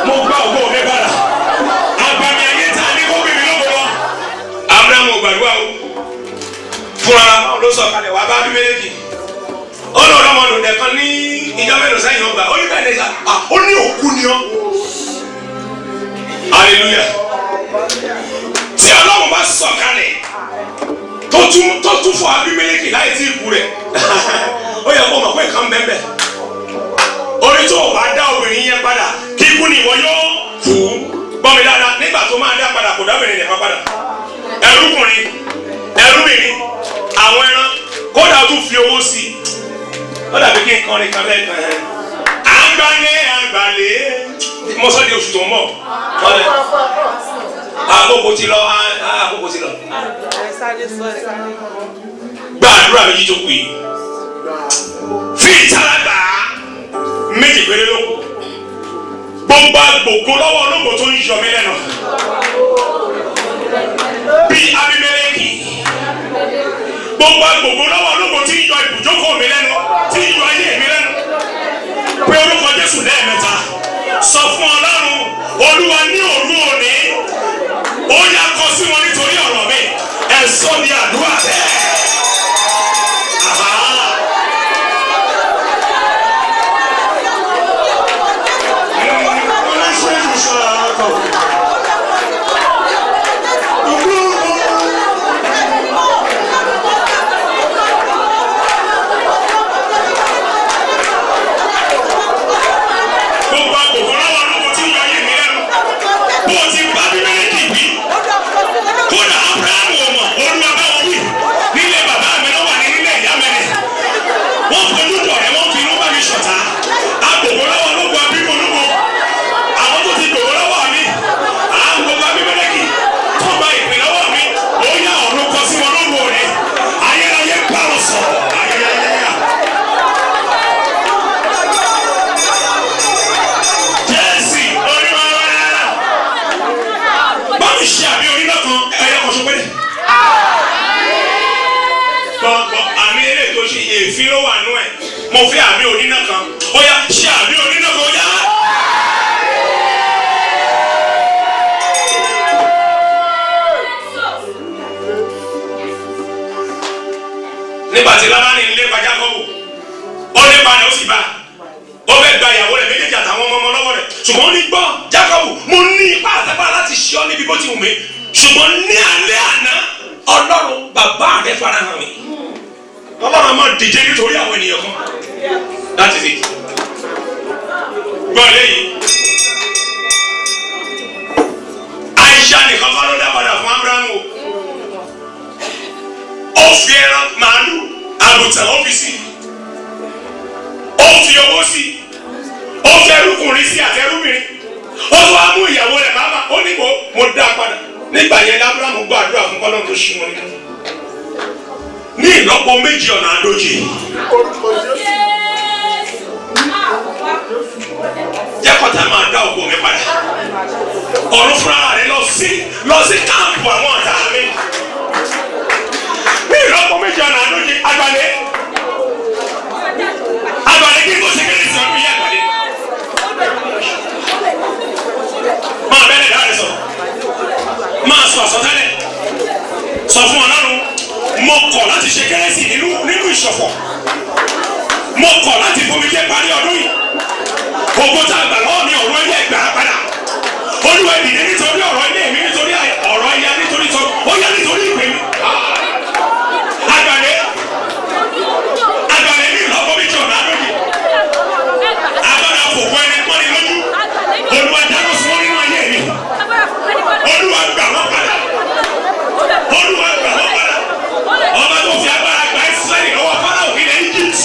mo gbà ògbó òwe padà. Fúnra ló sọ kalẹ̀ wá bá Abimeleki ó lọ lọ́mọdún nìkan ní ìjọ mélòó sẹ́yìn ọgbà ó ní bẹ́ẹ̀ ní sá ó ní òkú ni ọ́ hallelujah tí Ọlọ́run bá sọ kalẹ̀ tó tún fún Abimeleki láì tí ikú rẹ̀ ó yẹ kó mọ̀ pé nǹkan bẹ́ẹ̀ bẹ́ẹ̀ orí tó o bá dá obìnrin yẹn padà kí ikú ni ìwọ yóò kú gbọ́ mi dáadáa nígbà tó máa dá padà kò dábìnrin nìkan padà ẹrúkùnrin ẹrúbìnrin àwọn ẹran kódà tún fi owó sí i ó dàbí kí n kọrin kan lẹ́ẹ̀kan ẹ̀ àgbálẹ̀ mo sọ di oṣù tó ń bọ̀ àkókò ti lọ àkókò ti lọ gba àdúrà méjì tó kù yìí fi ìtara gbà á méjì péré ló kù gbogbo agbògo lọ́wọ́ ológo tó ń yọ mí lẹ́nu bí Abimeleki gbogbo agbògbò lọ́wọ́ ológun tí ń yọ ibùjókòó mi lẹ́nu tí ń yọ ayé mi lẹ́nu pé orúkọ Jésù lẹ́ẹ̀mẹ́ta sọ fún Ọlọ́run Olúwa ní òru òní ó yá kọ sí wọn nítorí ọ̀rọ̀ mi ẹ̀ sọ ní àdúrà bẹ́ẹ̀. Kódà Abrahamu ọmọ olúwa bá èéfín ló wà nú ẹ̀ mo fẹ́ àmì oníná kan ó yá ṣe àmì oníná kan ó yá. nígbà tí Lábánì ń lépa Jákọ́bù ó lépa rẹ̀ ó sì bá ó fẹ́ gba ìyàwó rẹ̀ méjèèjì àtàwọn ọmọ lọ́wọ́ rẹ̀ ṣùgbọ́n ó ní gbọ́ Jákọ́bù mo ní ipá àtàgbà láti ṣe ọ́ níbi bó ti wù mí ṣùgbọ́n ní alẹ́ àná Ọlọ́run bàbá rẹ̀ farahàn mi Ọlọ́run máa dìde nítorí àwọn ènìyàn kan láti fi gbọ́ lẹ́yìn Aisha nìkan kọ́ ló dá padà fún Abrahamu ó fi ẹran màálù àgùntàn ó fi sí ó fi owó sí ó fi ẹrúkùnrin sí àtẹrúbìnrin ó tún wá mú ìyàwó rẹ̀ bàbá ó ní mo dá a padà nígbà yẹn Abrahamu gbọ́ àdúrà fún kọ́lọ́n tó ṣí wọn ní ìlọ́po méjì ọ̀nà àdójì jẹ́ kọ́tà máa dá ògo mi padà ọ̀run fúnra rẹ̀ lọ sí káàpù àwọn ọ̀tá mi ní ìlọ́po méjì ọ̀nà àdójì àgbàlẹ̀ kí n kò ṣe kéde sí ọdún yìí àgbàlẹ̀ máa bẹ́ẹ̀ dáa rẹ̀ sọ máa sọ àsọtẹ́lẹ̀ sọ fún Ọlọ́run mo kọ̀ láti ṣe kérésì nínú ìṣọ̀fọ̀ mo kọ̀ láti fomi jẹ́ parí ọdún yìí gbogbo tá a gbà lọ́wọ́ mi ọ̀rọ̀ ilé ẹgbàá padà Olúwa ìdílé nítorí ọ̀rọ̀ ilé mi nítorí ọ̀rọ̀ ìyá nítorí ó yá nítorí ìpè mi àgbàlẹ̀ ní ìlọ́pọ̀ méjì ọ̀nà àdójì agbára fòkó ẹni pọ́n ní lójú Olúwa dáná sun wọn nínú ayé mi Olúwa gbà wọ́n padà Olúwa gbà wọ́n padà ọba tó fi agbára gba Ísírẹ́lì lọ́wọ́ Fáráò ilẹ̀ Egypt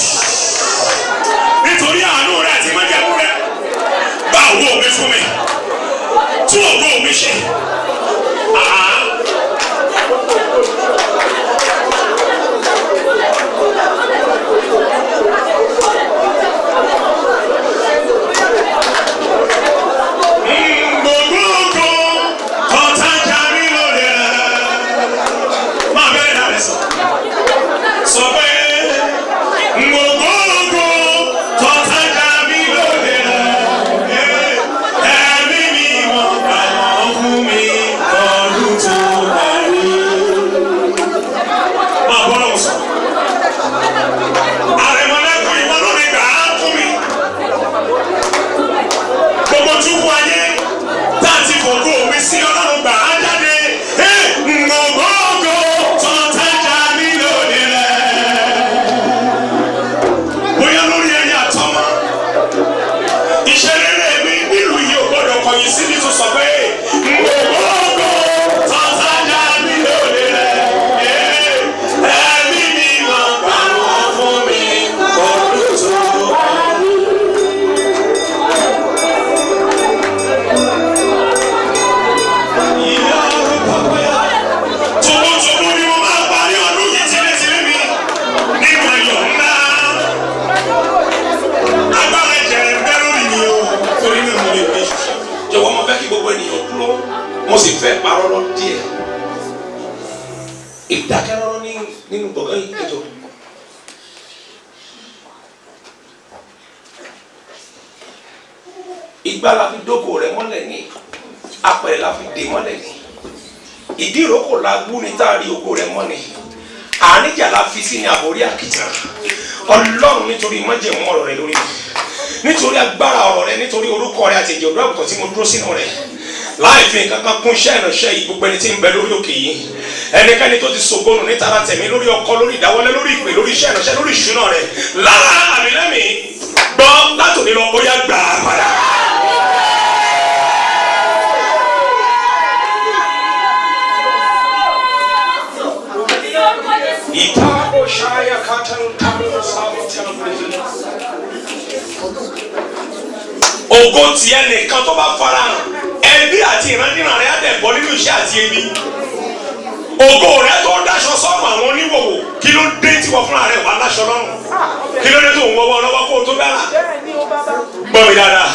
nítorí àánú rẹ̀ àti májẹ̀mú rẹ̀ gba ògo mi fún mi tún ògo mi ṣe. mo sì fẹ́ parọ́ lọ díẹ̀ ìdákẹ́rọ́rọ́ nínú gbọ̀ngàn yìí ẹjọ́ ìgbà la fi dógò rẹ mọ́lẹ̀ ní apẹ̀rẹ̀ la fi dè mọ́lẹ̀ ní ìdí ìrókò la gbú ní táàrí ògo rẹ mọ́ni àníjà la fi sí ní àbórí àkìtàn Ọlọ́run nítorí májẹ̀mú ọ̀rọ̀ rẹ lórí nítorí agbára ọ̀rọ̀ rẹ nítorí orúkọ rẹ àti ìjọ ọdún àgùntàn tí mo dúró sínú rẹ láì fi nǹkan kan kún iṣẹ́ ìránṣẹ́ yìí gbogbo ẹni tí ń bẹ lórí òkè yìí ẹnikẹ́ni tó ti ṣògbónù ní tara tẹ̀mí lórí ọkọ lórí ìdáwọ́lé lórí ìpè lórí iṣẹ́ ìránṣẹ́ lórí ìṣúná rẹ lára àmì lẹ́mìí gbọ́ látòní lọ ó yá gbà á padà. Ìtàbó ṣáyà kátàlù tábìlì sábà tẹlifíṣàn. Ògo tiẹ̀ nìkan tó bá farahàn ẹbí àti ìrandíran rẹ á dẹ̀ bọ́ nínú iṣẹ́ àti ebi. Ògo rẹ tó dáṣọ sọ́run àwọn oníwòwò kí ló dé tí wọ́n fúnra rẹ̀ wà láṣọ lọ́rùn kí ló dé tó ń wọ́wọ́ lọ́wọ́ kó o tó dára. Gbọ́ mi dáadáa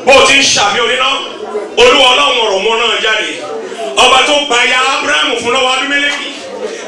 bó o ti ń ṣàmì oníná Olúwa Ọlọ́run ọ̀rọ̀ mọ́ náà jáde ọba tó gba ya Ábúráhámù fún lọ́wọ́ Abímẹ́lẹ́kì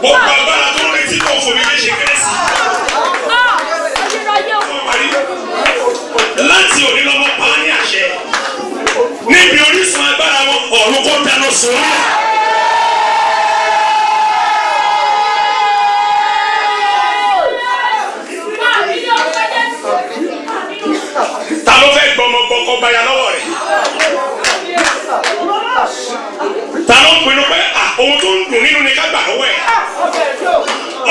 Gbogbo agbára tó ń retí kò fòmí lè ṣe kérésì. Láti òní lọ́mọ pa á ní àṣẹ. Níbi orísun agbára wọn, ọ̀run kó dáná sun orí. Ta ló fẹ́ gbọmọ gbọkọ baya lọ́wọ́ rẹ̀? Ta ló ń pinnu pé ohun tó ń dùn nínú ni ká gbà lọ́wọ́ ẹ̀?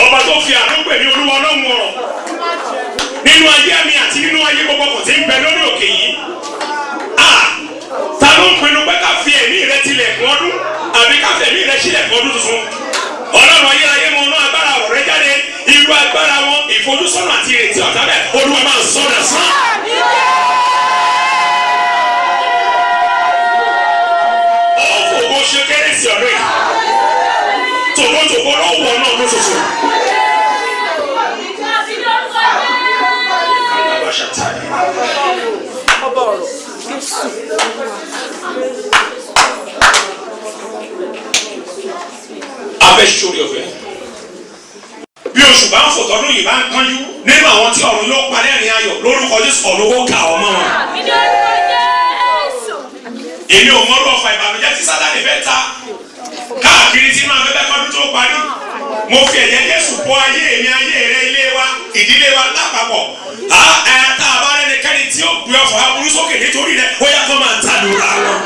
Ọba tó fi àánú pè ní Olúwa Ọlọ́run ọ̀rọ̀ nínú ayé mi àti nínú ayé gbogbo kò tí ń bẹ lórí òkè yìí. Ta ló ń pinnu pé ká fi ẹ̀mí rẹ tilẹ̀kùn ọdún àbí ká fi ẹ̀mí rẹ sílẹ̀kùn ọdún tuntun? Ọlọ́run ayérayé mọ ọ̀nà agbára ọ̀rọ̀ rẹ jáde, irú agbára wọn ìfojúsọ́nà àti ìrètí ọ̀tá bẹ́ẹ̀ Olúwa máa ń sọ̀dà sán. Ọ̀fọ̀ ṣe kérésì ọ̀dọ́ yìí tòkótòkó lọ́wọ́ náà lóṣooṣù. Abẹ́ sórí ọ̀fẹ́. Bí oṣù bá ń fò tọdún yìí bá ń kánjú nínú àwọn tí ọ̀run yóò parí ẹ̀rín ayọ̀ lórúkọ Jésù ọ̀run kó kà ọ́ mọ́ wọn. Èmi ò mọ́rú ọ̀fà ìbànújẹ́ tí Sátánì fẹ́ ta káàkiri tí máa fẹ́ bẹ́ẹ̀ kọ́dún tó parí. Mo fi ẹ̀jẹ̀ Jésù bọ́ ayé mi, ayé rẹ, ilé wa, ìdílé wa lápapọ̀. Tá a bá rẹ́nikẹ́ni tí ó gbé ọ̀fọ̀ aburú sókè nítorí rẹ̀ ó yá kó máa ta lura wọn.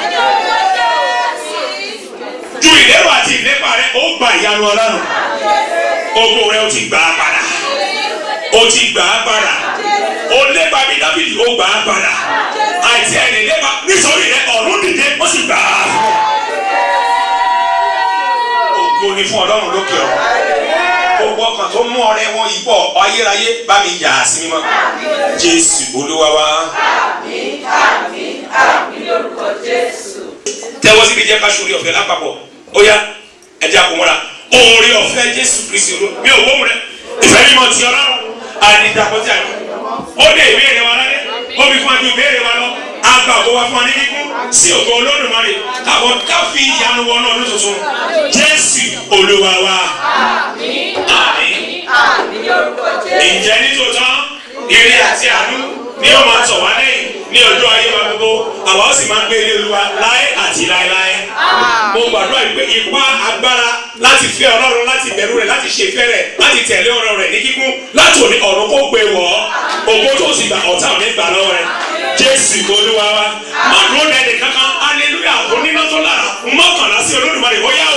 Ju ìlérò àti ìlépa rẹ ó gba ìyanu Ọlọ́run. Ògo rẹ ó ti gbà á padà. Ó ti gbà á padà. Ó lépa bí Dáfídì ó gbà á padà. Àìsí ẹni lépa nítorí rẹ ọ̀run dìde ó sì gbà á. Ògo ni fún Ọlọ́run lókè ọ̀run. Gbogbo ọkàn tó mú ọrẹ wọn yìí bọ̀ ayérayé bá mi yà á sí mímọ́. Jésù Olúwa wa. Àmín, àmín, àmín lórúkọ Jésù. Tẹ́wọ́ síbi jẹ́ ká sórí ọ̀fẹ́ lápapọ̀. Ó yá ẹja kò mọ́ra. Oore ọ̀fẹ́ Jésù Kristi olú. Mi ò wọ́n mu rẹ̀. Ìfẹ́ mímọ́ ti Ọlọ́run. Àdìdàpọ̀ tí a ní. Ó dé ìbéèrè wa lálẹ́. Ó fi fún àjò ìbéèrè wa lọ. Àgbà ògo wa fún wa ní kíkún. Sí ògo Olódùmarè. Àwọn ká fi ìyanu wọ náà lóṣù tuntun. Jésù Olúwa wa. Àmín, àmín, àmín lórúkọ Jésù. Ǹjẹ́ nítòótọ́ ire àti àánú ni ó máa tọ̀ wá lẹ́yìn ní ọjọ́ ayé wa gbogbo àwa ó sì máa gbé ilé Olúwa láé àti láéláé. Mo gbàdúrà pé ipá agbára láti fẹ́ Ọlọ́run, láti bẹ̀rù rẹ̀, láti ṣe ìfẹ́ rẹ̀, láti tẹ̀lé ọ̀rọ̀ rẹ̀ ní kíkún láti òní ọ̀run kó gbé wọ̀ ọ́ ògo tó sì gbà ọ̀tá òní gbà lọ́wọ́ rẹ̀. Jésù Olúwa wa. Má dúró lẹ́nu kankan hallelujah oníná tó lára mọ́kànlá sí Olódùmarè ó yá o.